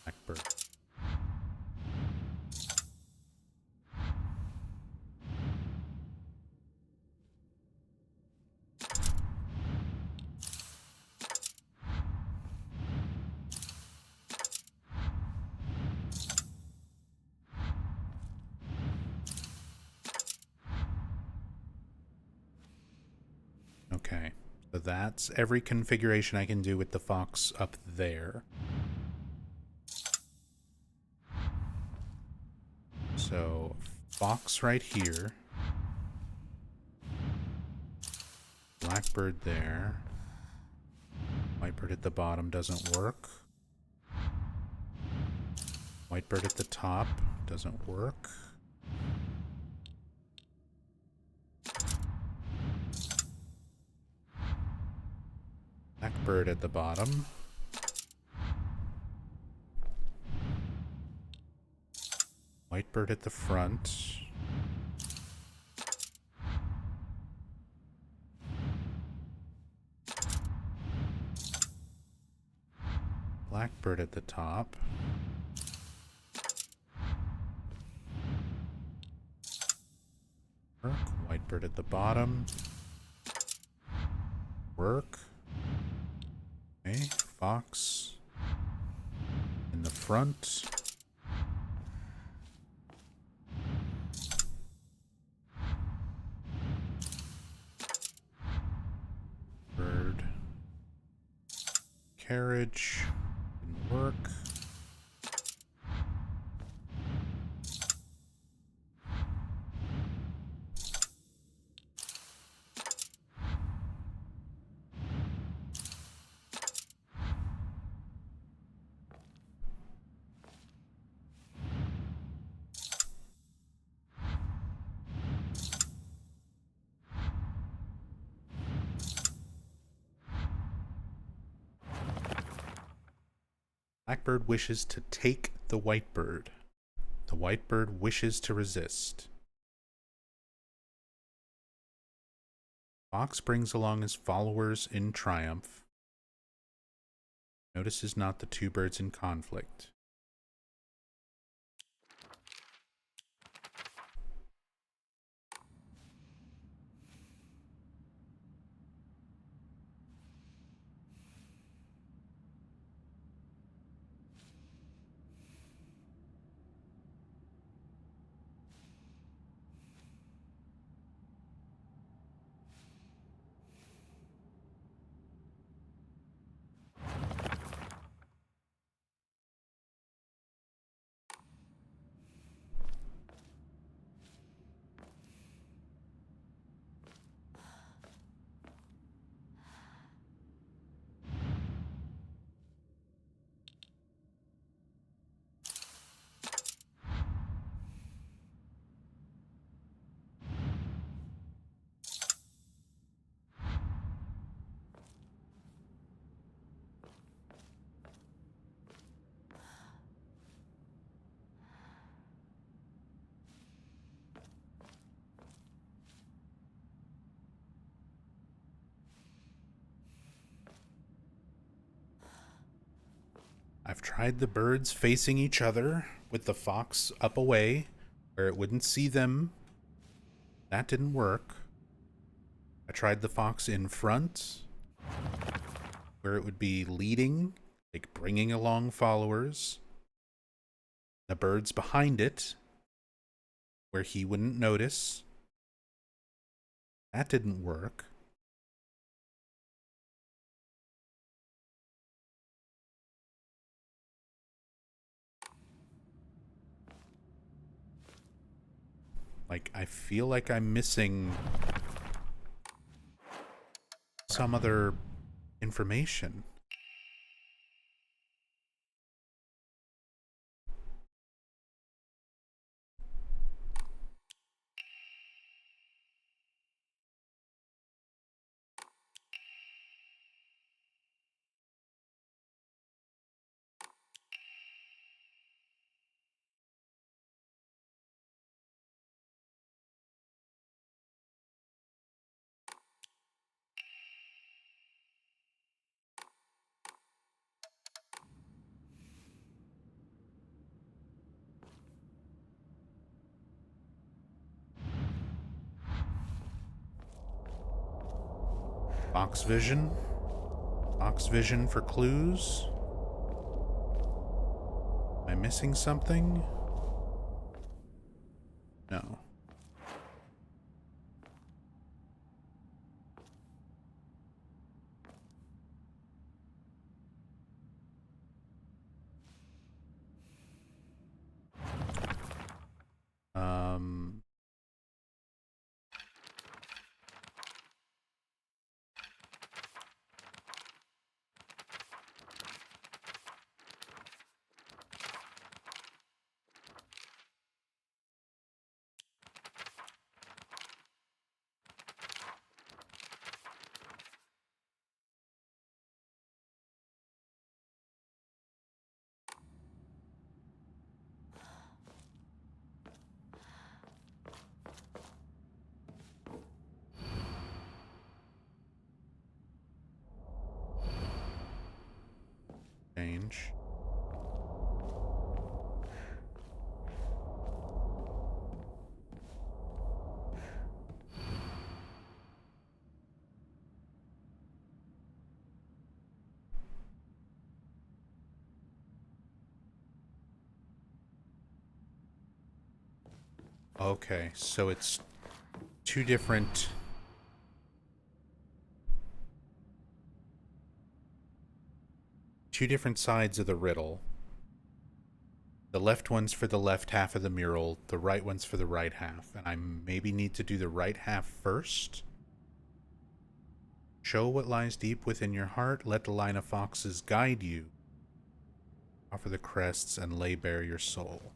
blackbird. Okay, so that's every configuration I can do with the fox up there. So, fox right here. Blackbird there. Whitebird at the bottom doesn't work. Whitebird at the top doesn't work. Blackbird at the bottom. Whitebird at the front. Blackbird at the top. Work. Whitebird at the bottom. Work. Okay, fox in the front. Bird. Carriage. Didn't work. Blackbird wishes to take the whitebird. The whitebird wishes to resist. Fox brings along his followers in triumph. Notices not the two birds in conflict. I've tried the birds facing each other with the fox up away where it wouldn't see them. That didn't work. I tried the fox in front where it would be leading, like bringing along followers. The birds behind it where he wouldn't notice. That didn't work. Like, I feel like I'm missing some other information. Fox vision. Fox vision for clues. Am I missing something? No. Um... Change. Okay, so it's two different sides of the riddle. The left one's for the left half of the mural, the right one's for the right half, and I maybe need to do the right half first. Show what lies deep within your heart, let the line of foxes guide you. Offer the crests and lay bare your soul.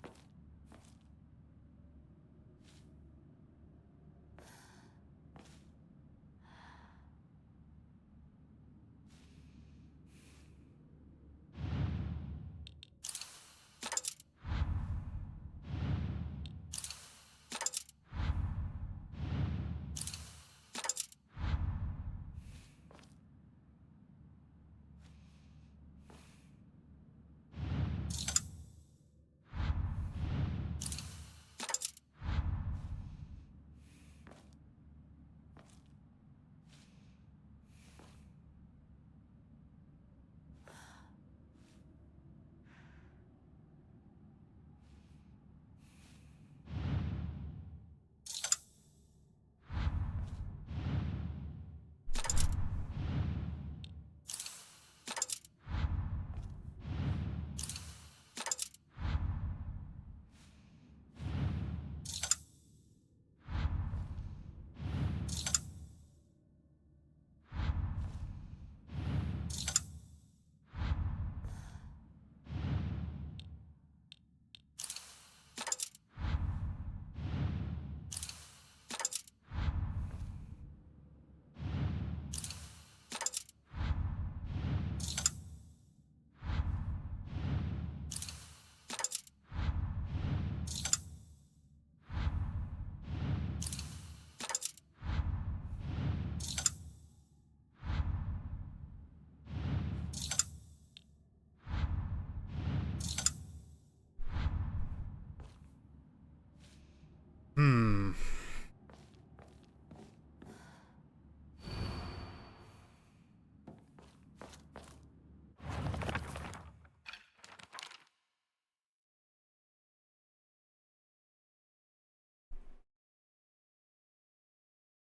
Hmm.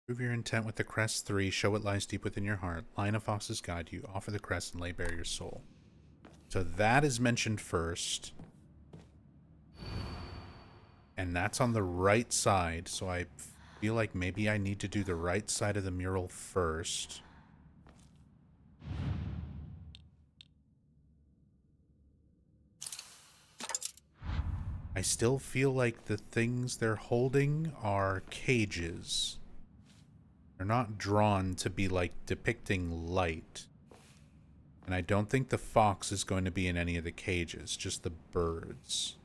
Prove your intent with the crest 3. Show what lies deep within your heart. Lion of Foxes guide you. Offer the crest and lay bare your soul. So that is mentioned first. And that's on the right side. So I feel like maybe I need to do the right side of the mural first. I still feel like the things they're holding are cages. They're not drawn to be like depicting light. And I don't think the fox is going to be in any of the cages, just the birds.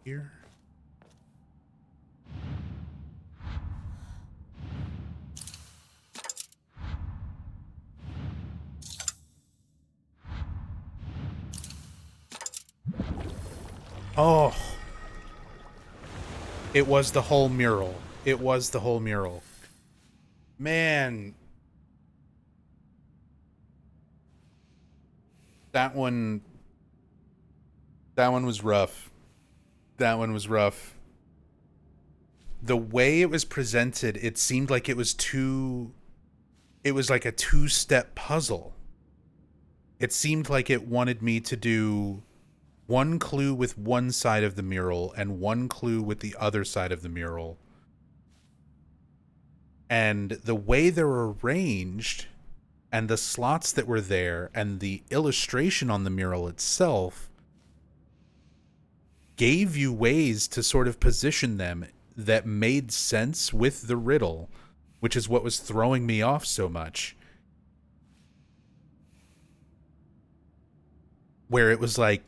Here. Oh. It was the whole mural. It was the whole mural. Man. That one was rough. That one was rough. The way it was presented, it seemed like it was like a two-step puzzle. It seemed like it wanted me to do one clue with one side of the mural and one clue with the other side of the mural. And the way they were arranged and the slots that were there and the illustration on the mural itself gave you ways to sort of position them that made sense with the riddle, which is what was throwing me off so much. Where it was like,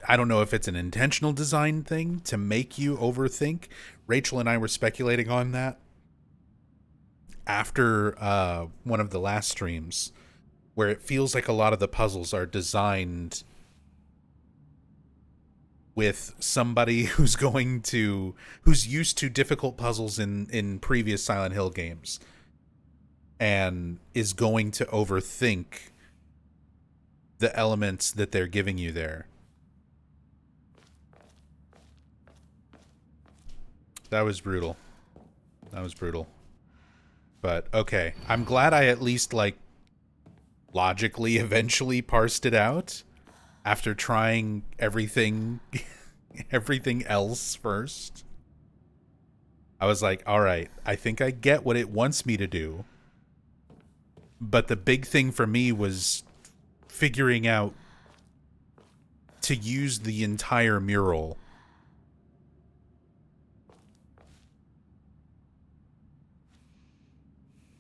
I don't know if it's an intentional design thing to make you overthink. Rachel and I were speculating on that after one of the last streams, where it feels like a lot of the puzzles are designed with somebody who's used to difficult puzzles in previous Silent Hill games and is going to overthink the elements that they're giving you there. That was brutal. That was brutal. But okay, I'm glad I at least like logically eventually parsed it out after trying everything everything else first. I was like, all right, I think I get what it wants me to do. But the big thing for me was figuring out to use the entire mural.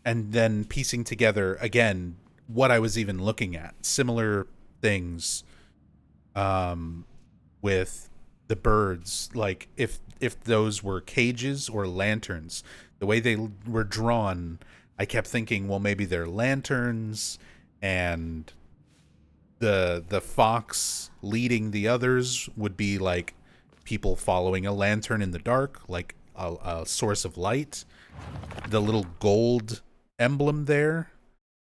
And then piecing together, again, what I was even looking at. Similar things with the birds. Like, if those were cages or lanterns. The way they were drawn, I kept thinking, well, maybe they're lanterns, and the fox leading the others would be like people following a lantern in the dark, like a source of light. The little gold emblem there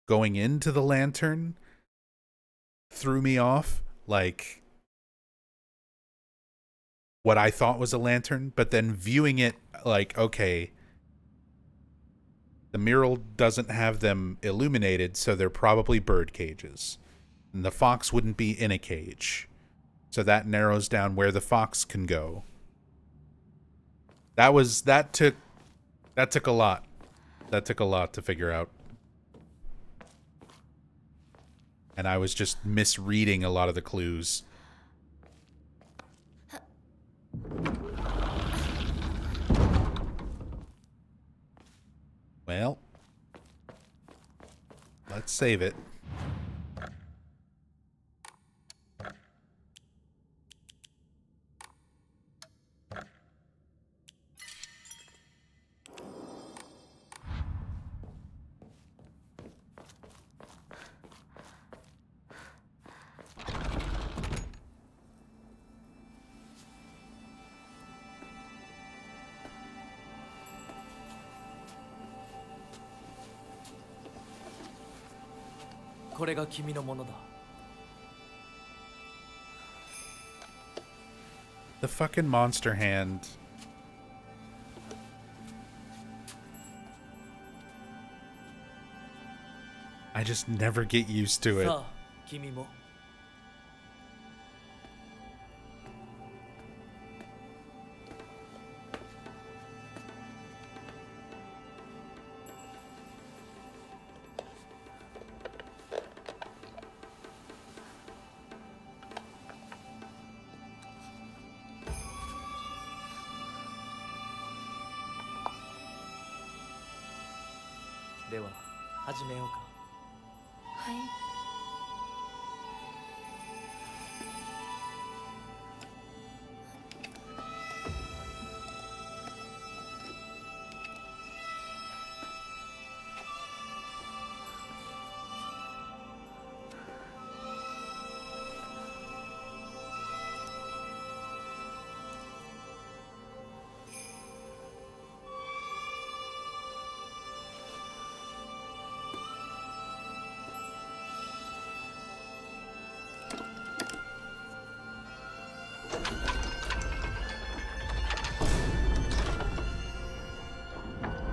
going into the lantern threw me off, like what I thought was a lantern, but then viewing it like, okay, the mural doesn't have them illuminated, so they're probably bird cages. And the fox wouldn't be in a cage. So that narrows down where the fox can go. That took a lot. That took a lot to figure out. And I was just misreading a lot of the clues. Well, let's save it. The fucking monster hand. I just never get used to it.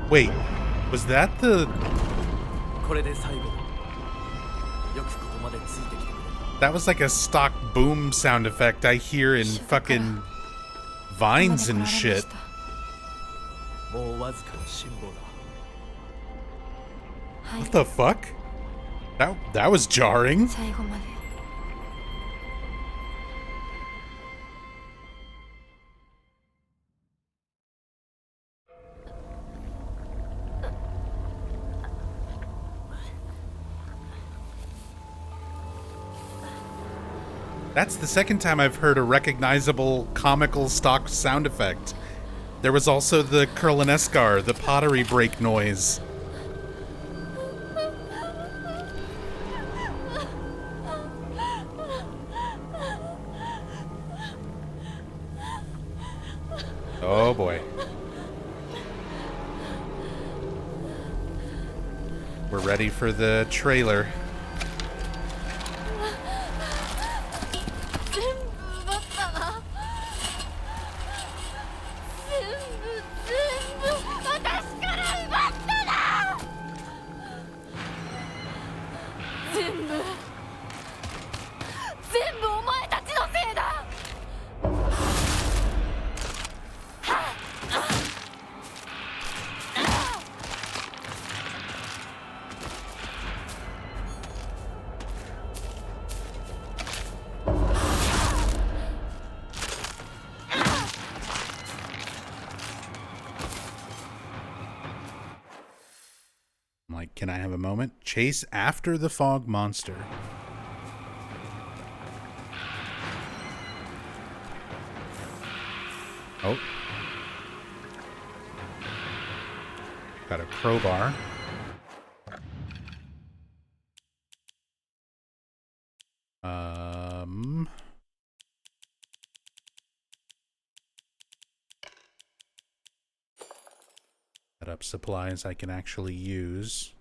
Wait, was that the... That was like a stock boom sound effect I hear in fucking Vines and shit. What the fuck? That was jarring. That's the second time I've heard a recognizable comical stock sound effect. There was also the Kurlaneskar, the pottery break noise. Oh boy. We're ready for the trailer. Can I have a moment? Chase after the fog monster. Oh. Got a crowbar. Set up supplies I can actually use.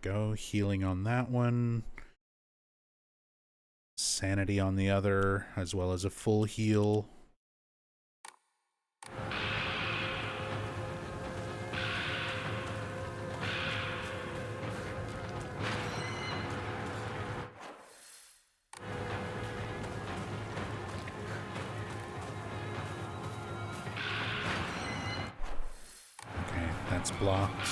Go healing on that one, sanity on the other, as well as a full heal. Okay, that's blocked.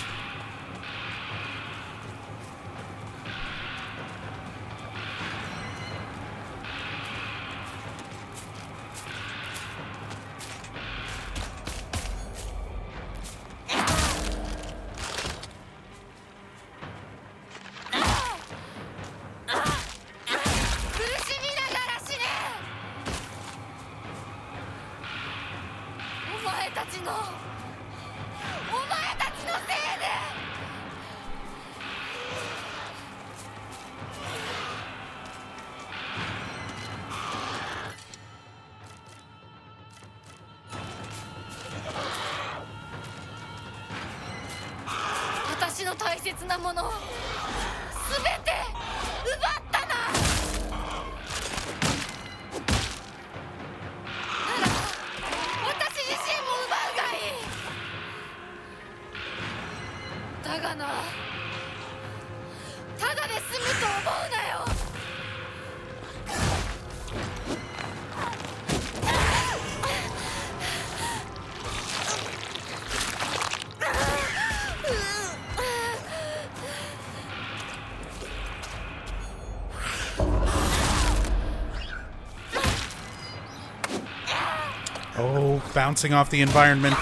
Oh, bouncing off the environment.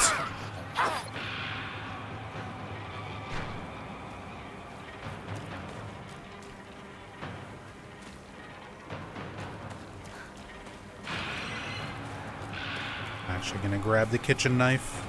Actually gonna grab the kitchen knife.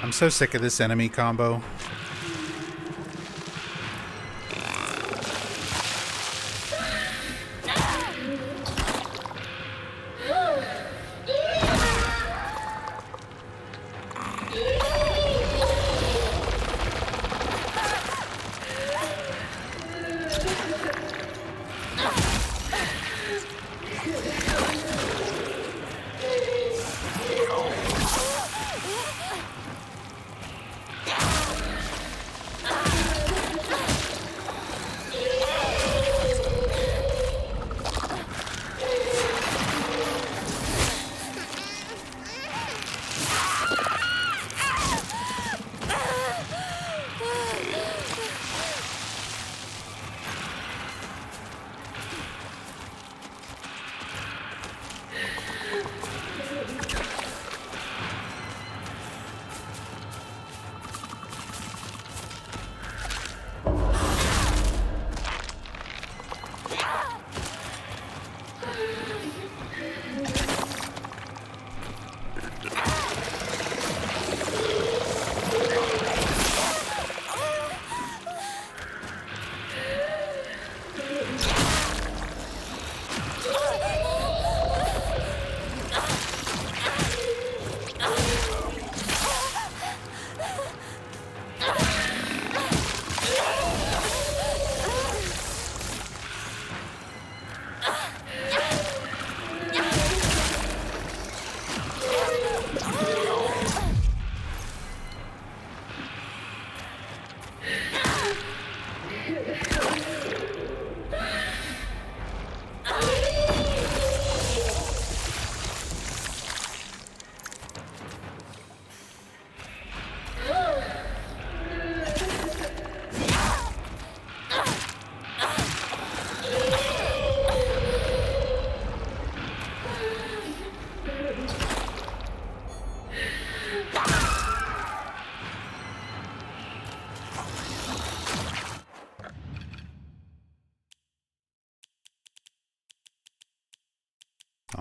I'm so sick of this enemy combo.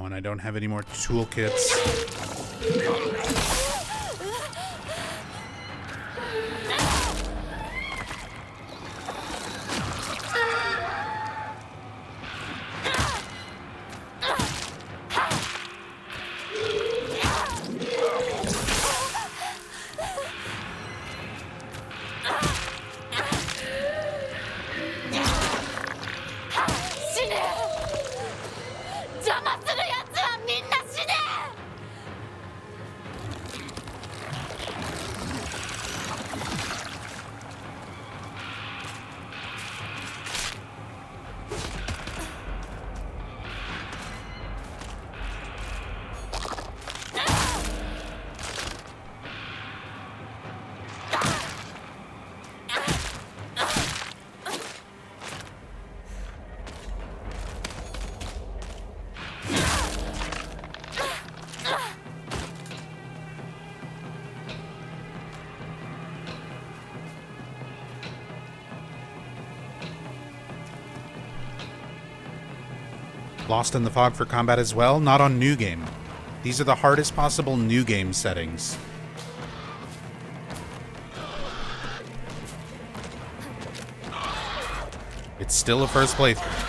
one. I don't have any more toolkits. Lost in the fog for combat as well? Not on New Game. These are the hardest possible New Game settings. It's still a first playthrough.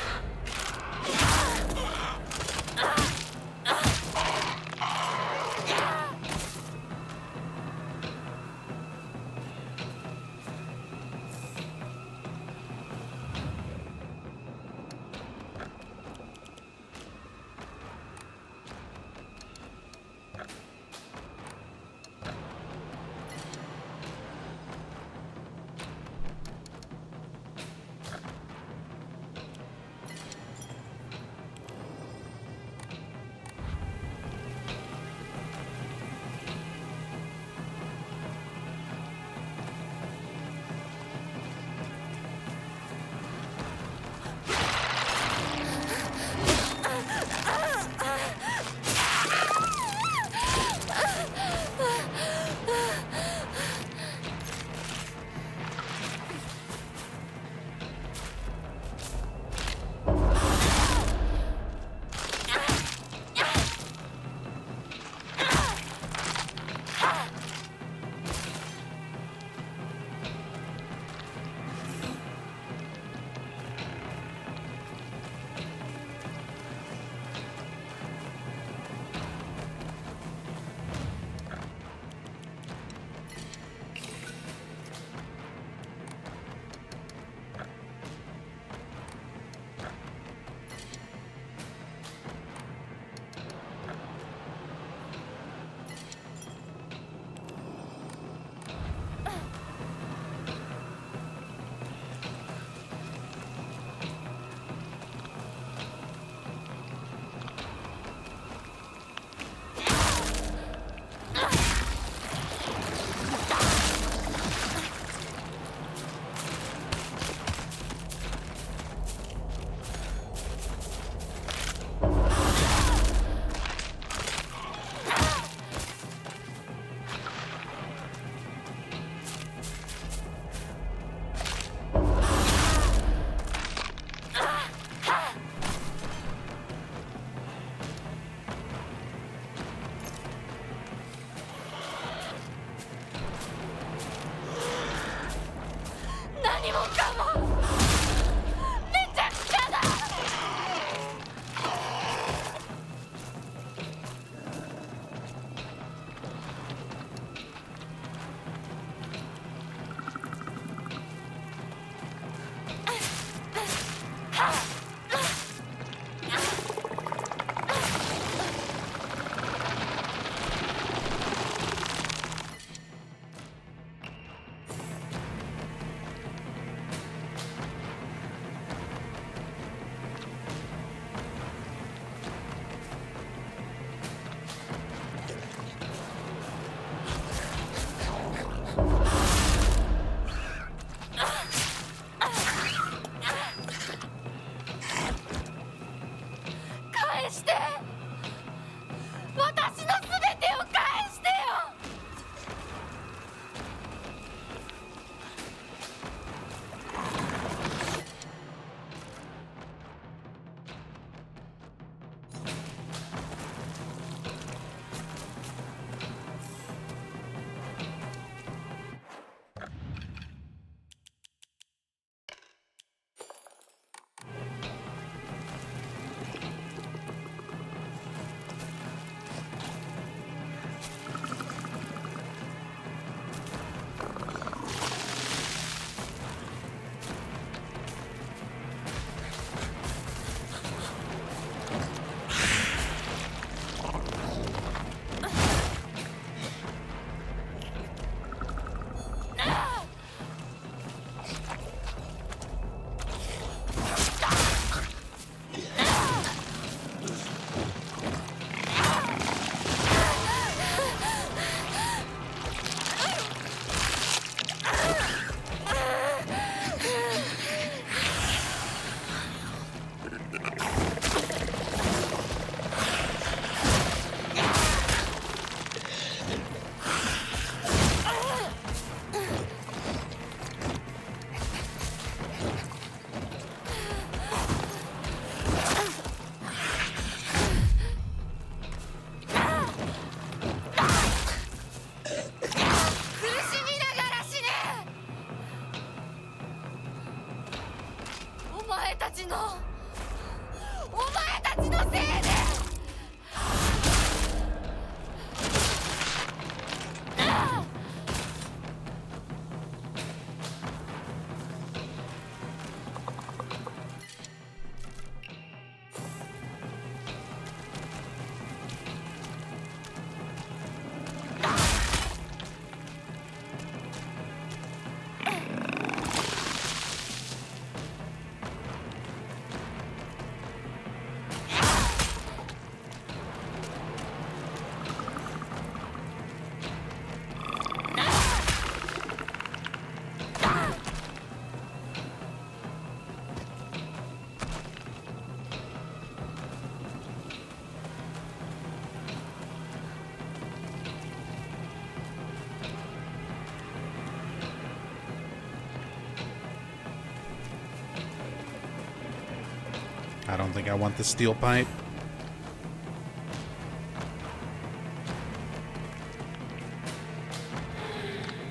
don't think I want the steel pipe.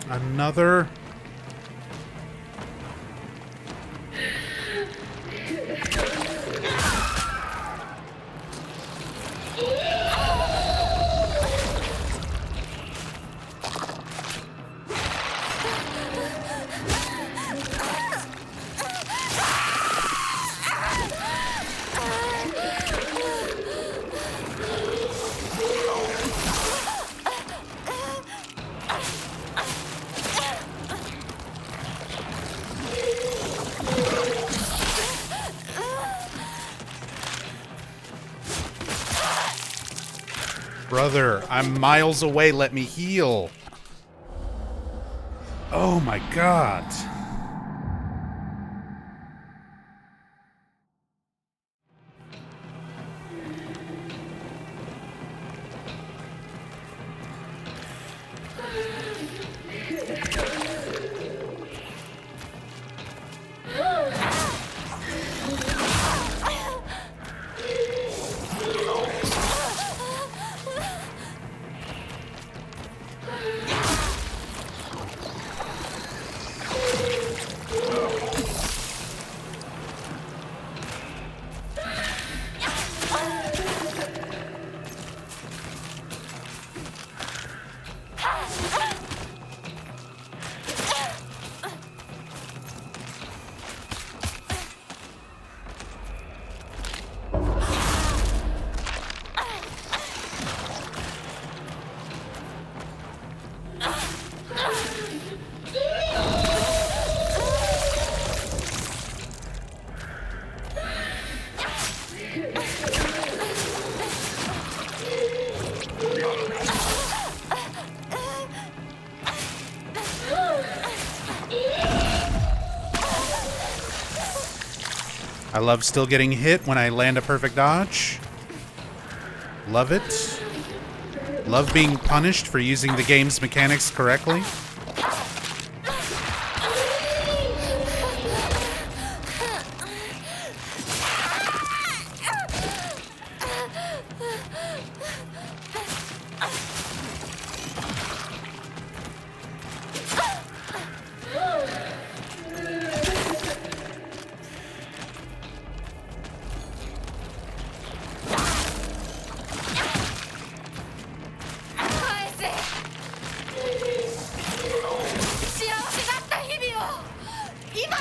Another. Brother, I'm miles away. Let me heal. Oh my god. I love still getting hit when I land a perfect dodge. Love it. Love being punished for using the game's mechanics correctly.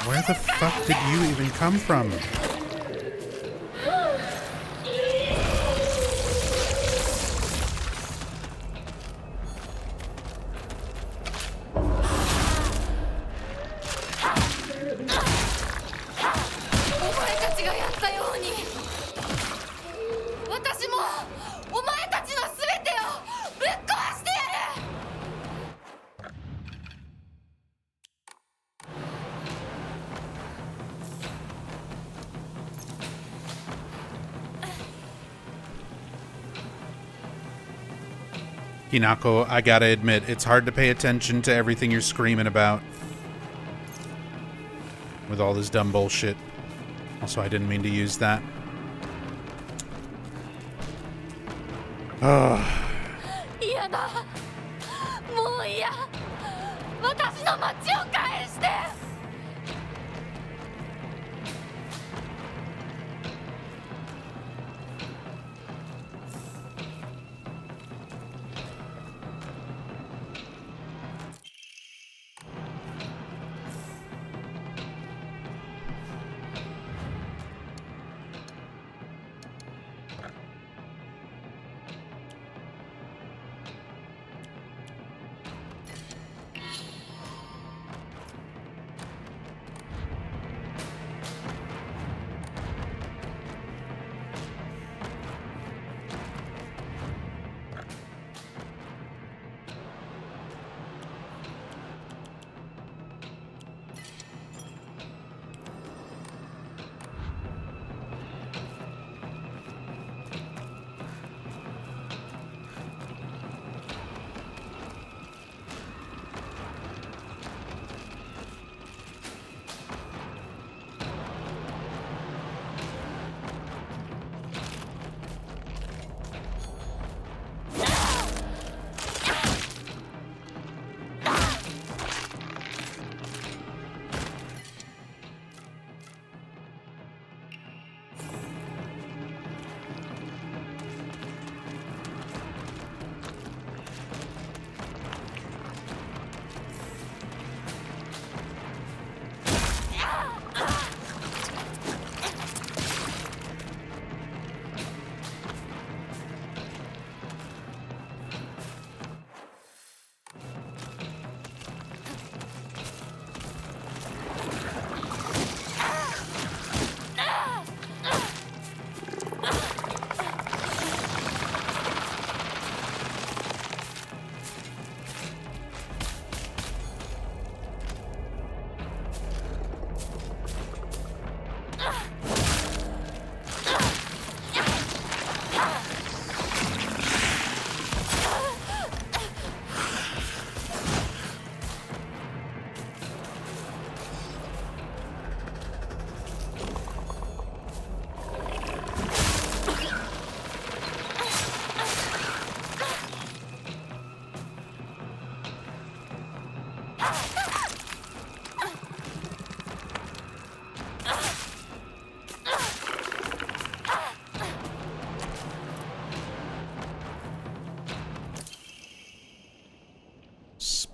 Where the fuck did you even come from? Hinako, I gotta admit, it's hard to pay attention to everything you're screaming about. With all this dumb bullshit. Also, I didn't mean to use that. Ugh.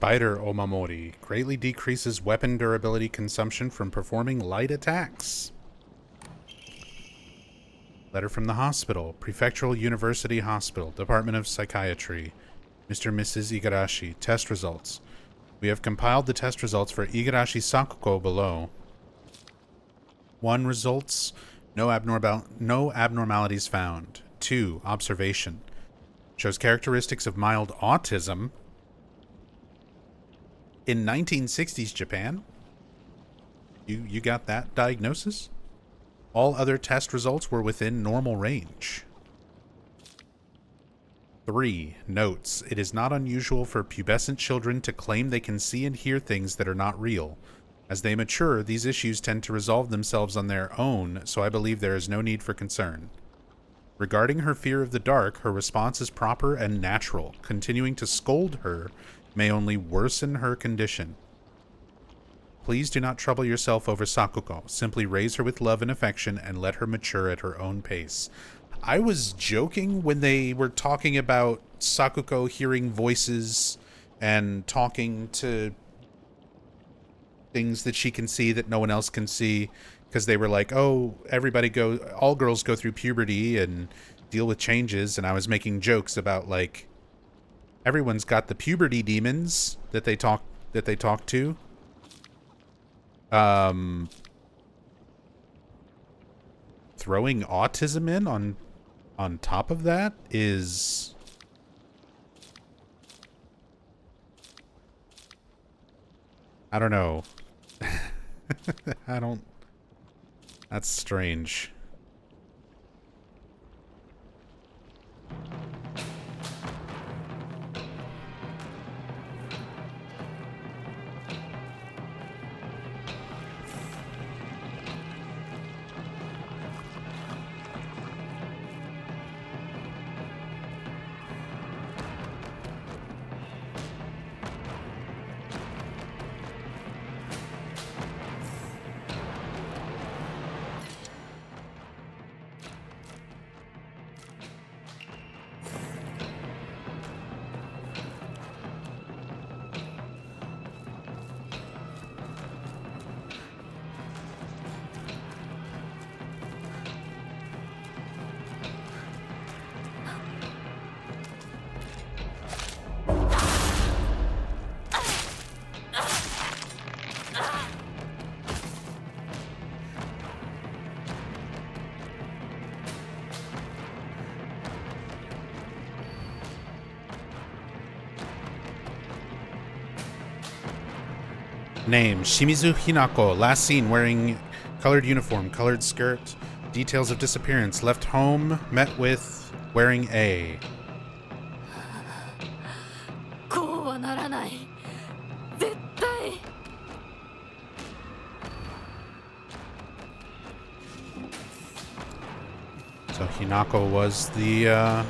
Spider Omamori greatly decreases weapon durability consumption from performing light attacks. Letter from the hospital. Prefectural University Hospital. Department of Psychiatry. Mr. and Mrs. Igarashi. Test results. We have compiled the test results for Igarashi Sakuko below. 1. Results. No abnormalities found. 2. Observation. Shows characteristics of mild autism. In 1960s Japan? You got that diagnosis? All other test results were within normal range. 3. Notes. It is not unusual for pubescent children to claim they can see and hear things that are not real. As they mature, these issues tend to resolve themselves on their own, so I believe there is no need for concern. Regarding her fear of the dark, her response is proper and natural. Continuing to scold her may only worsen her condition. Please do not trouble yourself over Sakuko. Simply raise her with love and affection and let her mature at her own pace. I was joking when they were talking about Sakuko hearing voices and talking to things that she can see that no one else can see, because they were like, oh, all girls go through puberty and deal with changes, and I was making jokes about, like, everyone's got the puberty demons that they talk to. Throwing autism in on top of that is I don't know. That's strange. Name, Shimizu Hinako. Last seen wearing colored uniform, colored skirt. Details of disappearance. Left home, met with wearing A. こうはならない。絶対。So Hinako was the,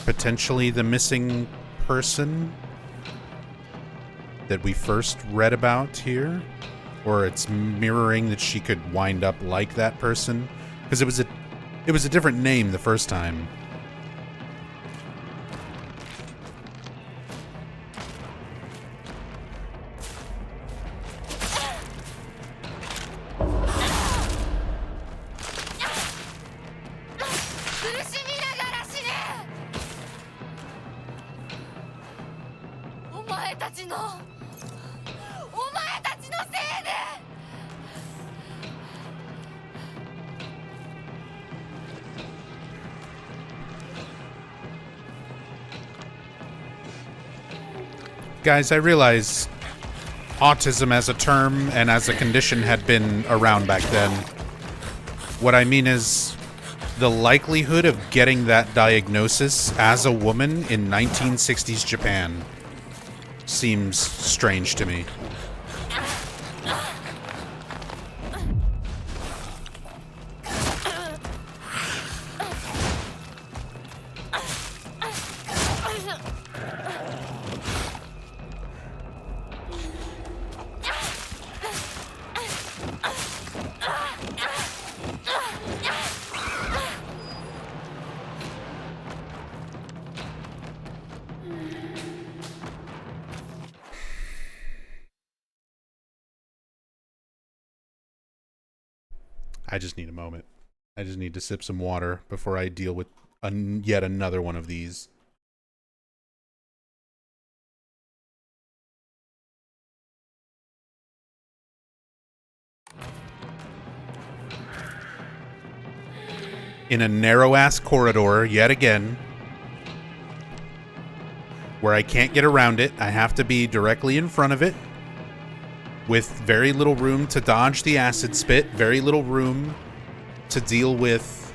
potentially the missing person that we first read about here, or it's mirroring that she could wind up like that person, because it was a different name the first time. Guys, I realize autism as a term and as a condition had been around back then. What I mean is the likelihood of getting that diagnosis as a woman in 1960s Japan seems strange to me. I just need a moment. I just need to sip some water before I deal with yet another one of these. In a narrow-ass corridor, yet again, where I can't get around it. I have to be directly in front of it, with very little room to dodge the acid spit, very little room to deal with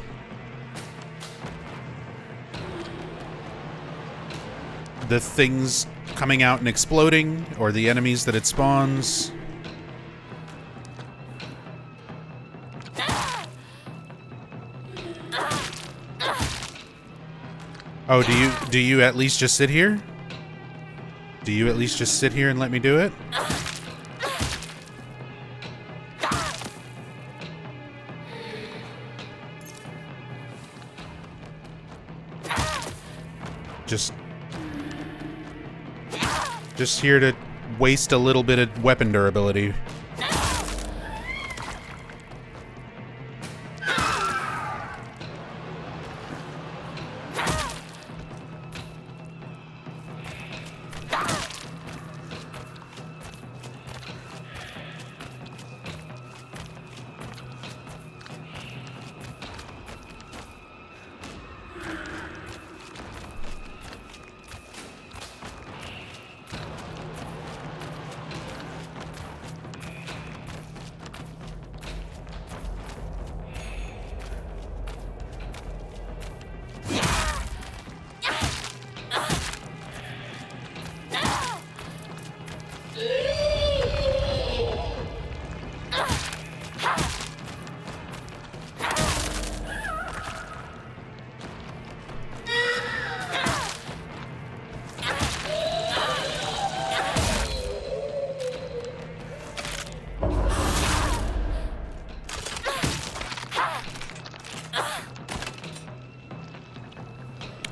the things coming out and exploding, or the enemies that it spawns. Oh, do you at least just sit here? Do you at least just sit here and let me do it? Just here to waste a little bit of weapon durability.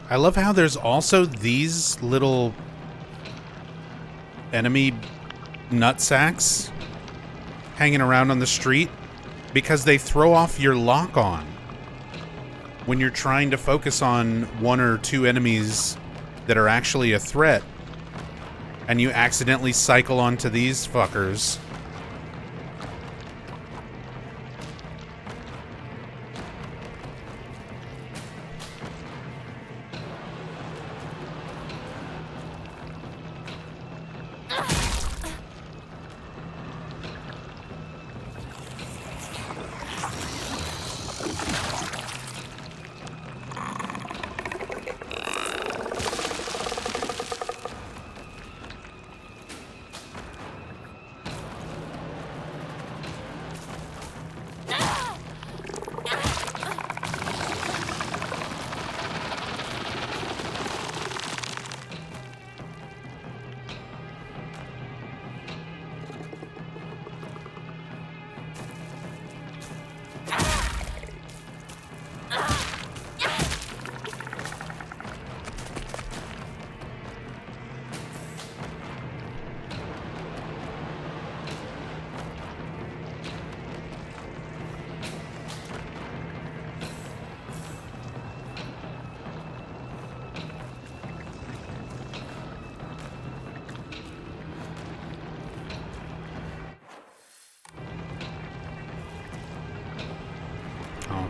I love how there's also these little enemy nutsacks hanging around on the street because they throw off your lock-on when you're trying to focus on one or two enemies that are actually a threat, and you accidentally cycle onto these fuckers.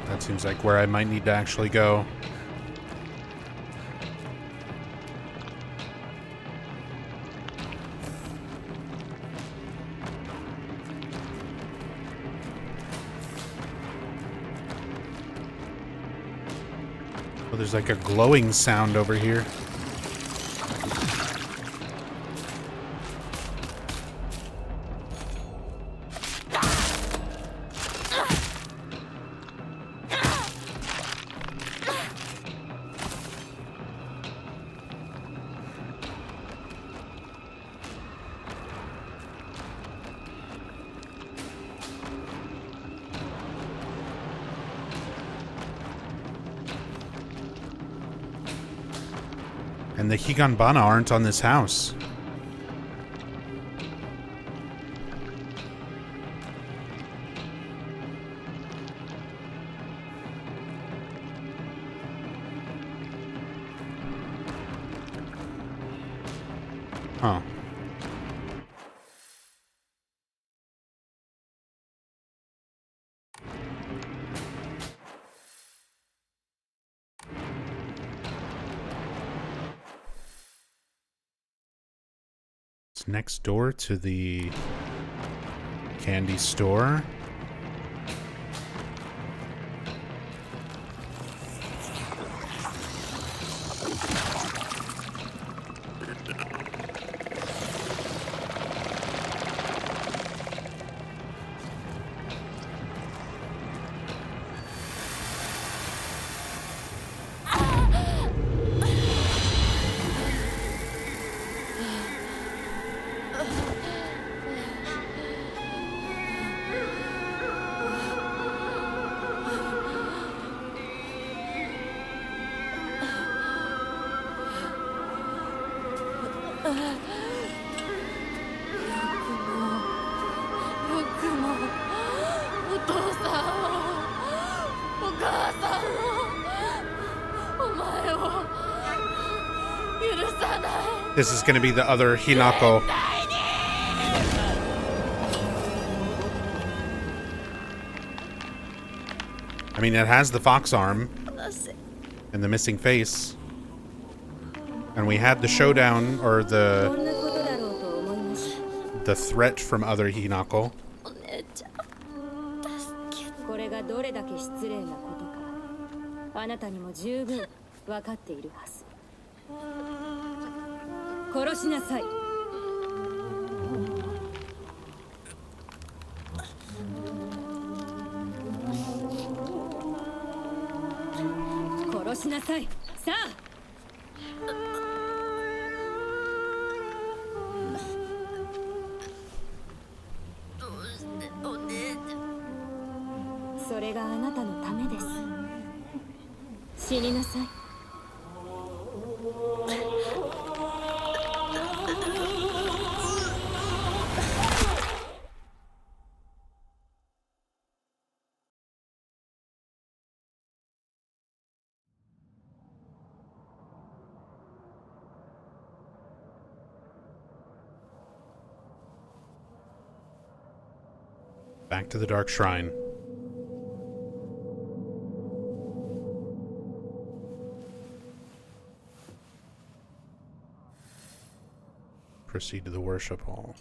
That seems like where I might need to actually go. Oh, there's like a glowing sound over here. And the Higanbana aren't on this house. Huh. It's next door to the candy store. This is going to be the other Hinako. I mean, it has the fox arm and the missing face. And we had the showdown, or the threat from other Hinako. これがどれだけ失礼なことかあなたにも十分分かっているはず殺しなさい殺しなさいさあそれがあなたのためです死になさい Back to the Dark Shrine. Proceed to the worship hall.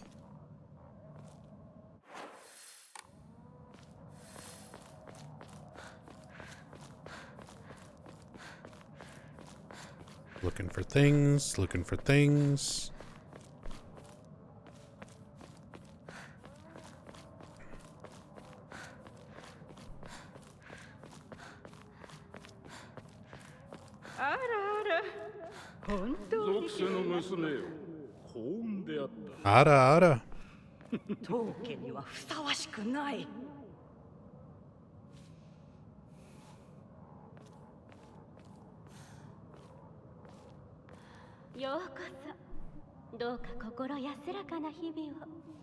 Looking for things, looking for things. Ara, ara. 当家にはふさわしくないようこそどうか心安らかな日々を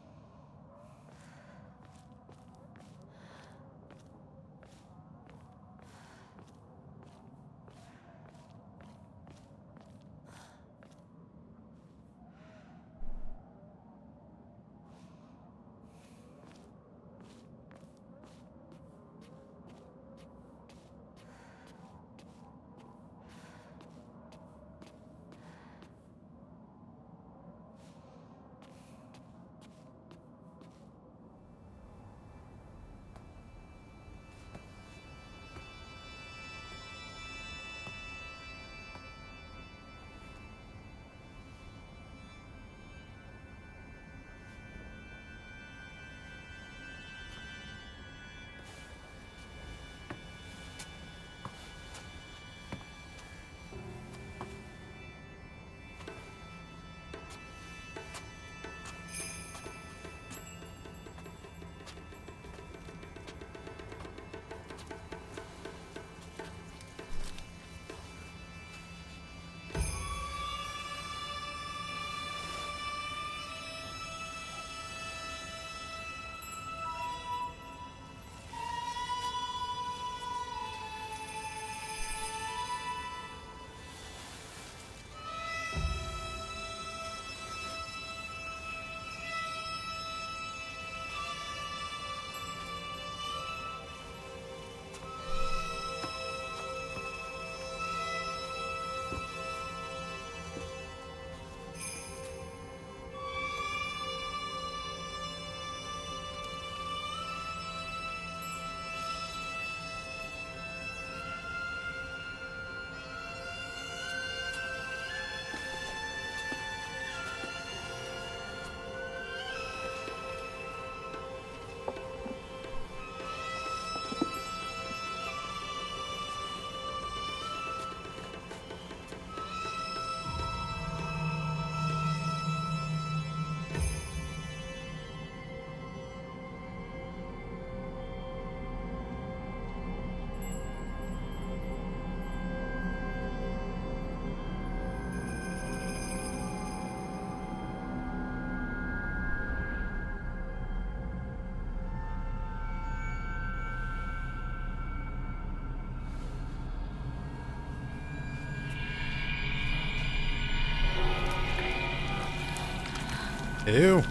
Ew.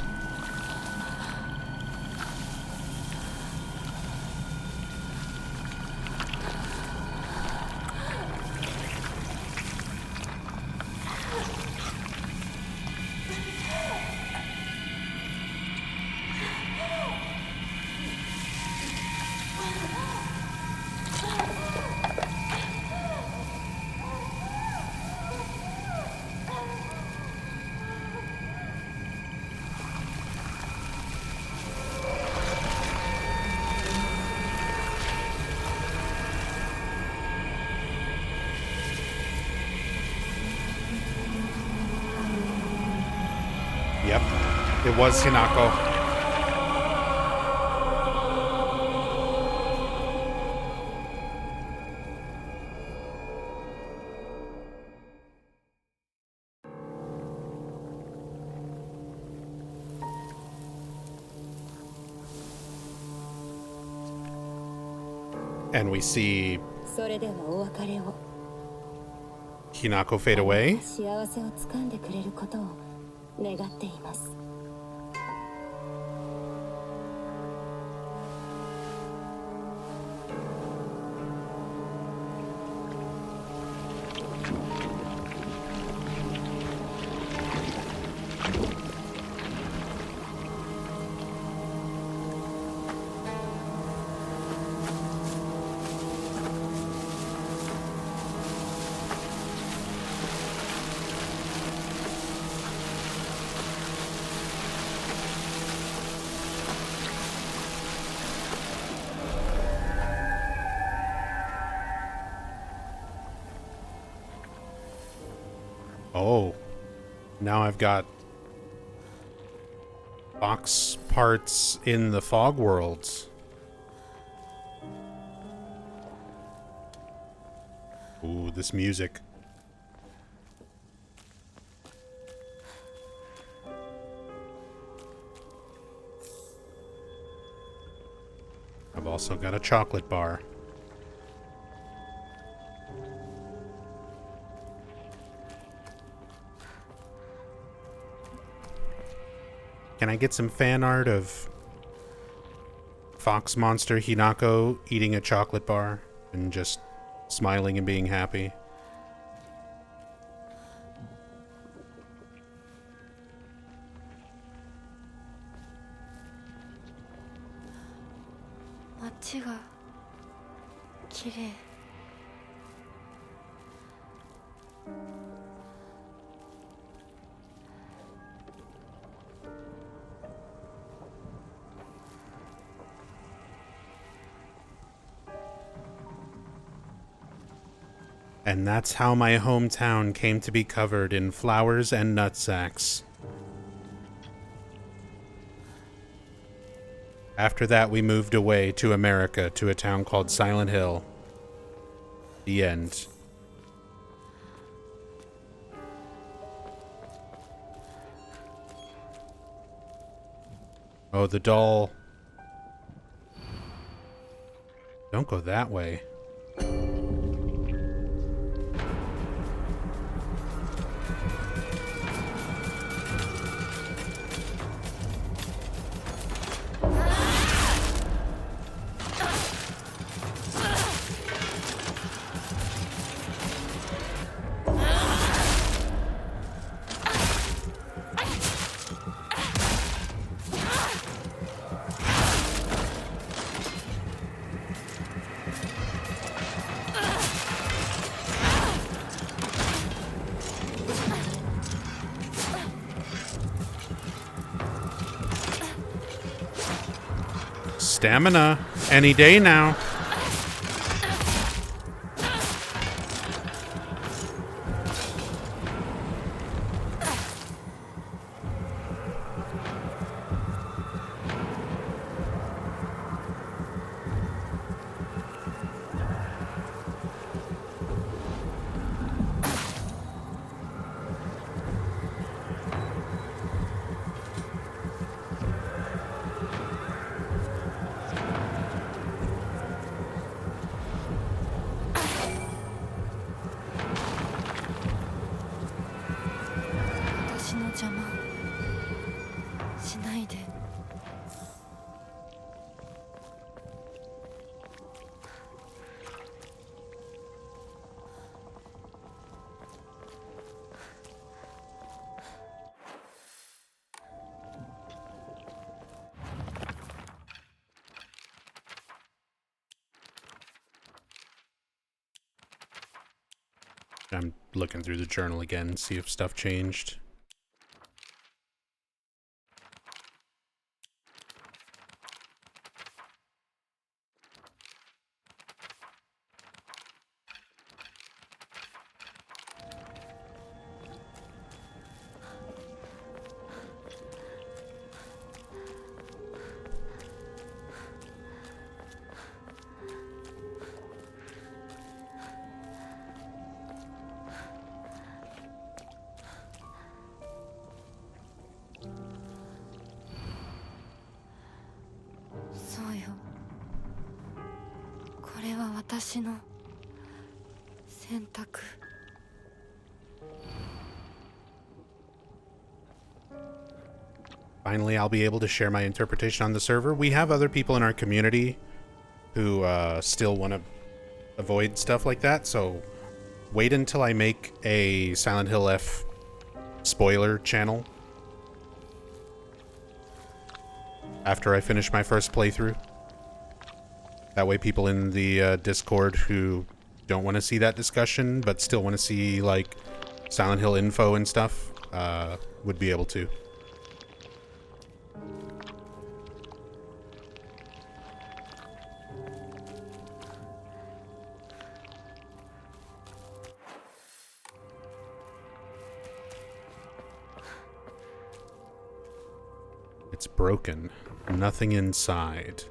Yep, it was Hinako. And we see それではお別れを Hinako fade away. 幸せをつかんでくれることを願っています Oh, now I've got box parts in the fog worlds. Ooh, this music. I've also got a chocolate bar. Can I get some fan art of Fox Monster Hinako eating a chocolate bar and just smiling and being happy? And that's how my hometown came to be covered in flowers and nutsacks. After that, we moved away to America to a town called Silent Hill. The end. Oh, the doll. Don't go that way. Stamina. Any day now. I'm looking through the journal again, see if stuff changed.そうよ。これは私の選択。Finally, I'll be able to share my interpretation on the server. We have other people in our community who still want to avoid stuff like that, so wait until I make a Silent Hill F spoiler channel after I finish my first playthrough. That way people in the Discord who don't want to see that discussion but still want to see, like, Silent Hill info and stuff would be able to. It's broken. Nothing inside.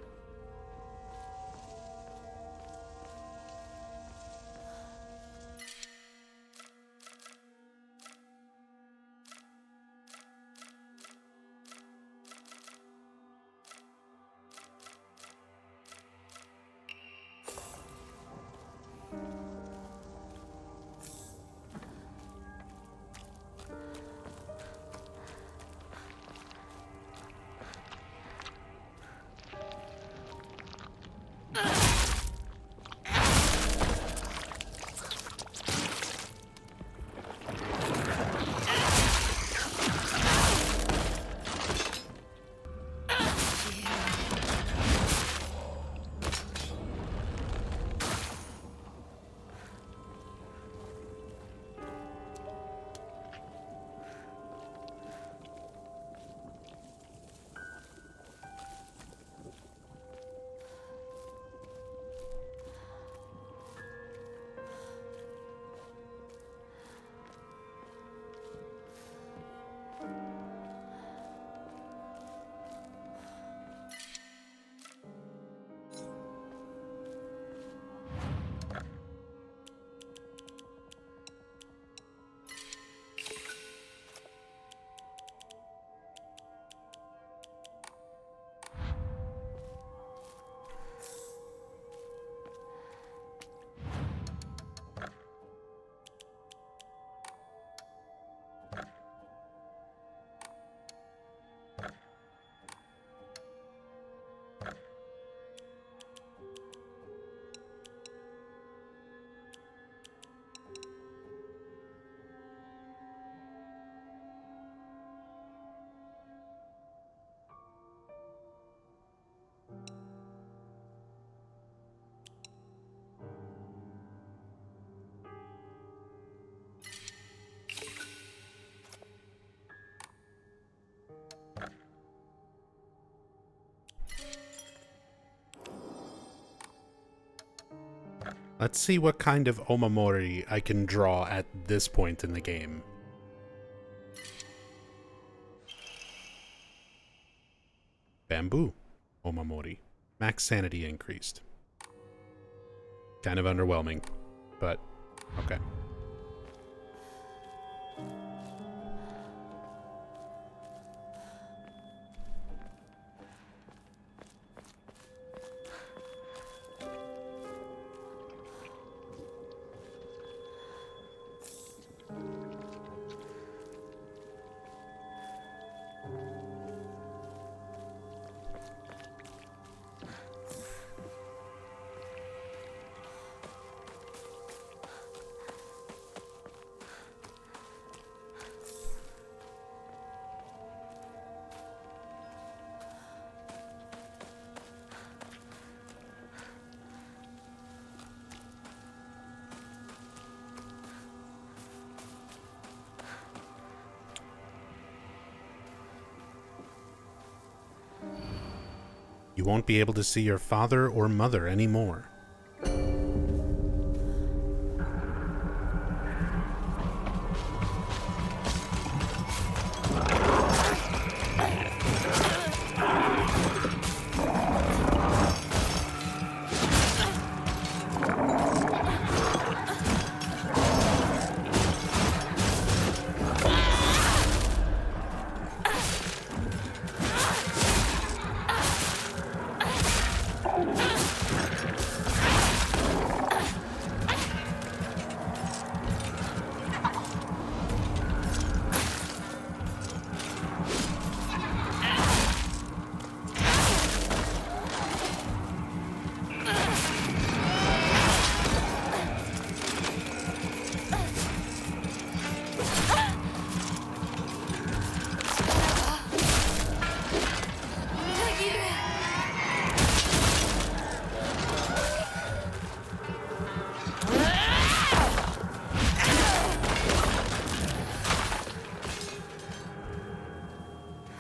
Let's see what kind of omamori I can draw at this point in the game. Bamboo omamori. Max sanity increased. Kind of underwhelming, but okay. You won't be able to see your father or mother anymore.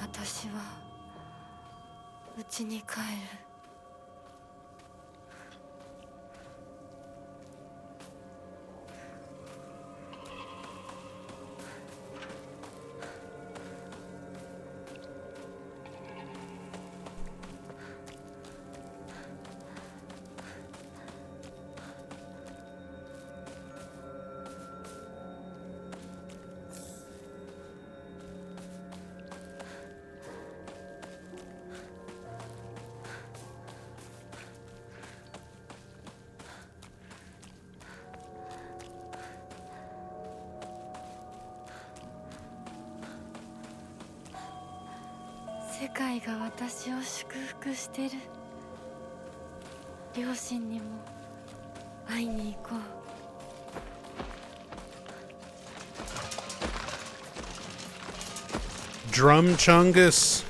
私は家に帰る。世界が私を祝福してる。両親にも会いに行こう。Drum Chungus.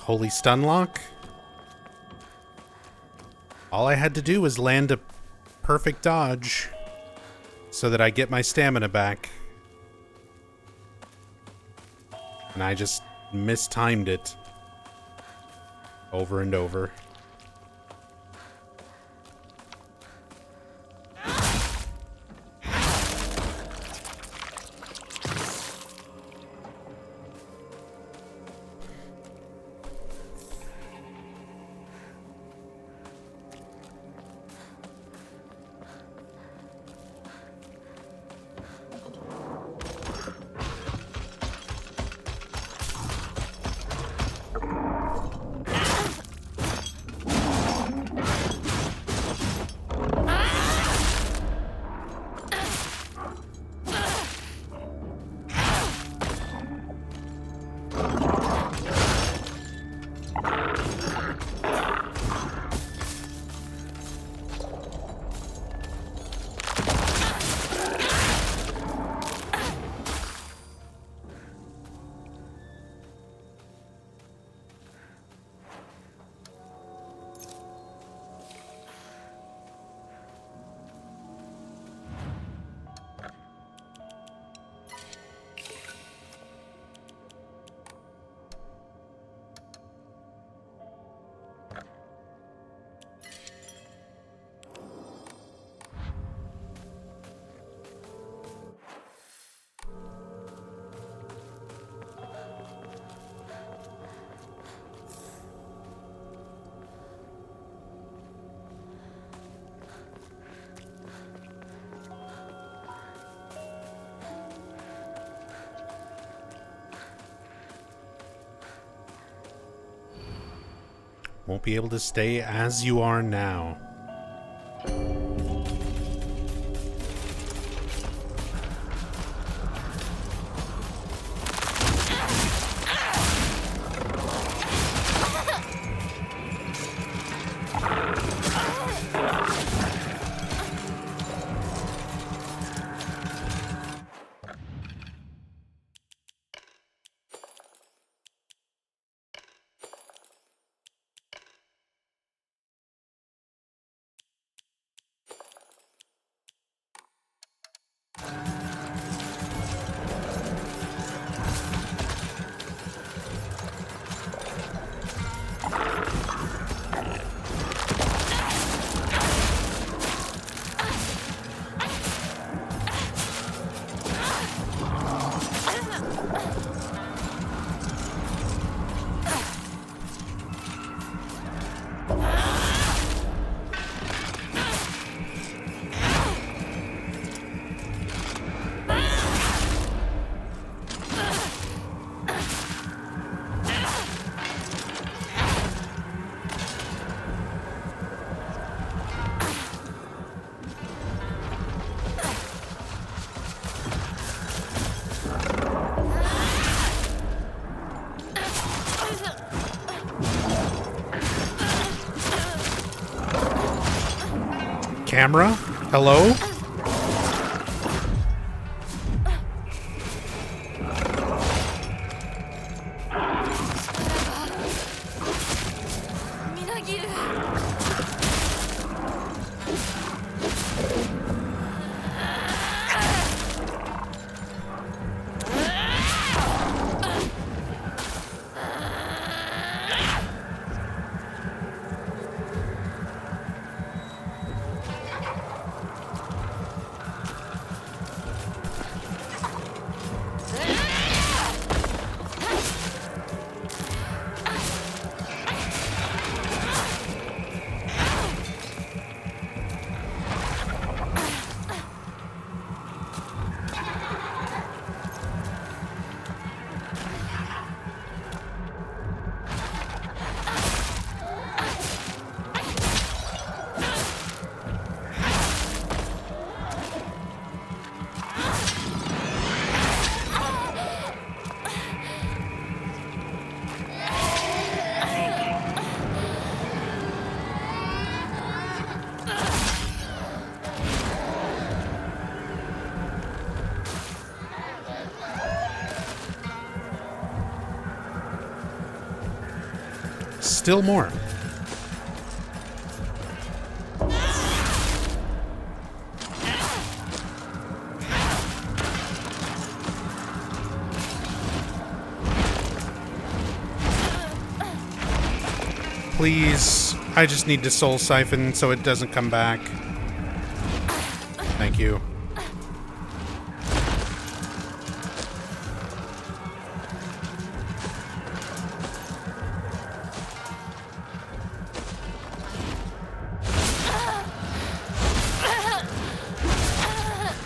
Holy stun lock? All I had to do was land a perfect dodge so that I get my stamina back. And I just mistimed it over and over. Won't be able to stay as you are now. Camera? Hello? still more. Please, I just need to soul siphon so it doesn't come back. Thank you.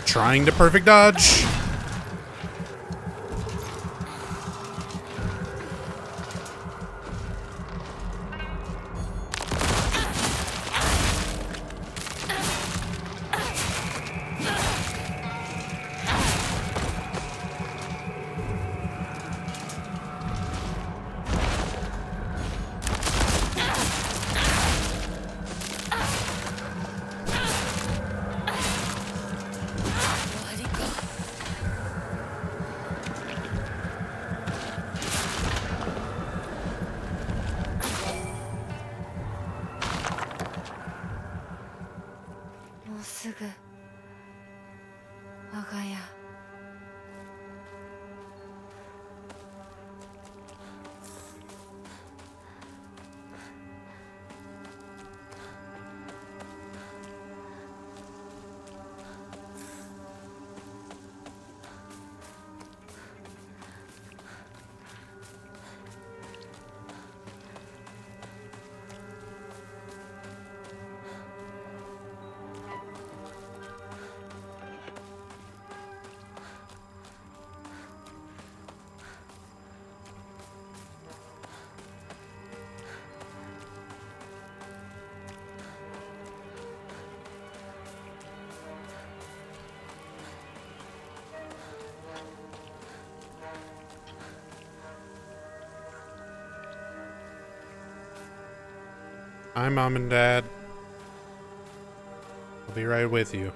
Trying to perfect dodge. Hi, Mom and Dad. I'll be right with you.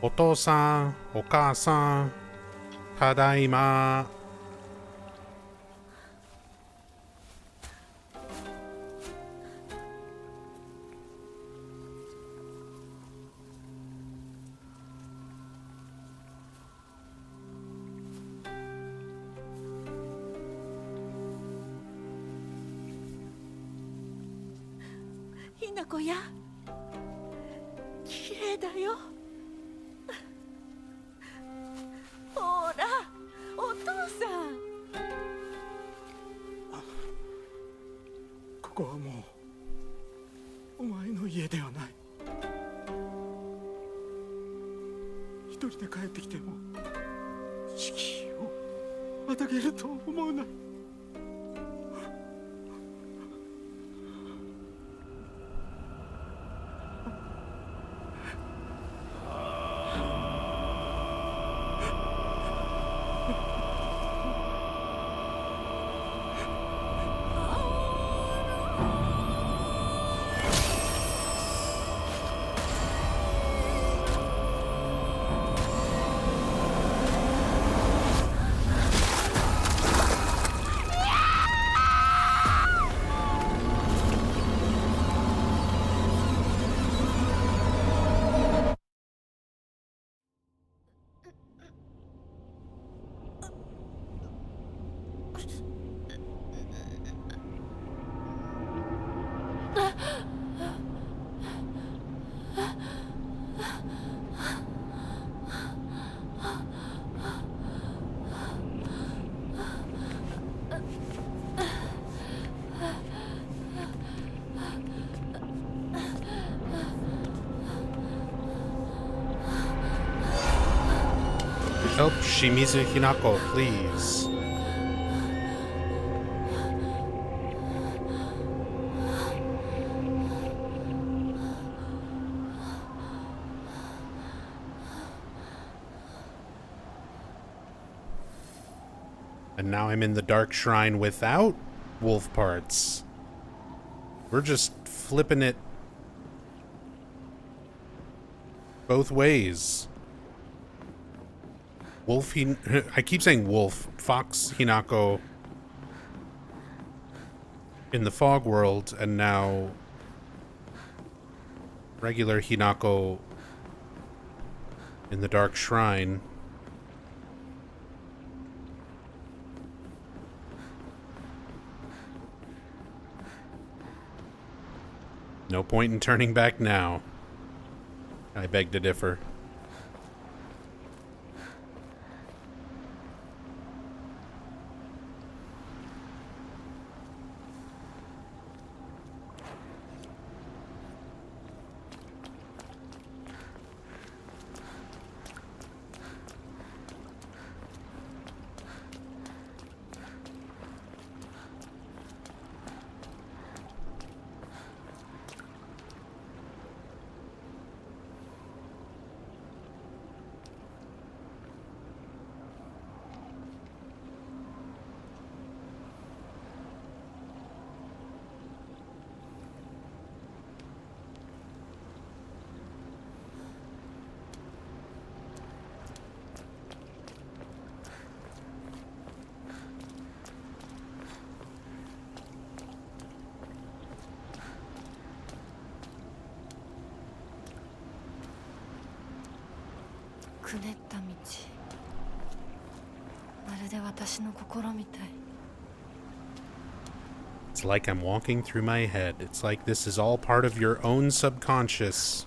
Oto-san, Oka-san, Tadaima. ひなこや、綺麗だよ。ほら、お父さん。ここはもうお前の家ではない。一人で帰ってきても敷居をまたげると思うな。Help Shimizu Hinako, please. And now I'm in the Dark Shrine without wolf parts. We're just flipping it both ways. I keep saying wolf. Fox Hinako in the fog world, and now regular Hinako in the Dark Shrine. No point in turning back now. I beg to differ.くねった道、まるで私の心みたい。 It's like I'm walking through my head. It's like this is all part of your own subconscious.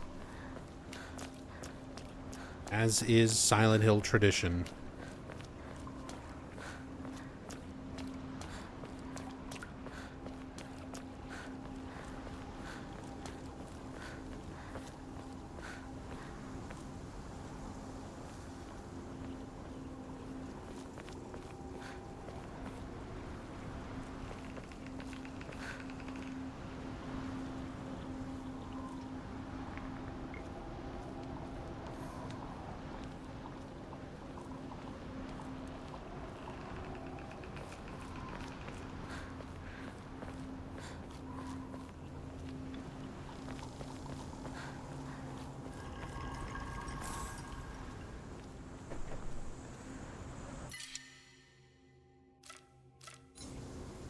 As is Silent Hill tradition.「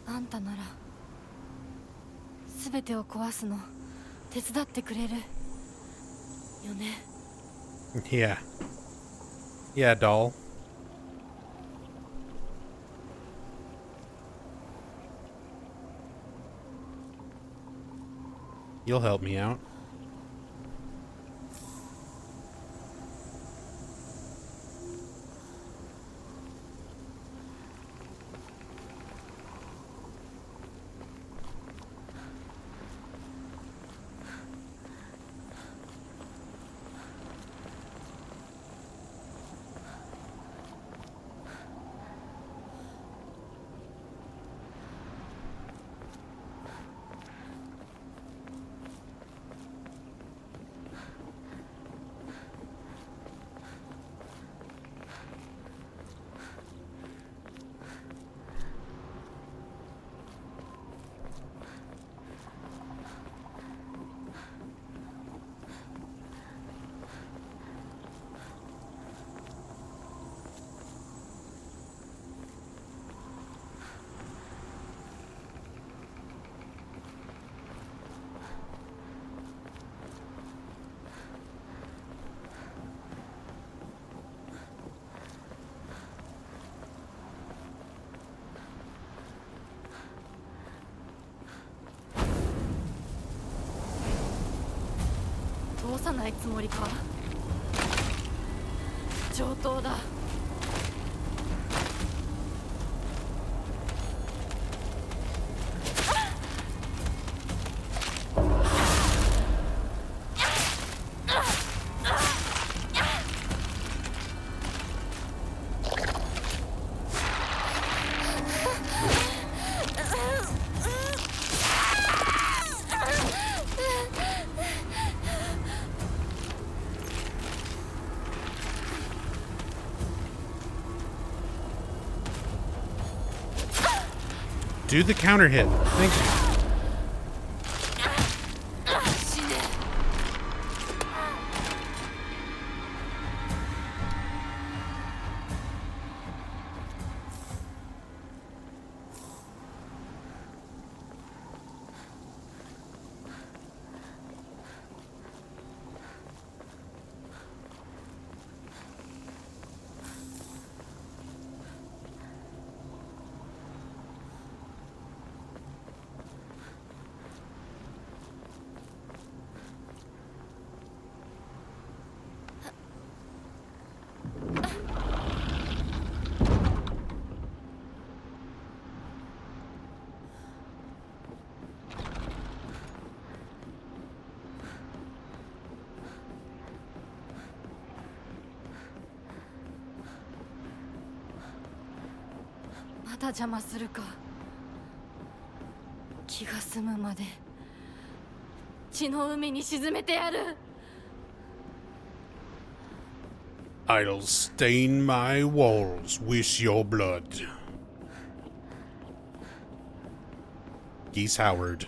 あんたなら全てを壊すの手伝ってくれるよね。 Yeah. Yeah, doll. You'll help me out.「通さないつもりか。上等だ。」Do the counter hit. Thank you.まだ邪魔するか。気が済むまで血の海に沈めてやる。 I'll stain my walls with your blood. Geese Howard.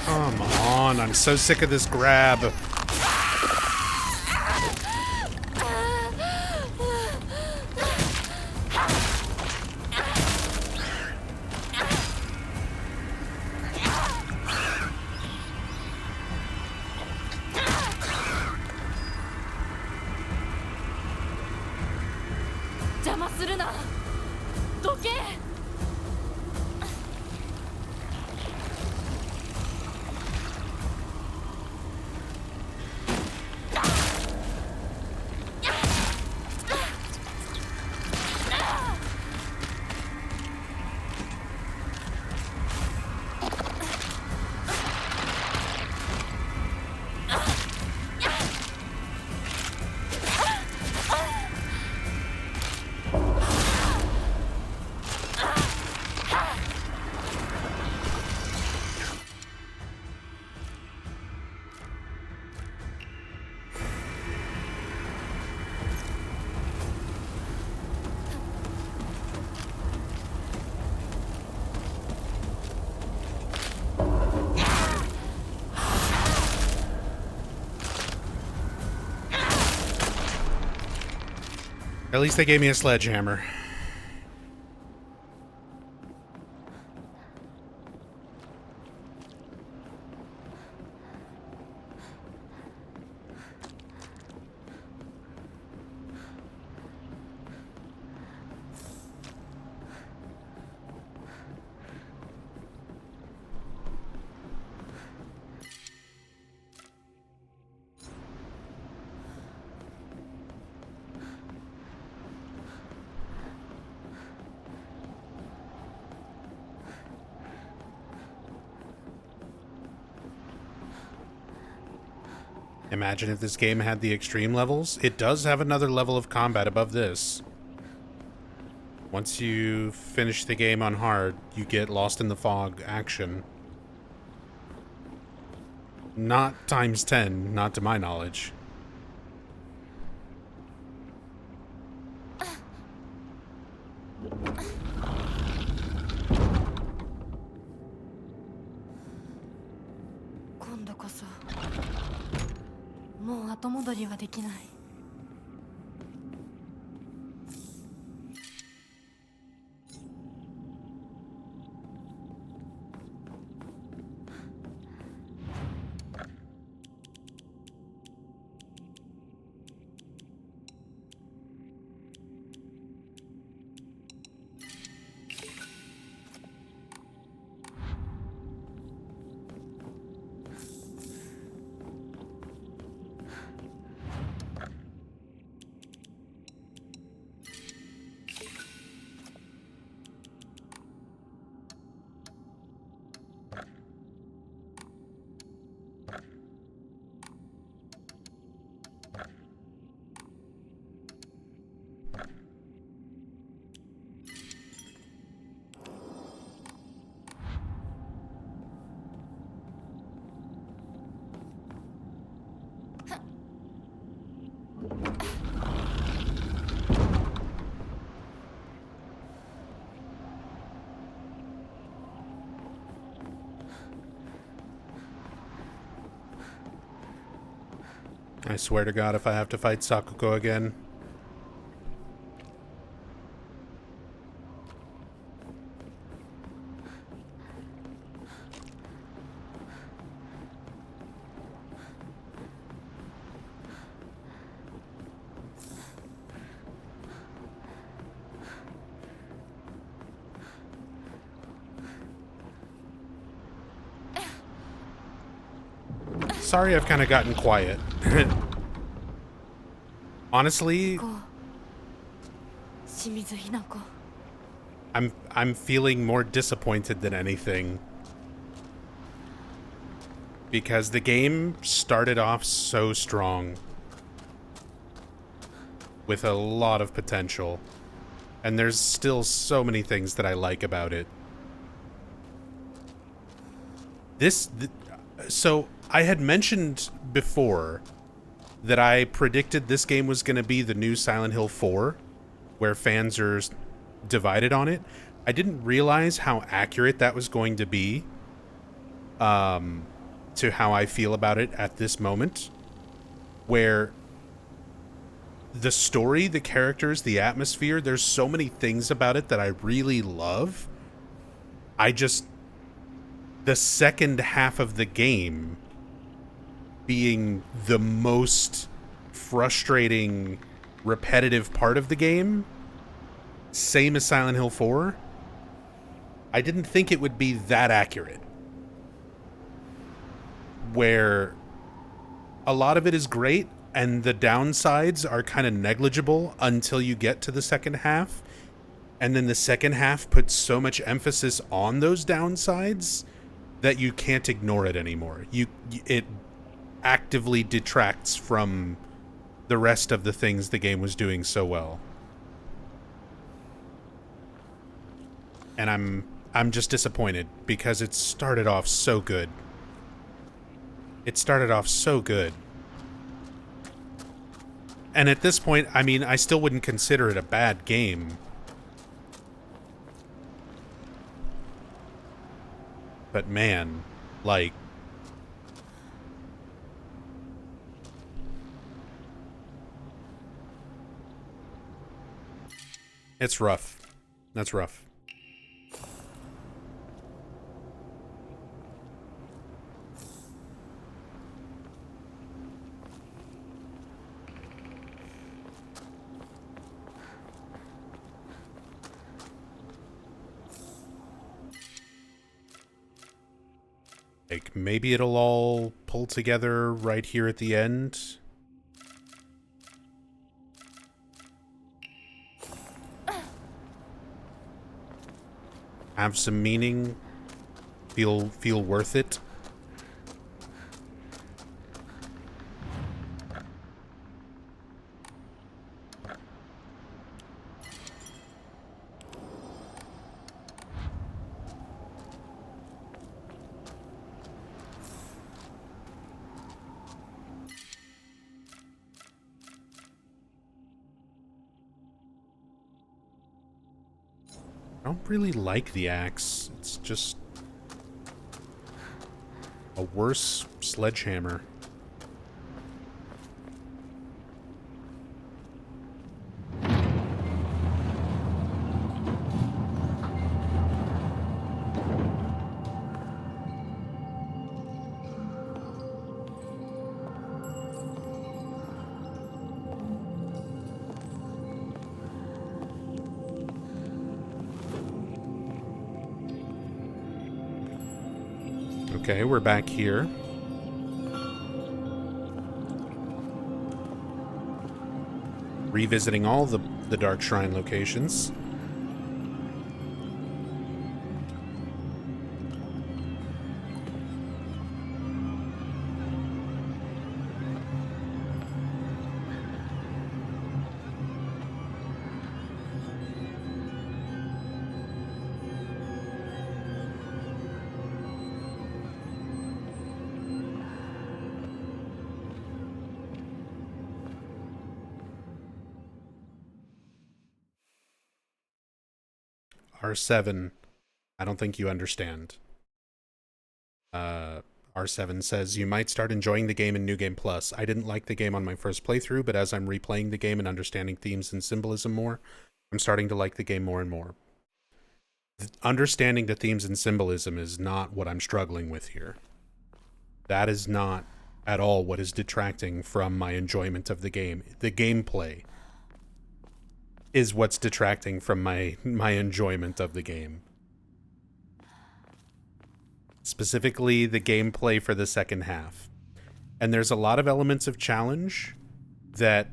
Come on, I'm so sick of this grab. At least they gave me a sledgehammer. Imagine if this game had the extreme levels. It does have another level of combat above this. Once you finish the game on hard, you get Lost in the Fog action. Not times 10, not to my knowledge. Kondo koso. もう後戻りはできない。I swear to God, if I have to fight Sakuko again. Sorry I've kind of gotten quiet. Honestly, I'm feeling more disappointed than anything. Because the game started off so strong. With a lot of potential. And there's still so many things that I like about it. So I had mentioned before that I predicted this game was going to be the new Silent Hill 4, where fans are divided on it. I didn't realize how accurate that was going to be to how I feel about it at this moment, where the story, the characters, the atmosphere, there's so many things about it that I really love. The second half of the game being the most frustrating, repetitive part of the game, same as Silent Hill 4, I didn't think it would be that accurate. Where a lot of it is great, and the downsides are kind of negligible until you get to the second half. And then the second half puts so much emphasis on those downsides that you can't ignore it anymore. It actively detracts from the rest of the things the game was doing so well. And I'm just disappointed because it started off so good. It started off so good. And at this point, I mean, I still wouldn't consider it a bad game. But man, like... it's rough. That's rough. Like, maybe it'll all pull together right here at the end. Have some meaning. Feel worth it. I don't really like the axe. It's just a worse sledgehammer. Okay, we're back here. Revisiting all the Dark Shrine locations. R7, I don't think you understand. R7 says, you might start enjoying the game in New Game Plus. I didn't like the game on my first playthrough, but as I'm replaying the game and understanding themes and symbolism more, I'm starting to like the game more and more. Understanding the themes and symbolism is not what I'm struggling with here. That is not at all what is detracting from my enjoyment of the game. The gameplay is what's detracting from my enjoyment of the game. Specifically, the gameplay for the second half. And there's a lot of elements of challenge that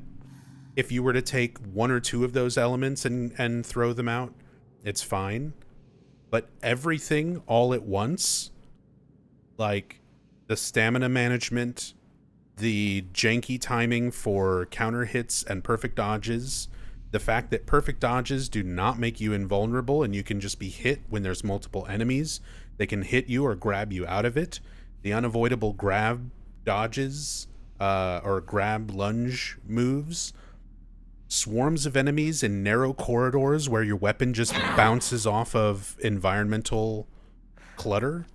if you were to take one or two of those elements and throw them out, it's fine. But everything all at once, like the stamina management, the janky timing for counter hits and perfect dodges, the fact that perfect dodges do not make you invulnerable and you can just be hit when there's multiple enemies, they can hit you or grab you out of it, the unavoidable grab dodges or grab lunge moves, swarms of enemies in narrow corridors where your weapon just bounces off of environmental clutter.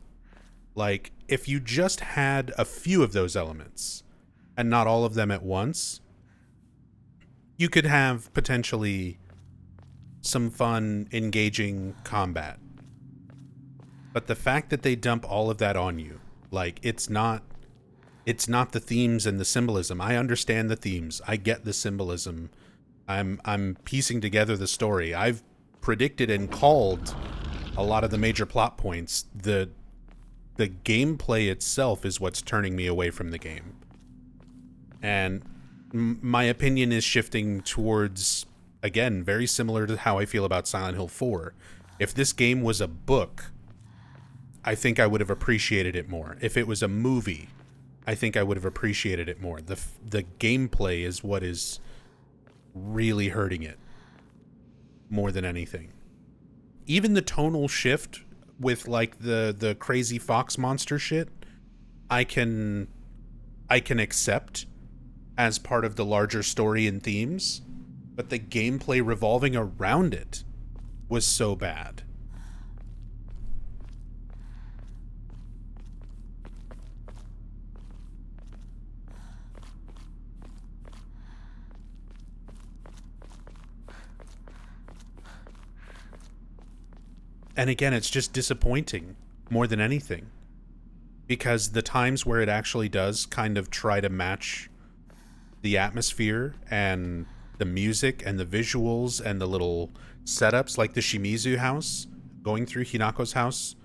Like, if you just had a few of those elements and not all of them at once, you could have potentially some fun, engaging combat. But the fact that they dump all of that on you, like, it's not the themes and the symbolism. I understand the themes. I get the symbolism. I'm piecing together the story. I've predicted and called a lot of the major plot points. The gameplay itself is what's turning me away from the game. And my opinion is shifting towards, again, very similar to how I feel about Silent Hill 4. If this game was a book, I think I would have appreciated it more. If it was a movie, I think I would have appreciated it more. The gameplay is what is really hurting it more than anything. Even the tonal shift with like the crazy fox monster shit, I can accept as part of the larger story and themes, but the gameplay revolving around it was so bad. And again, it's just disappointing more than anything, because the times where it actually does kind of try to match the atmosphere and the music and the visuals and the little setups, like the Shimizu house, going through Hinako's house,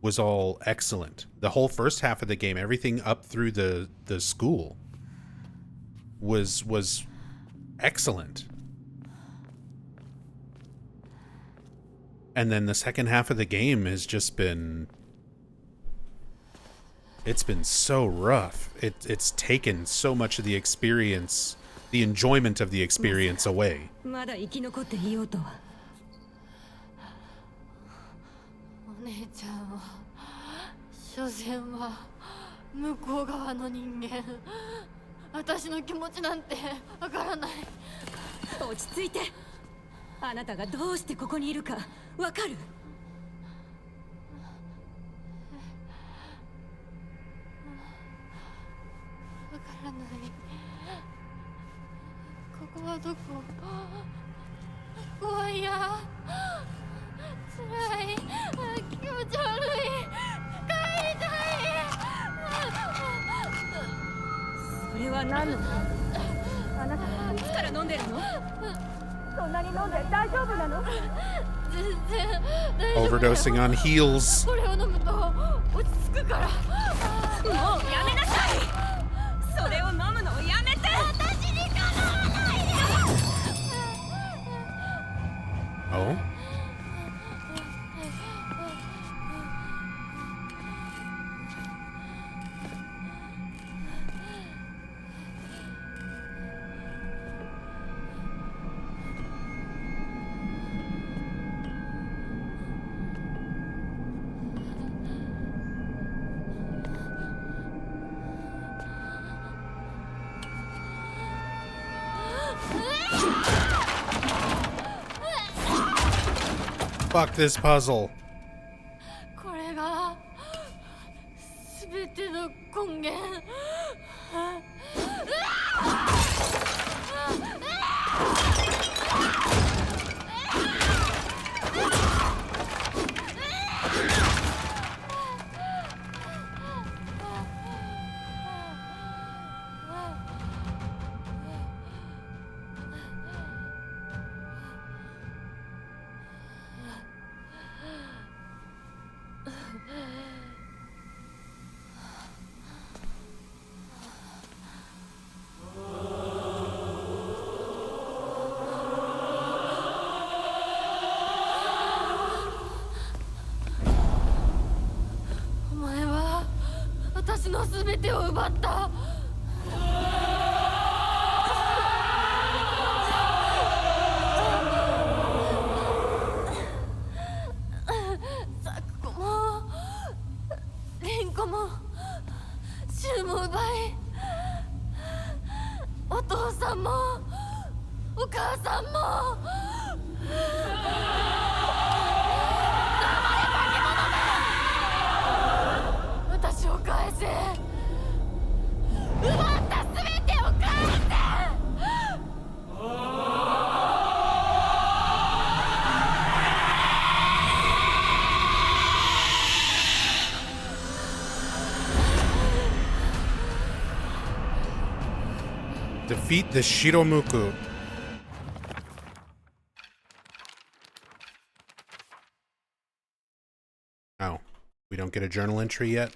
was all excellent. The whole first half of the game, everything up through the school was excellent. And then the second half of the game has just been... It's been so rough. It's taken so much of the experience, the enjoyment of the experience away. まだ生き残っていようとは。お姉ちゃんは所詮は向こう側の人間。私の気持ちなんてわからない。落ち着いて。あなたがどうしてここにいるかわかる？わからない。ここはどこ？怖いや。辛い。気持ち悪い。帰りたい。それは何の？あなたいつから飲んでるの？そんなに飲んで大丈夫なの？全然大丈夫。Overdosing on heals. これを飲むと落ち着くから。もうやめなさい。それを飲むのをやめて。私にかなわないで。Oh? Fuck this puzzle. これが全ての根源。お前は私の全てを奪った。サクコもリンコもシュウも奪い、お父さんもお母さんも。私を返せ。奪った全てを返せ。Defeat the Shiromuku. Oh, we don't get a journal entry yet?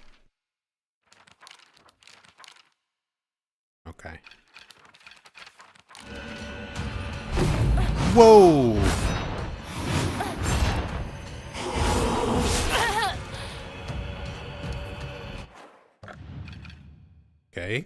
Okay. Whoa! Okay.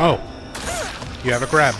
Oh, you have a grab.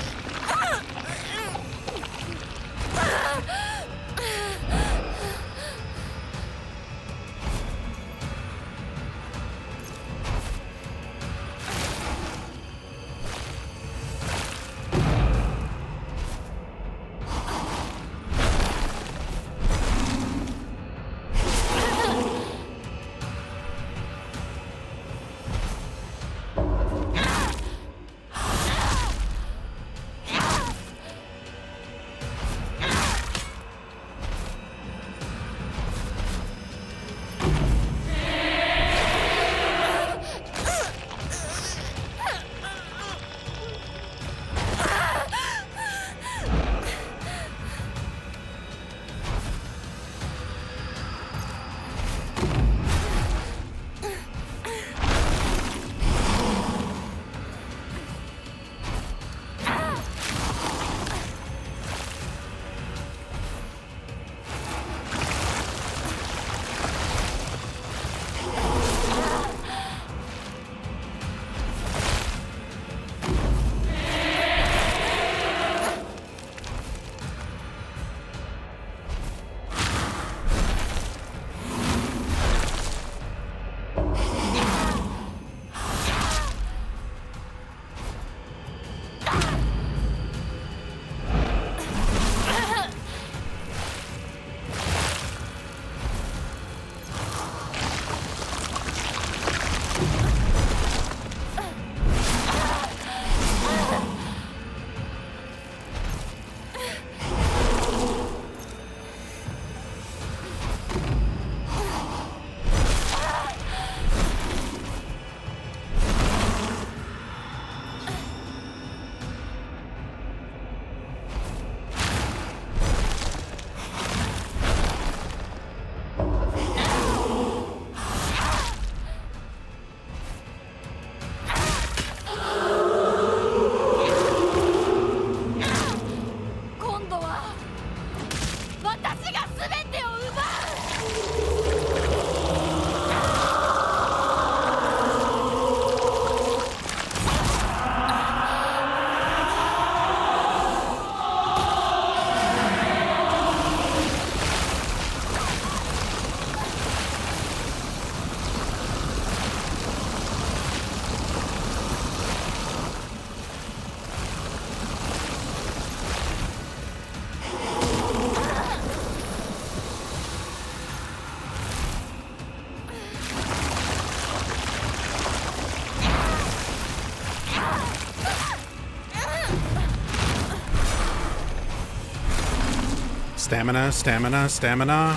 Stamina, stamina, stamina.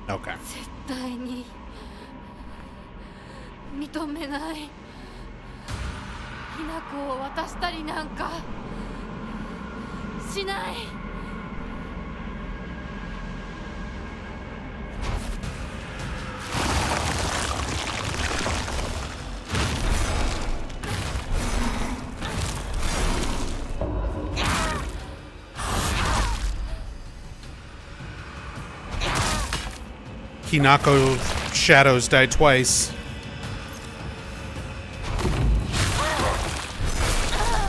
Okay. 絶対に認めない。ひな子を渡したりなんかしない。Hinako shadows died twice.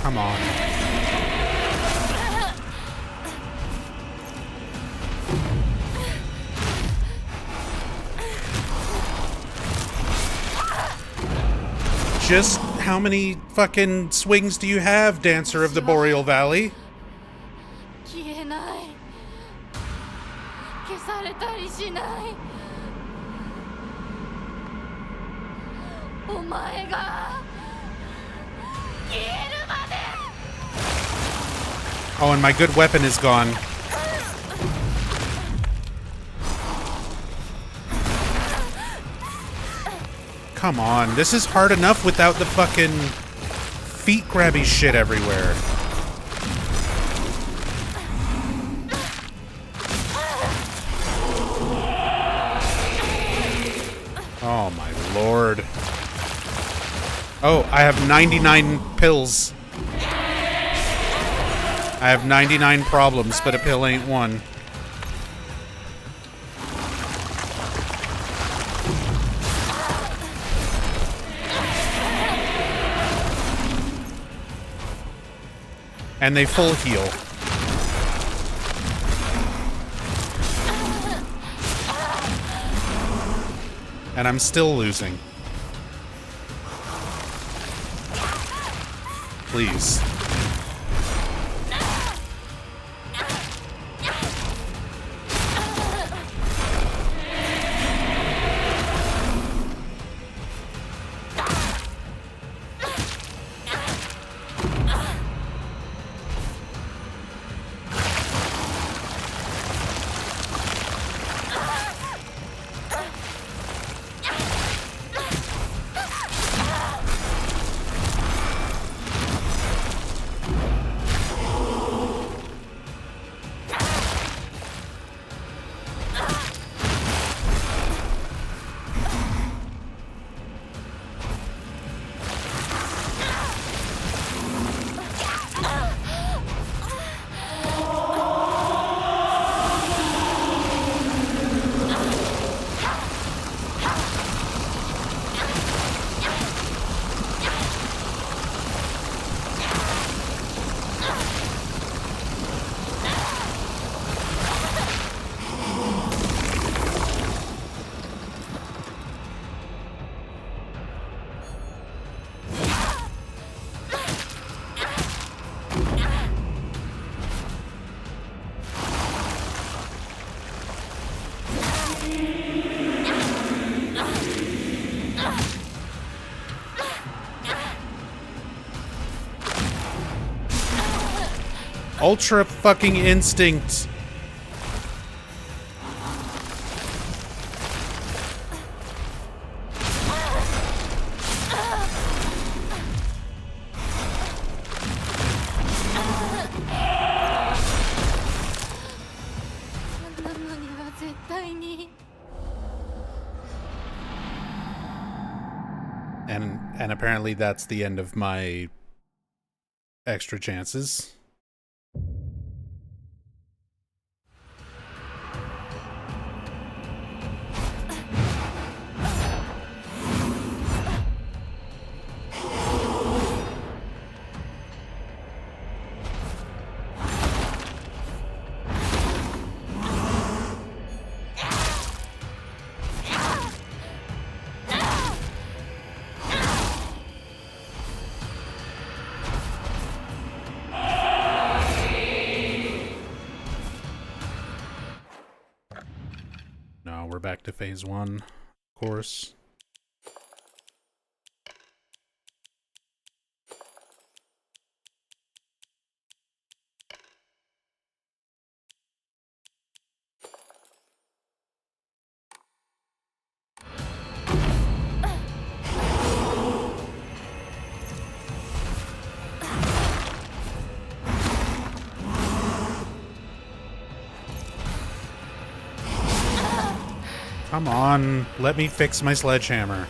Come on. Just how many fucking swings do you have, Dancer of the Boreal Valley? 消えない。消されたりしない。お前が消えるまで。 Oh, and my good weapon is gone. Come on, this is hard enough without the fucking feet grabby shit everywhere. Oh my lord. Oh, I have 99 pills. I have 99 problems, but a pill ain't one. And they full heal. And I'm still losing. Please. Ultra fucking instinct. And apparently that's the end of my extra chances. Oh, we're back to phase 1, of course. Come on, let me fix my sledgehammer.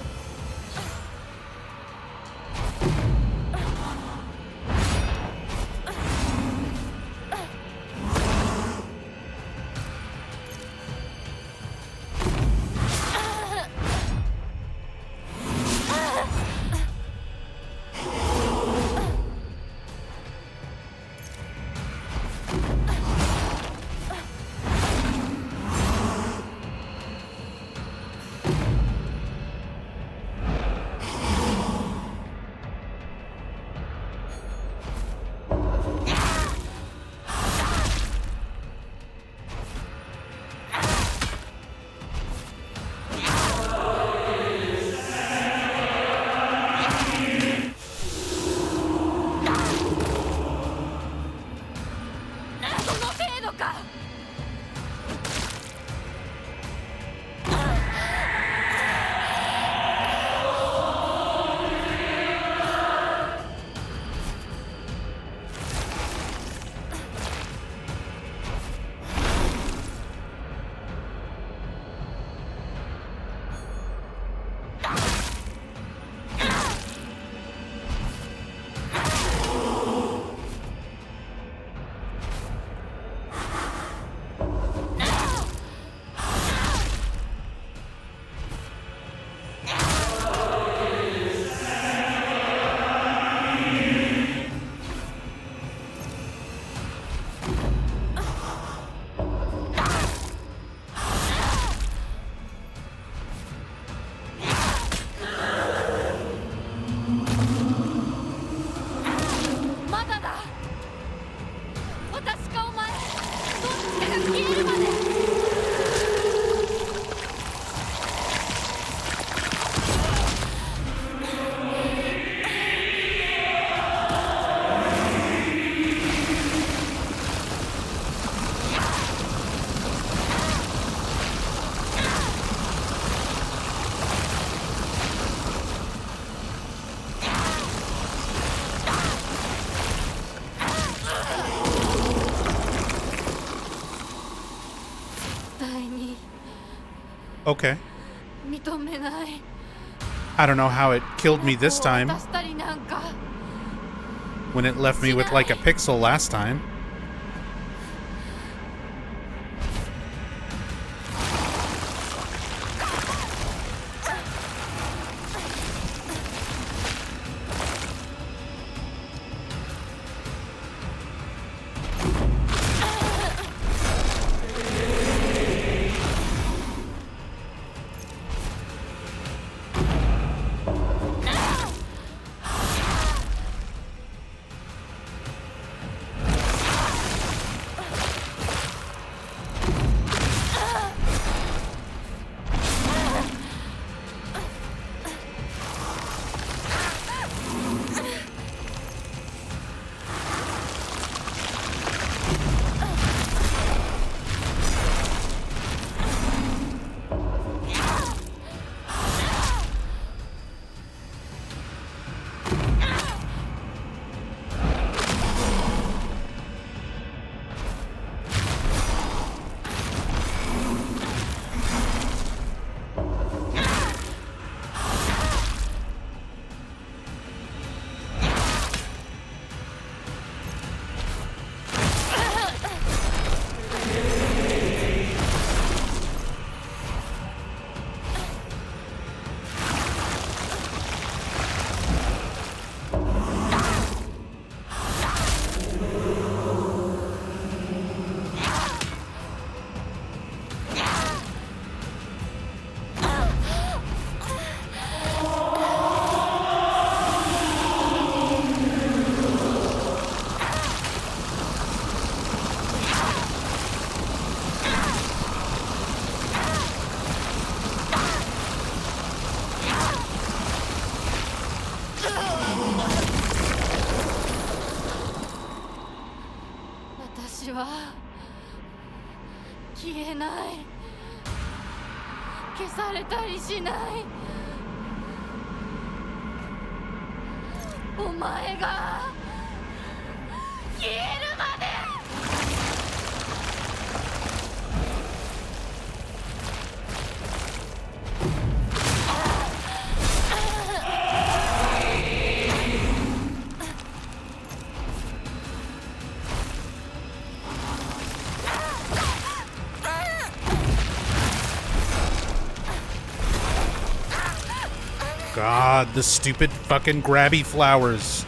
Okay. I don't know how it killed me this time, when it left me with like a pixel last time. 消えない消されたりしないお前が消えるまでGod, the stupid fucking grabby flowers.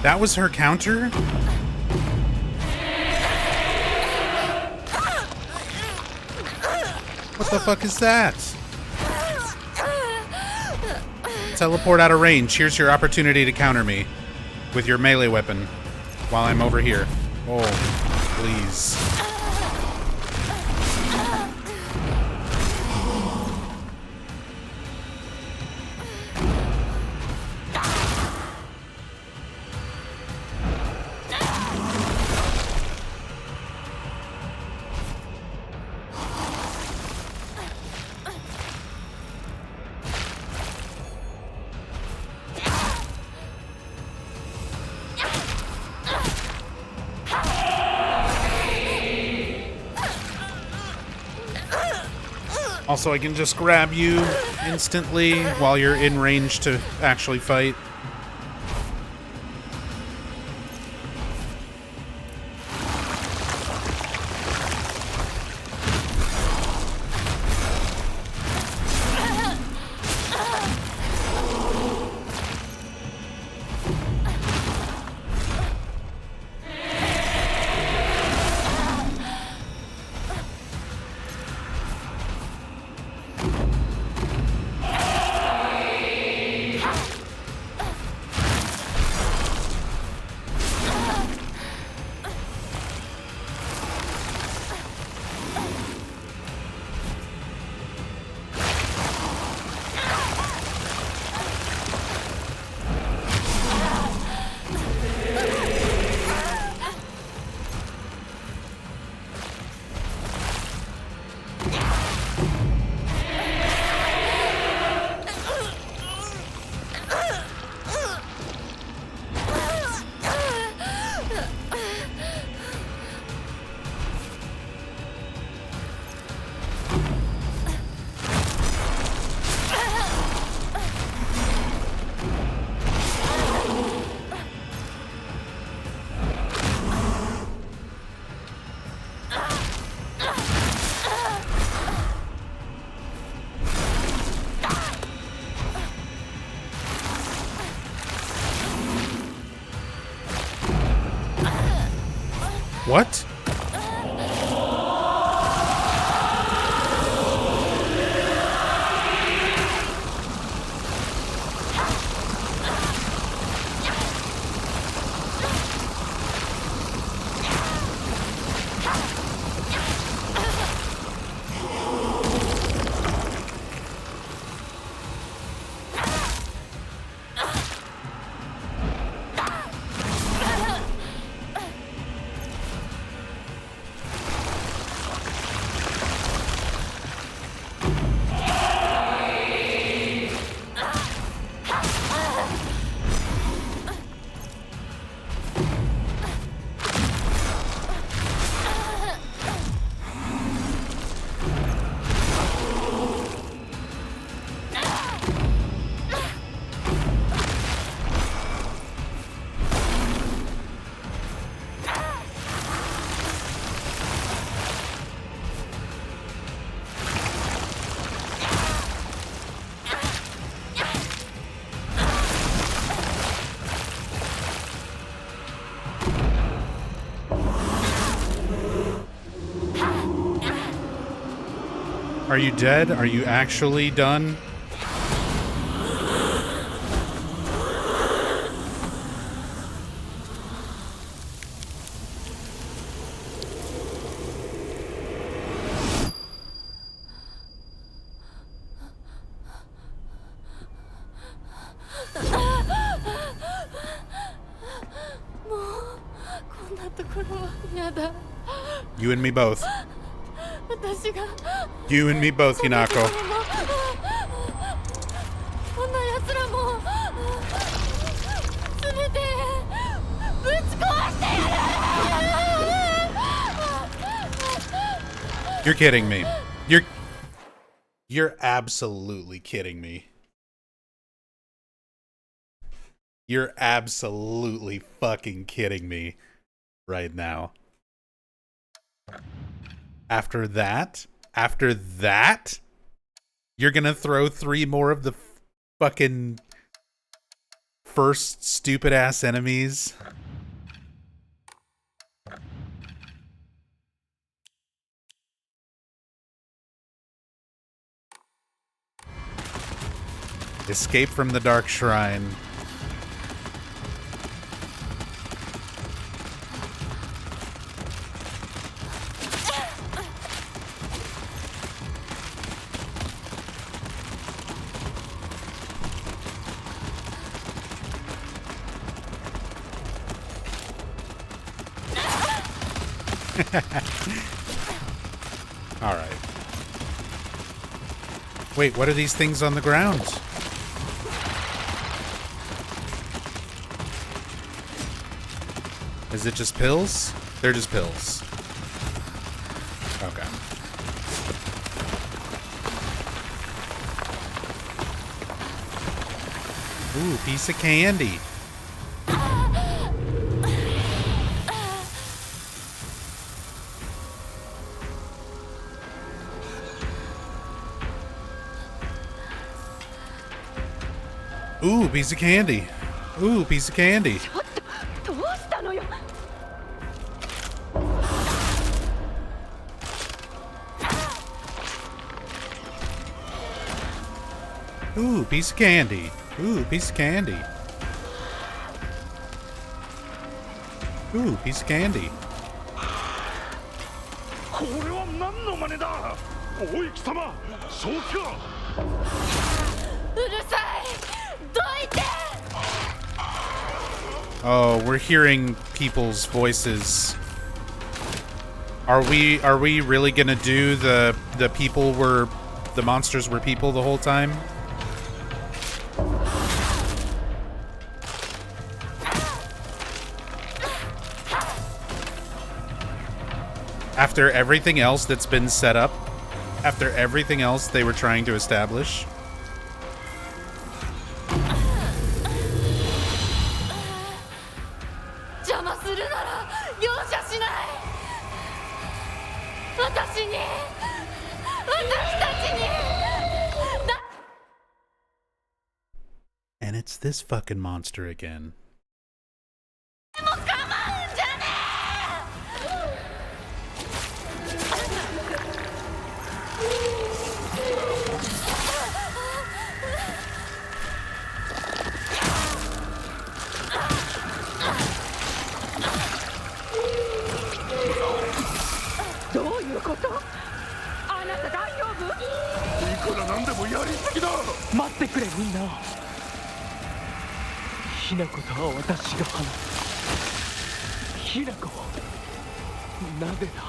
That was her counter? What the fuck is that? Teleport out of range. Here's your opportunity to counter me with your melee weapon while I'm over here. Oh, please. Also, I can just grab you instantly while you're in range to actually fight. What? Are you dead? Are you actually done? ところは嫌だ。 You and me both. 私が You and me both, こんな Hinako. ところもこんな奴らも全てぶち壊してやる。 You're kidding me. You're absolutely kidding me. You're absolutely fucking kidding me right now. After that, you're gonna throw 3 more of the fucking first stupid ass enemies. Escape from the Dark Shrine. All right. Wait, what are these things on the ground? Is it just pills? They're just pills. Okay. Ooh, piece of candy. Ooh, piece of candy. Ooh, piece of candy. どうしたのよ。 Ooh, piece of candy. Ooh, piece of candy. Ooh, piece of candy. これは何の真似だ。おい貴様、正気は。うるさい。どいて。 Oh, we're hearing people's voices. Are we really gonna do the people were the monsters were people the whole time? After everything else that's been set up, after everything else they were trying to establish. 邪魔するなら容赦しない。私に、私たちに。 And it's this fucking monster again. もう構うんじゃねどういうこと？あなた大丈夫？いくらなんでもやりすぎだ。待ってくれみんな。ひなことは私が話す。ひなこ、なぜだ。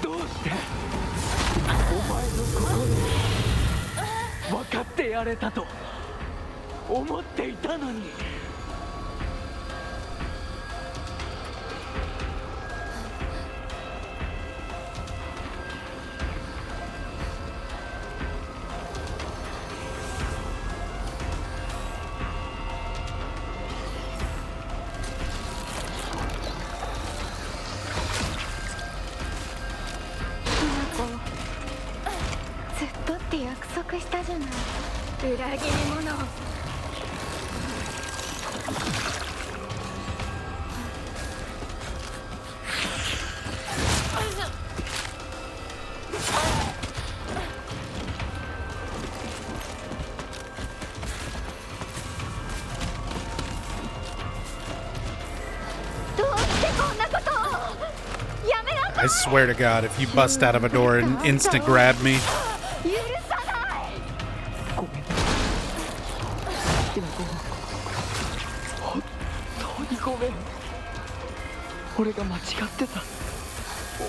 どうしてお前の心分かってやれたと思っていたのに。ずっとって約束したじゃない。裏切り者。どうしてこんなことを。やめなさい。 I swear to God, if you bust out of a door and instant grab me. 許さない。ごめん。ひなこ、本当にごめん。俺が間違ってた。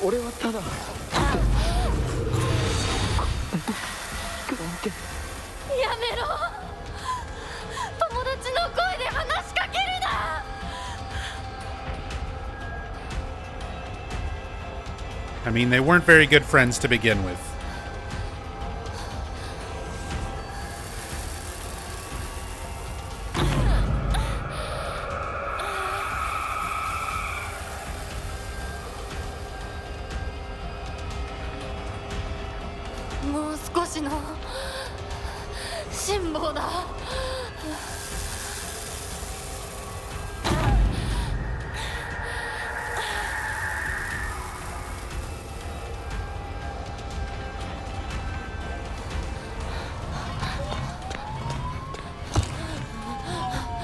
俺はただなんて。やめろ。友達の声で話しかけるな。I mean, they weren't very good friends to begin with.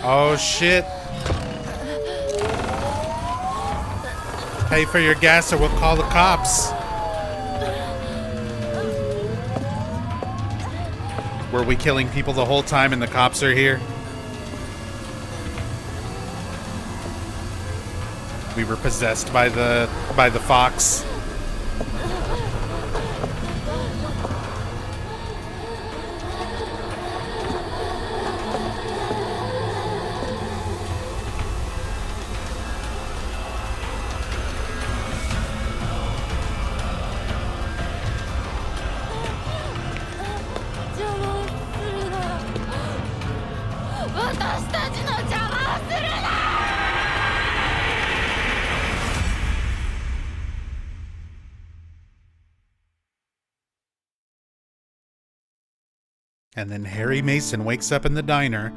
Oh shit. Pay for your gas or we'll call the cops. Were we killing people the whole time and the cops are here? We were possessed by the fox. And then Harry Mason wakes up in the diner.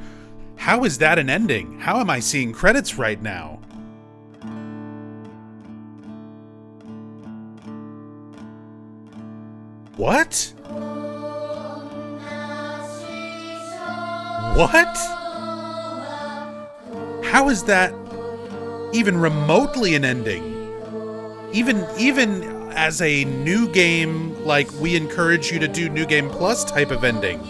How is that an ending? How am I seeing credits right now? What? What? How is that even remotely an ending? Even as a new game, like we encourage you to do New Game Plus type of ending.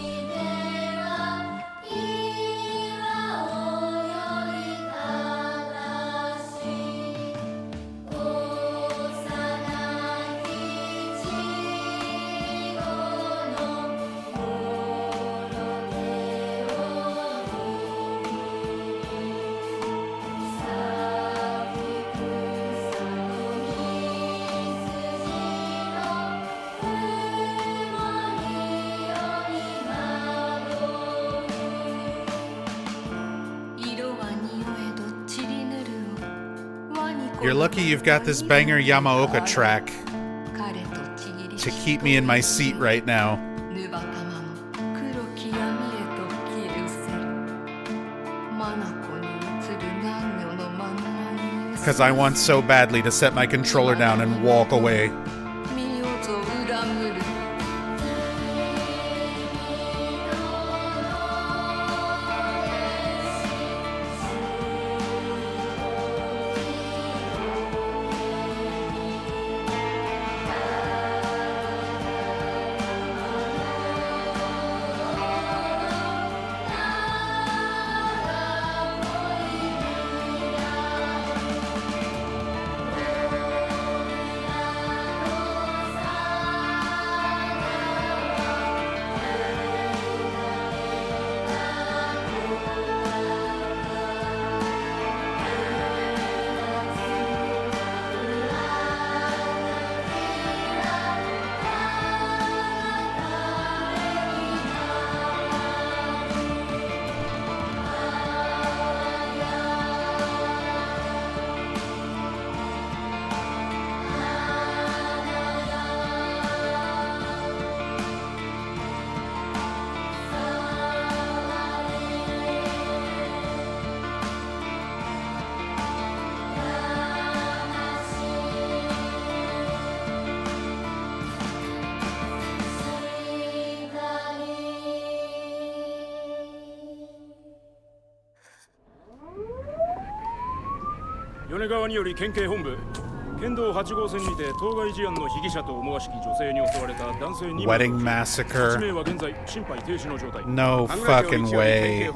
You're lucky you've got this banger Yamaoka track to keep me in my seat right now. Because I want so badly to set my controller down and walk away. Wedding massacre. No fucking way.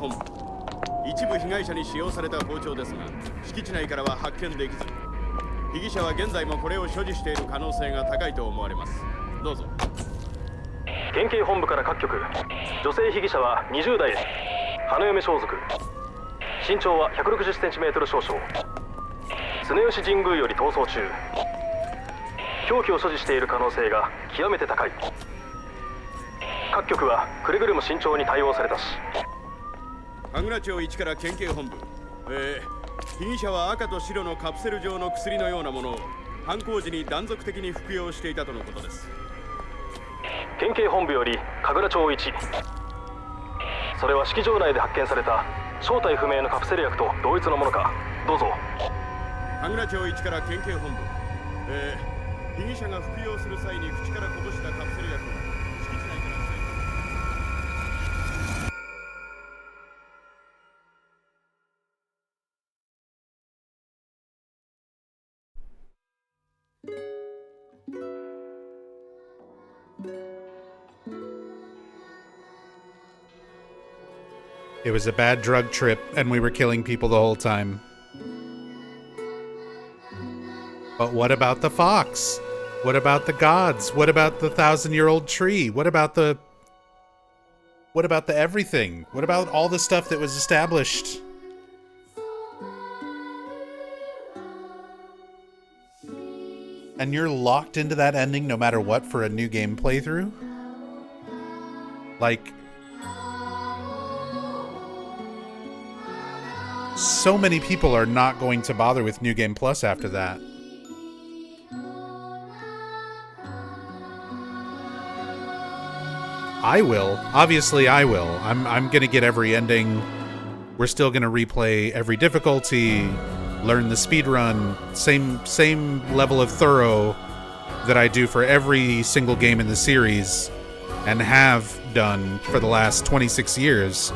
一部被害者に使用された包丁ですが、敷地内からは発見できず、被疑者は現在もこれを所持している可能性が高いと思われます。どうぞ。県警本部から各局、女性被疑者は20代、花嫁装束、身長は 160cm 少々、常吉神宮より逃走中、凶器を所持している可能性が極めて高い。各局はくれぐれも慎重に対応されたし。神楽町1から県警本部。被疑者は赤と白のカプセル状の薬のようなものを犯行時に断続的に服用していたとのことです。県警本部より神楽町1、それは式場内で発見された正体不明のカプセル薬と同一のものか。どうぞ。神楽町1から県警本部。被疑者が服用する際に口からこぼしたカプセル薬を敷地内から採取。It was a bad drug trip, and we were killing people the whole time. But what about the fox? What about the gods? What about the 1,000-year-old tree? What about the everything? What about all the stuff that was established? And you're locked into that ending no matter what for a new game playthrough? Like, so many people are not going to bother with New Game Plus after that. I will. Obviously, I will. I'm gonna get every ending. We're still gonna replay every difficulty, learn the speedrun, same level of thorough that I do for every single game in the series, and have done for the last 26 years.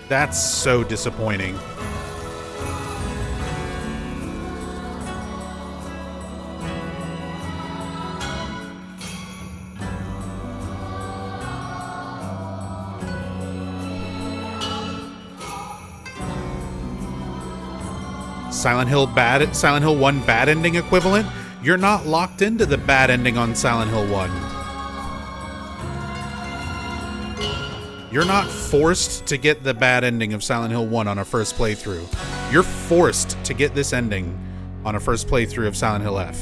That's so disappointing. Silent Hill 1 bad ending equivalent? You're not locked into the bad ending on Silent Hill 1. You're not forced to get the bad ending of Silent Hill 1 on a first playthrough. You're forced to get this ending on a first playthrough of Silent Hill F.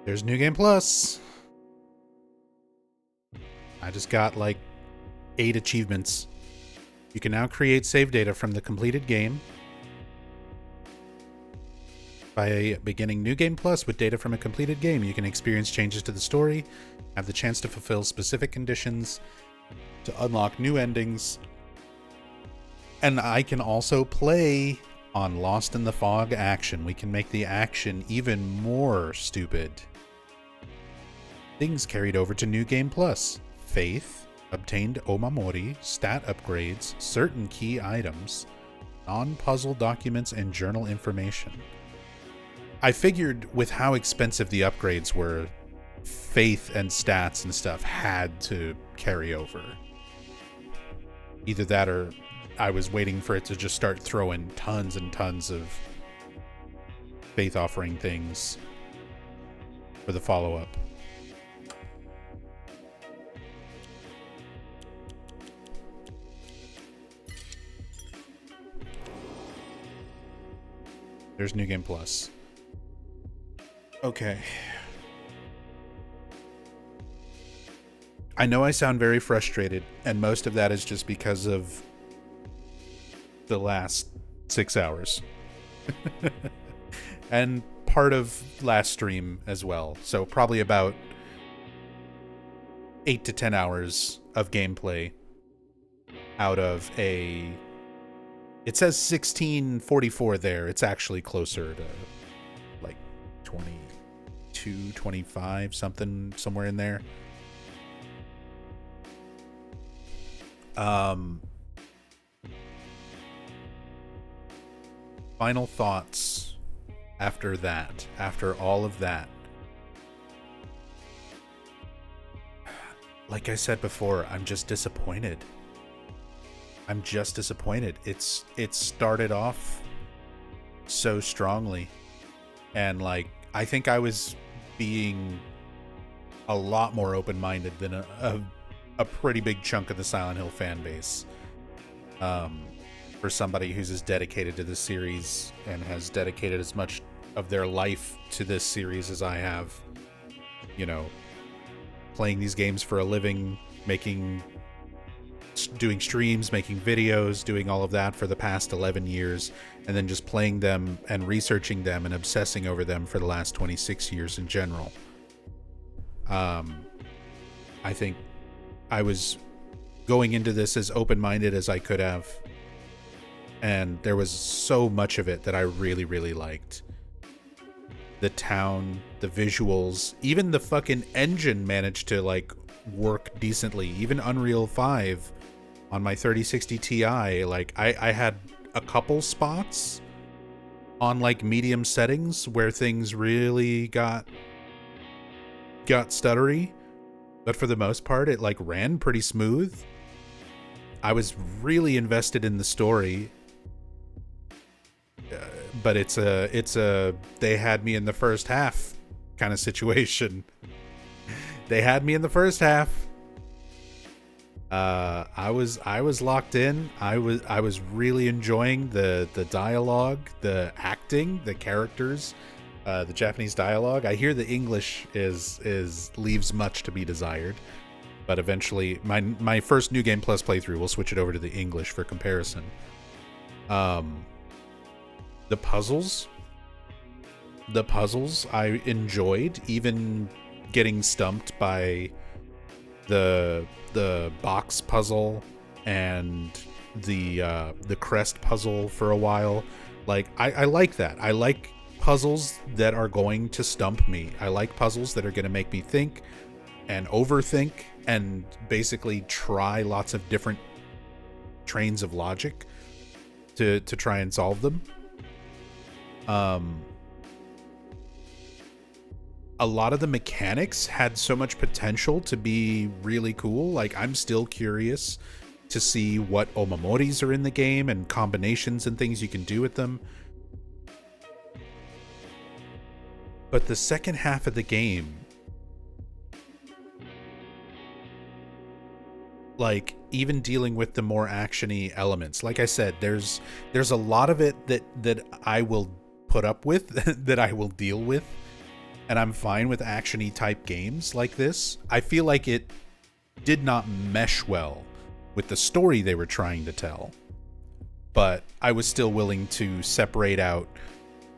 There's New Game Plus. I just got like 8 achievements. You can now create save data from the completed game by beginning New Game Plus with data from a completed game. You can experience changes to the story, have the chance to fulfill specific conditions, to unlock new endings, and I can also play on Lost in the Fog action. We can make the action even more stupid. Things carried over to New Game Plus. Faith, obtained omamori, stat upgrades, certain key items, non-puzzle documents, and journal information. I figured with how expensive the upgrades were, faith and stats and stuff had to carry over. Either that or I was waiting for it to just start throwing tons and tons of faith offering things for the follow-up. There's New Game Plus. Okay. I know I sound very frustrated, and most of that is just because of the last 6 hours. And part of last stream as well. So probably about 8 to 10 hours of gameplay out of a... It says 1644 there. It's actually closer to like 22, 25, something, somewhere in there. Final thoughts after that, after all of that. Like I said before, I'm just disappointed. I'm just disappointed. It started off so strongly, and like I think I was being a lot more open-minded than a pretty big chunk of the Silent Hill fan base. For somebody who's as dedicated to this series and has dedicated as much of their life to this series as I have, you know, playing these games for a living, doing streams, making videos, doing all of that for the past 11 years, and then just playing them and researching them and obsessing over them for the last 26 years in general. I think I was going into this as open-minded as I could have, and there was so much of it that I really, really liked. The town, the visuals, even the fucking engine managed to like work decently. Even Unreal 5 on my 3060 Ti, like I had a couple spots on like medium settings where things really got stuttery, but for the most part it like ran pretty smooth. I was really invested in the story, but it's a they had me in the first half kind of situation. They had me in the first half. I was locked in. I was really enjoying the dialogue, the acting, the characters, the Japanese dialogue. I hear the English is leaves much to be desired, but eventually my first New Game Plus playthrough, we'll switch it over to the English for comparison. The puzzles I enjoyed, even getting stumped by the box puzzle and the crest puzzle for a while. Like I like that. I like puzzles that are going to stump me. I like puzzles that are going to make me think and overthink and basically try lots of different trains of logic to try and solve them. A lot of the mechanics had so much potential to be really cool. Like, I'm still curious to see what omamoris are in the game and combinations and things you can do with them. But the second half of the game, like, even dealing with the more action-y elements, like I said, there's a lot of it that I will put up with, that I will deal with. and I'm fine with action-y type games like this. I feel like it did not mesh well with the story they were trying to tell, but I was still willing to separate out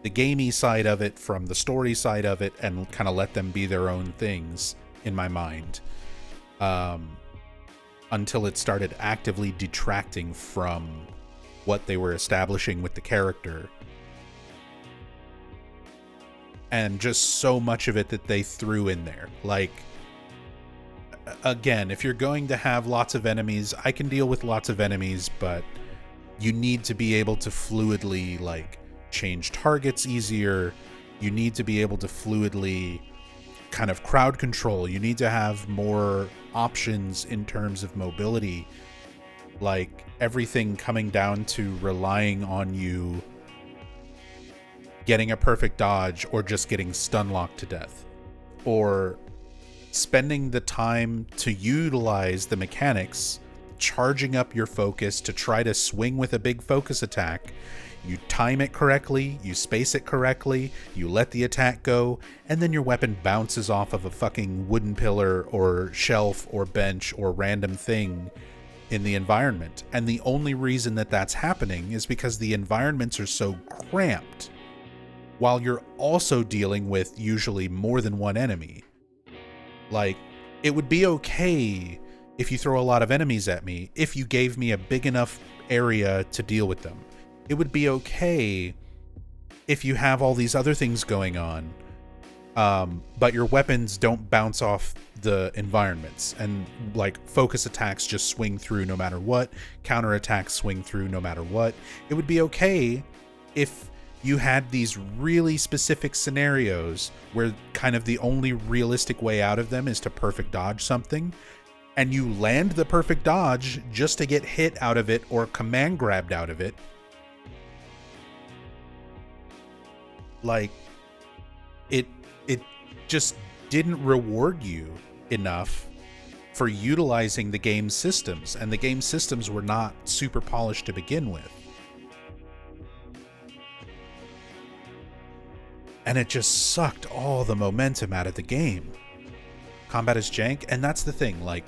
the gamey side of it from the story side of it and kind of let them be their own things in my mind, until it started actively detracting from what they were establishing with the character. And just so much of it that they threw in there. Like, again, if you're going to have lots of enemies, I can deal with lots of enemies, but you need to be able to fluidly, like, change targets easier. You need to be able to fluidly kind of crowd control. You need to have more options in terms of mobility. Like, everything coming down to relying on you getting a perfect dodge or just getting stun locked to death, or spending the time to utilize the mechanics, charging up your focus to try to swing with a big focus attack. You time it correctly, you space it correctly, you let the attack go, and then your weapon bounces off of a fucking wooden pillar or shelf or bench or random thing in the environment. And the only reason that that's happening is because the environments are so cramped, while you're also dealing with usually more than one enemy. Like, it would be okay if you throw a lot of enemies at me if you gave me a big enough area to deal with them. It would be okay if you have all these other things going on, but your weapons don't bounce off the environments, and like focus attacks just swing through no matter what, counter attacks swing through no matter what. It would be okay if you had these really specific scenarios where kind of the only realistic way out of them is to perfect dodge something, and you land the perfect dodge just to get hit out of it or command grabbed out of it. Like, it just didn't reward you enough for utilizing the game's systems, and the game systems were not super polished to begin with. And it just sucked all the momentum out of the game. Combat is jank, and that's the thing, like,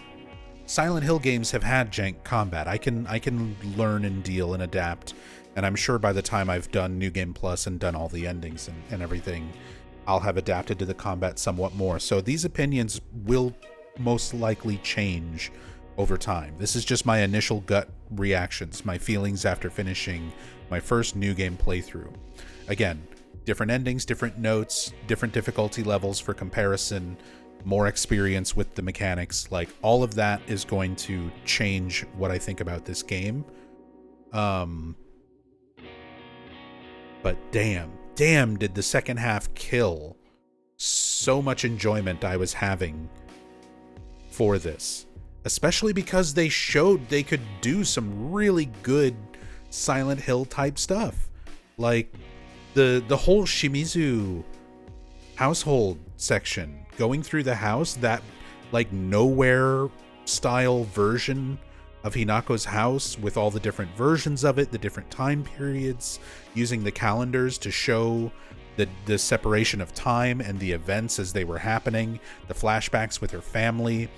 Silent Hill games have had jank combat. I can learn and deal and adapt, and I'm sure by the time I've done New Game Plus and done all the endings and everything, I'll have adapted to the combat somewhat more. So these opinions will most likely change over time. This is just my initial gut reactions, my feelings after finishing my first New Game playthrough. Again, different endings, different notes, different difficulty levels for comparison, more experience with the mechanics. Like, all of that is going to change what I think about this game. But damn did the second half kill so much enjoyment I was having for this. Especially because they showed they could do some really good Silent Hill type stuff. Like, the whole Shimizu household section, going through the house, that like nowhere style version of Hinako's house with all the different versions of it, the different time periods, using the calendars to show the separation of time and the events as they were happening, the flashbacks with her family,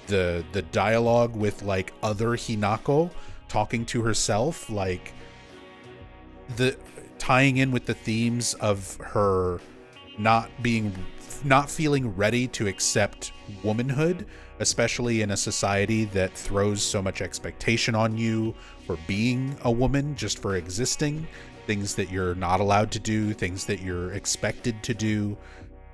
the dialogue with like other Hinako talking to herself, like the tying in with the themes of her not feeling ready to accept womanhood, especially in a society that throws so much expectation on you for being a woman, just for existing, things that you're not allowed to do, things that you're expected to do,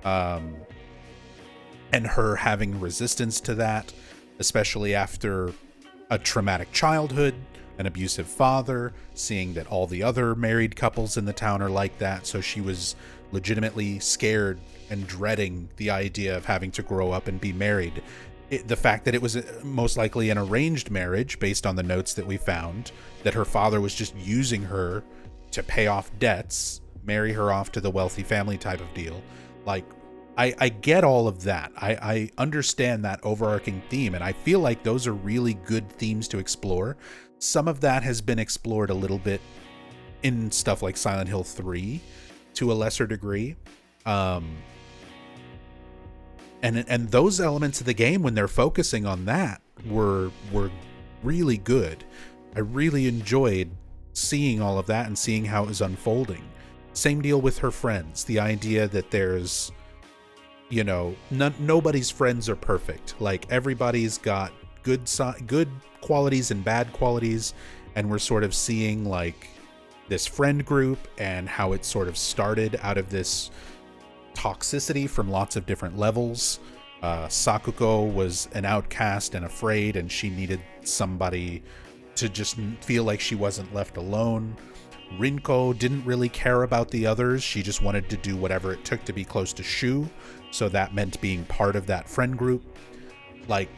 and her having resistance to that, especially after a traumatic childhood, an abusive father, seeing that all the other married couples in the town are like that, so she was legitimately scared and dreading the idea of having to grow up and be married. The fact that it was most likely an arranged marriage, based on the notes that we found, that her father was just using her to pay off debts, marry her off to the wealthy family type of deal. Like, I get all of that. I understand that overarching theme, and I feel like those are really good themes to explore. Some of that has been explored a little bit in stuff like Silent Hill 3 to a lesser degree. And those elements of the game, when they're focusing on that, were really good. I really enjoyed seeing all of that and seeing how it was unfolding. Same deal with her friends. The idea that there's, you know, nobody's friends are perfect. Like, everybody's got good qualities and bad qualities, and we're sort of seeing like this friend group and how it sort of started out of this toxicity from lots of different levels. Sakuko was an outcast and afraid, and she needed somebody to just feel like she wasn't left alone. Rinko didn't really care about the others. She just wanted to do whatever it took to be close to Shu, so that meant being part of that friend group. Like,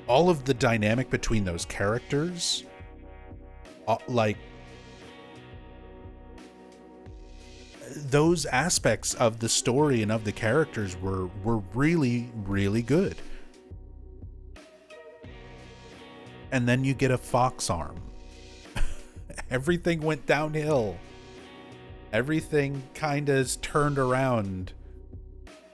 all of the dynamic between those characters, like, those aspects of the story and of the characters were really, really good. And then you get a fox arm. Everything went downhill. Everything kind of turned around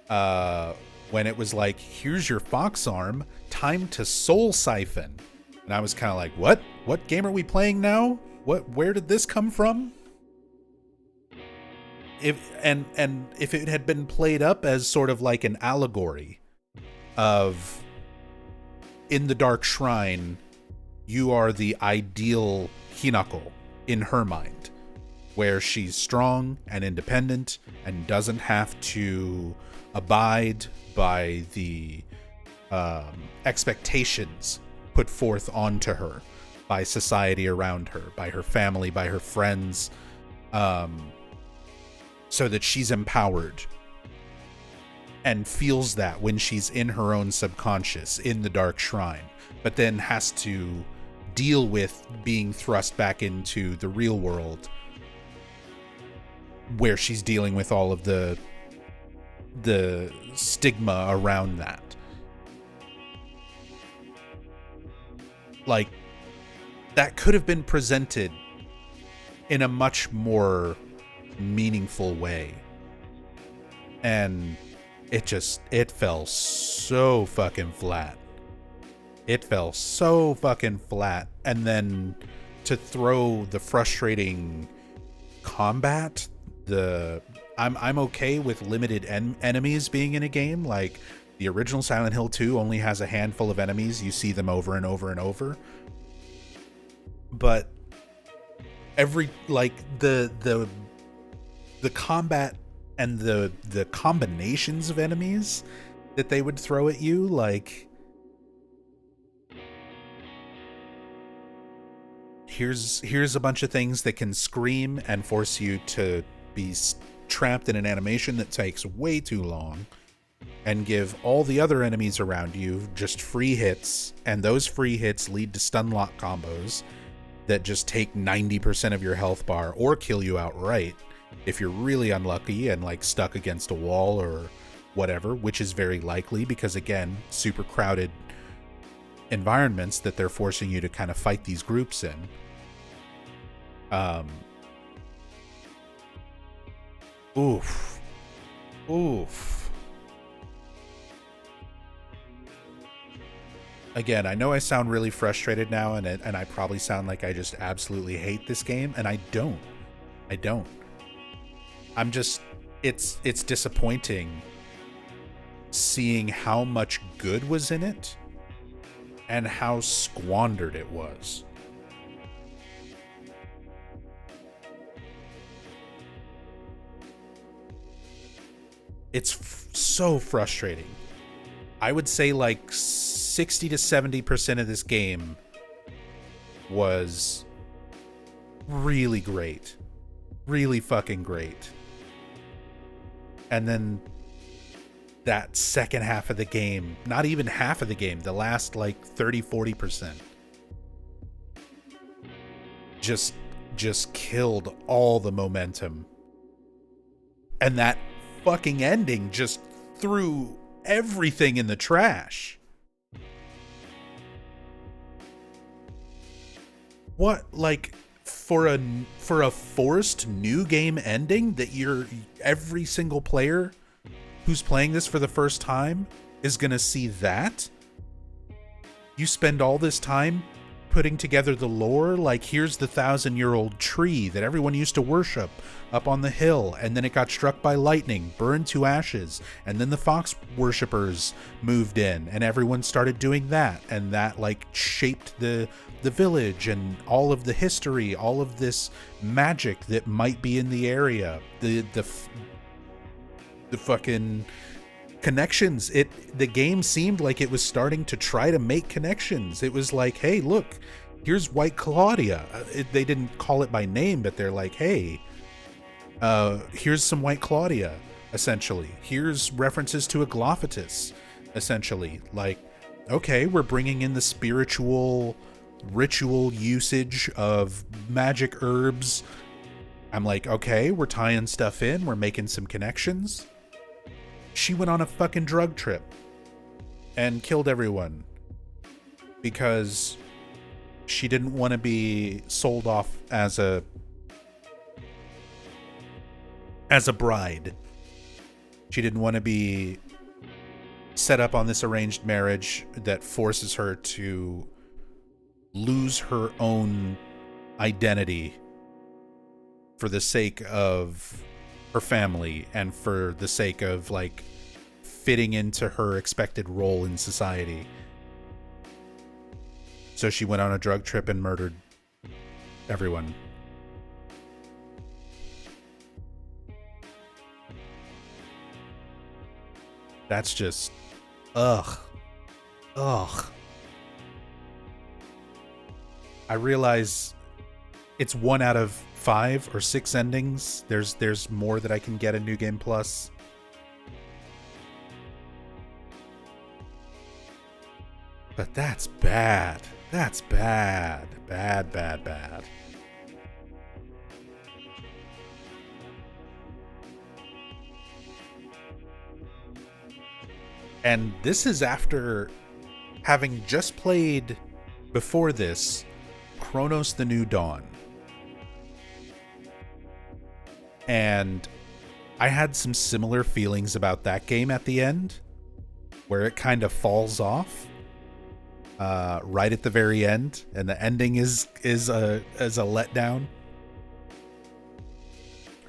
when it was like, here's your fox arm, time to soul siphon. And I was kind of like, what game are we playing now? Where did this come from? If it had been played up as sort of like an allegory of, in the Dark Shrine, you are the ideal Hinako in her mind, where she's strong and independent and doesn't have to abide by the expectations put forth onto her by society around her, by her family, by her friends, so that she's empowered and feels that when she's in her own subconscious in the Dark Shrine, but then has to deal with being thrust back into the real world, where she's dealing with all of the stigma around that. Like, that could have been presented in a much more meaningful way, and it fell so fucking flat. It fell so fucking flat. And then to throw the frustrating combat, I'm okay with limited enemies being in a game. Like, the original Silent Hill 2 only has a handful of enemies. You see them over and over and over. But every, like, the combat and the combinations of enemies that they would throw at you, like, here's a bunch of things that can scream and force you to be trapped in an animation that takes way too long, and give all the other enemies around you just free hits, and those free hits lead to stun lock combos that just take 90% of your health bar or kill you outright if you're really unlucky and like stuck against a wall or whatever, which is very likely because, again, super crowded environments that they're forcing you to kind of fight these groups in. Oof. Again, I know I sound really frustrated now, and I probably sound like I just absolutely hate this game, and I don't. I'm just, it's disappointing seeing how much good was in it and how squandered it was. It's so frustrating. I would say like 60 to 70% of this game was really great. Really fucking great. And then that second half of the game, not even half of the game, the last like 30-40%, just killed all the momentum. And that fucking ending just threw everything in the trash. What, like, for a forced new game ending that every single player who's playing this for the first time is going to see that. You spend all this time putting together the lore, like here's the 1,000-year-old tree that everyone used to worship up on the hill, and then it got struck by lightning, burned to ashes, and then the fox worshippers moved in, and everyone started doing that, and that like shaped the village and all of the history, all of this magic that might be in the area, the fucking connections. The game seemed like it was starting to try to make connections. It was like, hey, look, here's White Claudia. They didn't call it by name, but they're like, hey, here's some White Claudia, essentially. Here's references to a Glophatus, essentially. Like, okay, we're bringing in the spiritual ritual usage of magic herbs. I'm like, okay, we're tying stuff in, we're making some connections. She went on a fucking drug trip and killed everyone because she didn't want to be sold off as a bride. She didn't want to be set up on this arranged marriage that forces her to lose her own identity for the sake of her family and for the sake of like fitting into her expected role in society. So she went on a drug trip and murdered everyone. That's just ugh. I realize it's 1 out of 5 or 6 endings. There's more that I can get in New Game Plus. But that's bad. That's bad. Bad. And this is after having just played, before this, Chronos: The New Dawn. And I had some similar feelings about that game at the end, where it kind of falls off right at the very end, and the ending is a letdown.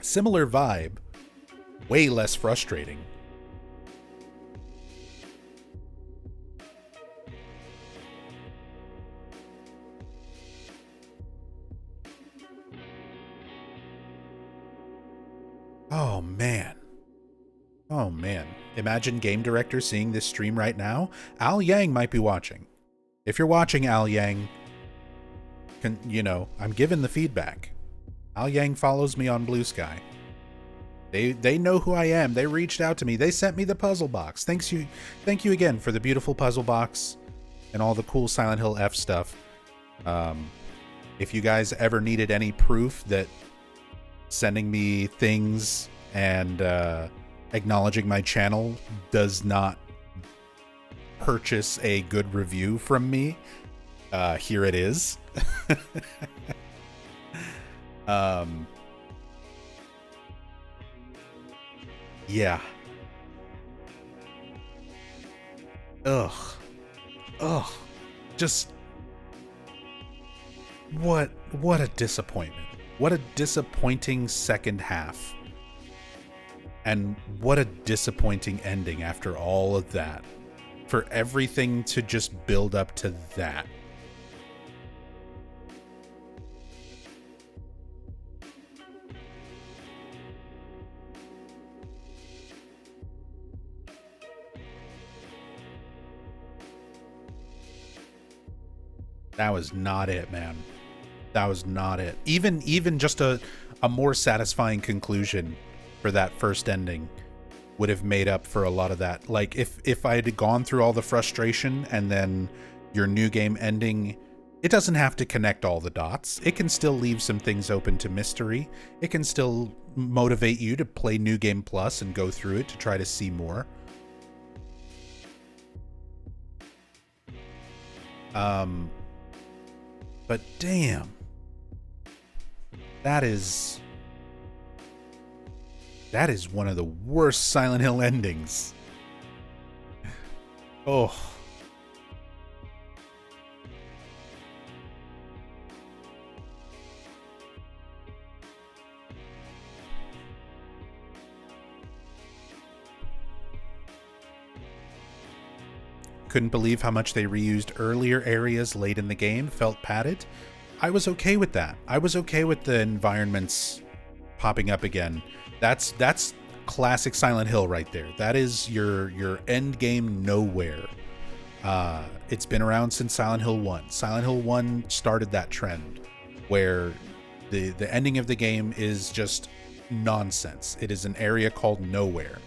Similar vibe, way less frustrating. Oh man. Imagine game director seeing this stream right now. Al Yang might be watching. If you're watching, Al Yang, I'm giving the feedback. Al Yang follows me on Blue Sky. They know who I am. They reached out to me. They sent me the puzzle box. Thank you again for the beautiful puzzle box and all the cool Silent Hill F stuff. If you guys ever needed any proof that sending me things and acknowledging my channel does not purchase a good review from me, here it is. Yeah. Ugh. Just what a disappointment. What a disappointing second half. And what a disappointing ending after all of that. For everything to just build up to that. That was not it, man. That was not it. Even just a more satisfying conclusion for that first ending would have made up for a lot of that. Like if I had gone through all the frustration and then your new game ending, it doesn't have to connect all the dots. It can still leave some things open to mystery. It can still motivate you to play New Game Plus and go through it to try to see more. But damn. That is That is one of the worst Silent Hill endings. Oh. Couldn't believe how much they reused earlier areas late in the game, felt padded. I was okay with that. I was okay with the environments popping up again. That's classic Silent Hill right there. That is your end game nowhere. It's been around since Silent Hill 1. Silent Hill 1 started that trend where the ending of the game is just nonsense. It is an area called nowhere.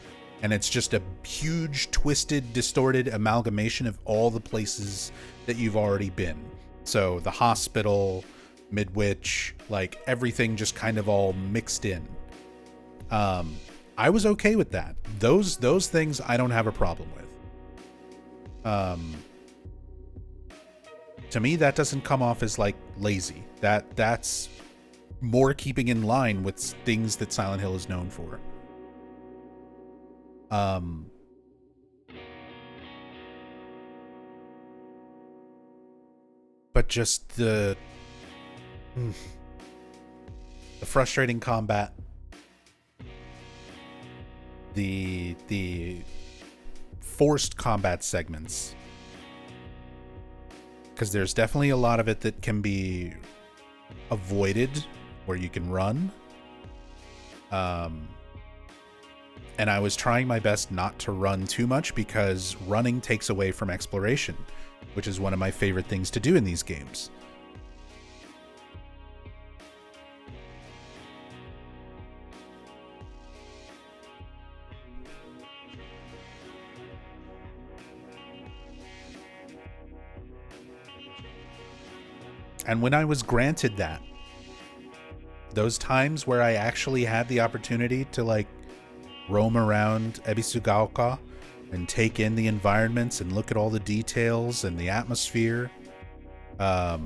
And it's just a huge, twisted, distorted amalgamation of all the places that you've already been. So the hospital, Midwich, like everything just kind of all mixed in. I was okay with that. Those things I don't have a problem with. To me, that doesn't come off as like lazy. That's more keeping in line with things that Silent Hill is known for. But just the frustrating combat, the forced combat segments, because there's definitely a lot of it that can be avoided where you can run. And I was trying my best not to run too much because running takes away from exploration, which is one of my favorite things to do in these games. And when I was granted that, those times where I actually had the opportunity to like roam around Ebisugaoka and take in the environments and look at all the details and the atmosphere, that's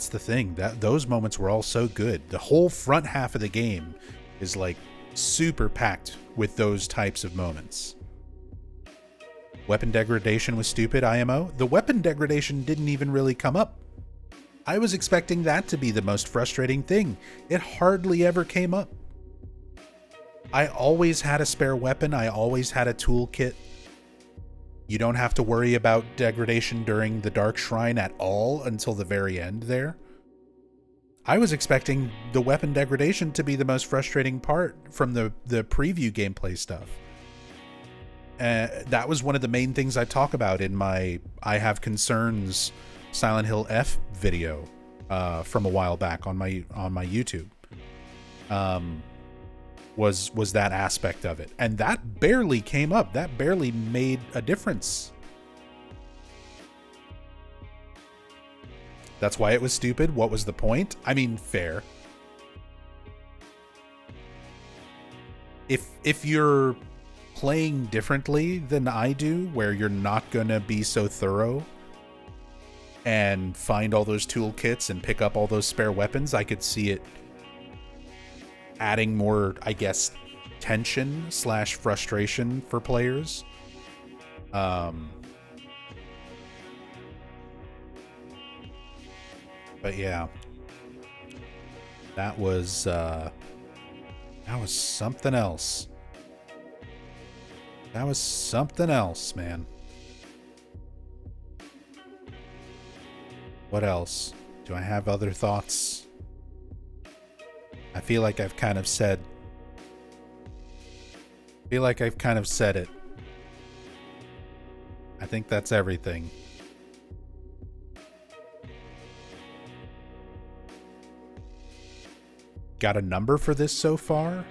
the thing. Those moments were all so good. The whole front half of the game is like super packed with those types of moments. Weapon degradation was stupid, IMO. The weapon degradation didn't even really come up. I was expecting that to be the most frustrating thing. It hardly ever came up. I always had a spare weapon. I always had a toolkit. You don't have to worry about degradation during the Dark Shrine at all until the very end there. I was expecting the weapon degradation to be the most frustrating part from the preview gameplay stuff. That was one of the main things I talk about in my I Have Concerns Silent Hill F video from a while back on my YouTube. Was that aspect of it. And that barely came up. That barely made a difference. That's why it was stupid. What was the point? I mean, fair. If you're playing differently than I do, where you're not gonna be so thorough and find all those toolkits and pick up all those spare weapons, I could see it adding more, I guess, tension / frustration for players. But yeah, that was something else. That was something else, man. What else? Do I have other thoughts? I feel like I've kind of said it. I think that's everything. Got a number for this so far?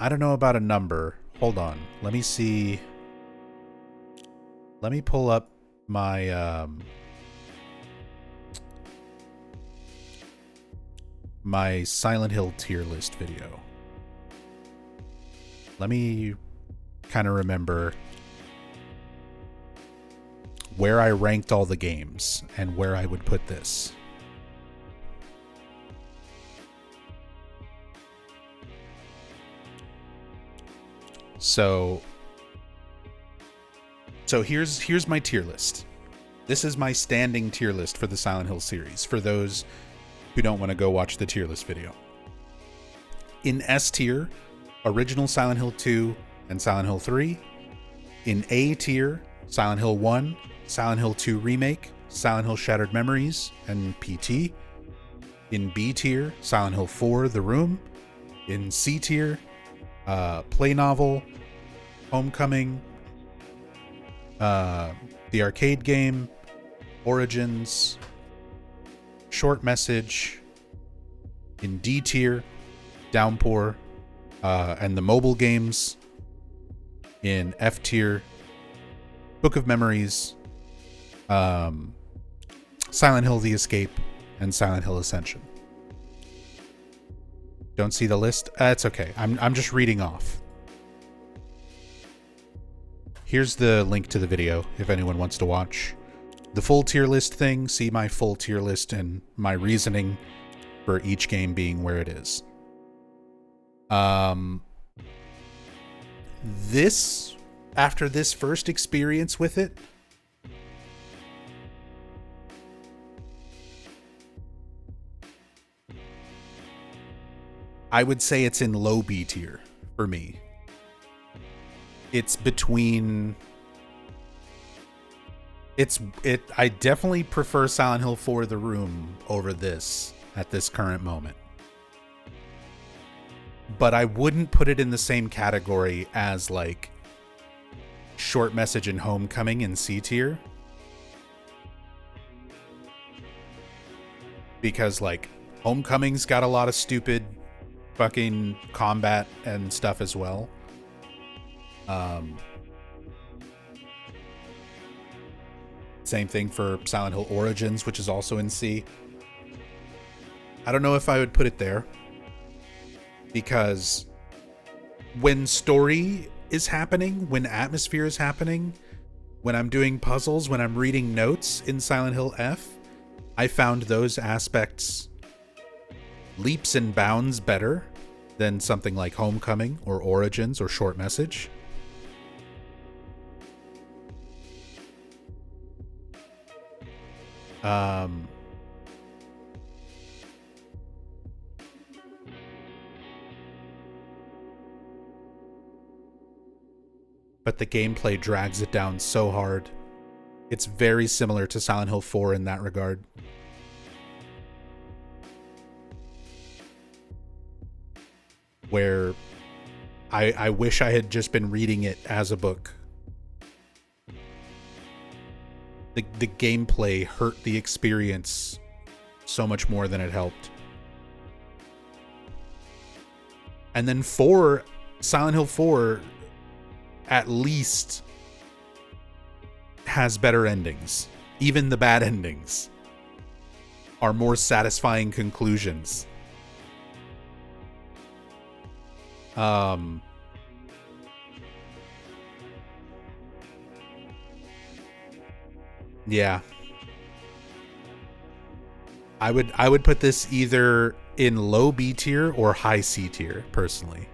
I don't know about a number. Hold on. Let me see. Let me pull up my my Silent Hill tier list video. Let me kind of remember where I ranked all the games and where I would put this. So here's my tier list. This is my standing tier list for the Silent Hill series, for those who don't want to go watch the tier list video. In S tier, original Silent Hill 2 and Silent Hill 3. In A tier, Silent Hill 1, Silent Hill 2 Remake, Silent Hill Shattered Memories, and PT. In B tier, Silent Hill 4 The Room. In C tier, Play Novel, Homecoming, the arcade game, Origins, Short Message. In D tier, Downpour, and the mobile games. In F tier, Book of Memories, Silent Hill The Escape, and Silent Hill Ascension. Don't see the list? It's okay. I'm just reading off. Here's the link to the video if anyone wants to watch the full tier list thing. See my full tier list and my reasoning for each game being where it is. This, after this first experience with it, I would say it's in low B tier for me. It's between... I definitely prefer Silent Hill 4 The Room over this at this current moment. But I wouldn't put it in the same category as, like, Short Message and Homecoming in C tier. Because, like, Homecoming's got a lot of stupid fucking combat and stuff as well. Same thing for Silent Hill Origins, which is also in C. I don't know if I would put it there, because when story is happening, when atmosphere is happening, when I'm doing puzzles, when I'm reading notes in Silent Hill F, I found those aspects leaps and bounds better than something like Homecoming or Origins or Short Message. But the gameplay drags it down so hard. It's very similar to Silent Hill 4 in that regard. Where I wish I had just been reading it as a book. The gameplay hurt the experience so much more than it helped. And then Silent Hill 4 at least has better endings. Even the bad endings are more satisfying conclusions. Yeah. I would put this either in low B tier or high C tier, personally.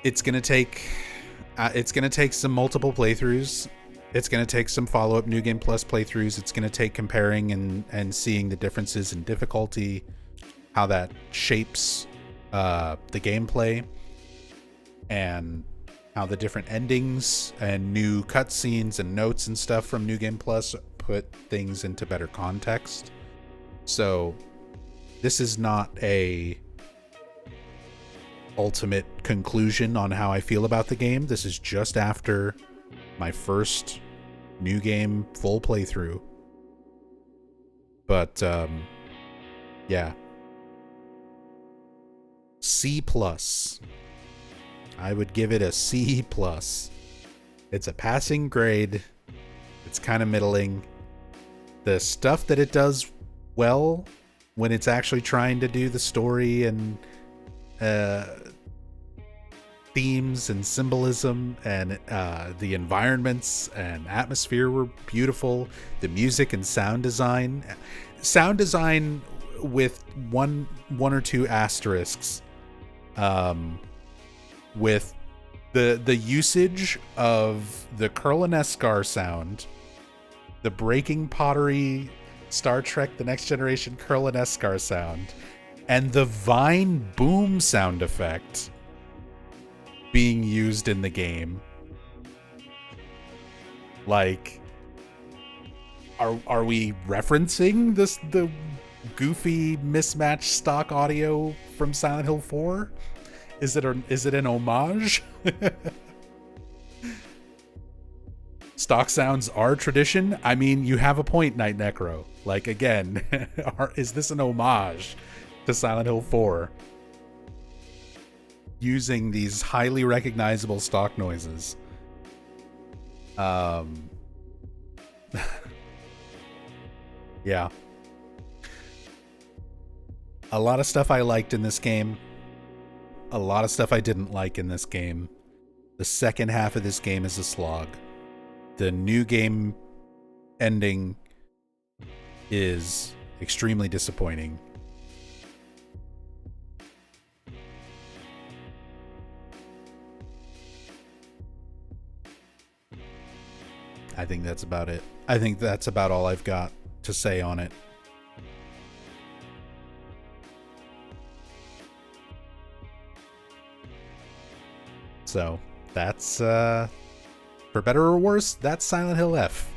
It's gonna take some multiple playthroughs. It's gonna take some follow-up New Game Plus playthroughs. It's gonna take comparing and seeing the differences in difficulty, how that shapes the gameplay, and how the different endings and new cutscenes and notes and stuff from New Game Plus put things into better context. So this is not a ultimate conclusion on how I feel about the game. This is just after my first New Game full playthrough. But yeah. C+. I would give it a C+. It's a passing grade. It's kind of middling. The stuff that it does well, when it's actually trying to do the story and themes and symbolism and the environments and atmosphere were beautiful. The music and sound design with one or two asterisks. with the usage of the Kurlaneskar sound, the breaking pottery Star Trek The Next Generation Kurlaneskar sound, and the vine boom sound effect being used in the game. Like, are we referencing the goofy mismatched stock audio from Silent Hill 4? Is it an homage? Stock sounds are tradition. I mean, you have a point, Night Necro. Like, again, is this an homage to Silent Hill 4? Using these highly recognizable stock noises. Yeah. A lot of stuff I liked in this game. A lot of stuff I didn't like in this game. The second half of this game is a slog. The new game ending is extremely disappointing. I think that's about it. I think that's about all I've got to say on it. So that's, for better or worse, that's Silent Hill F.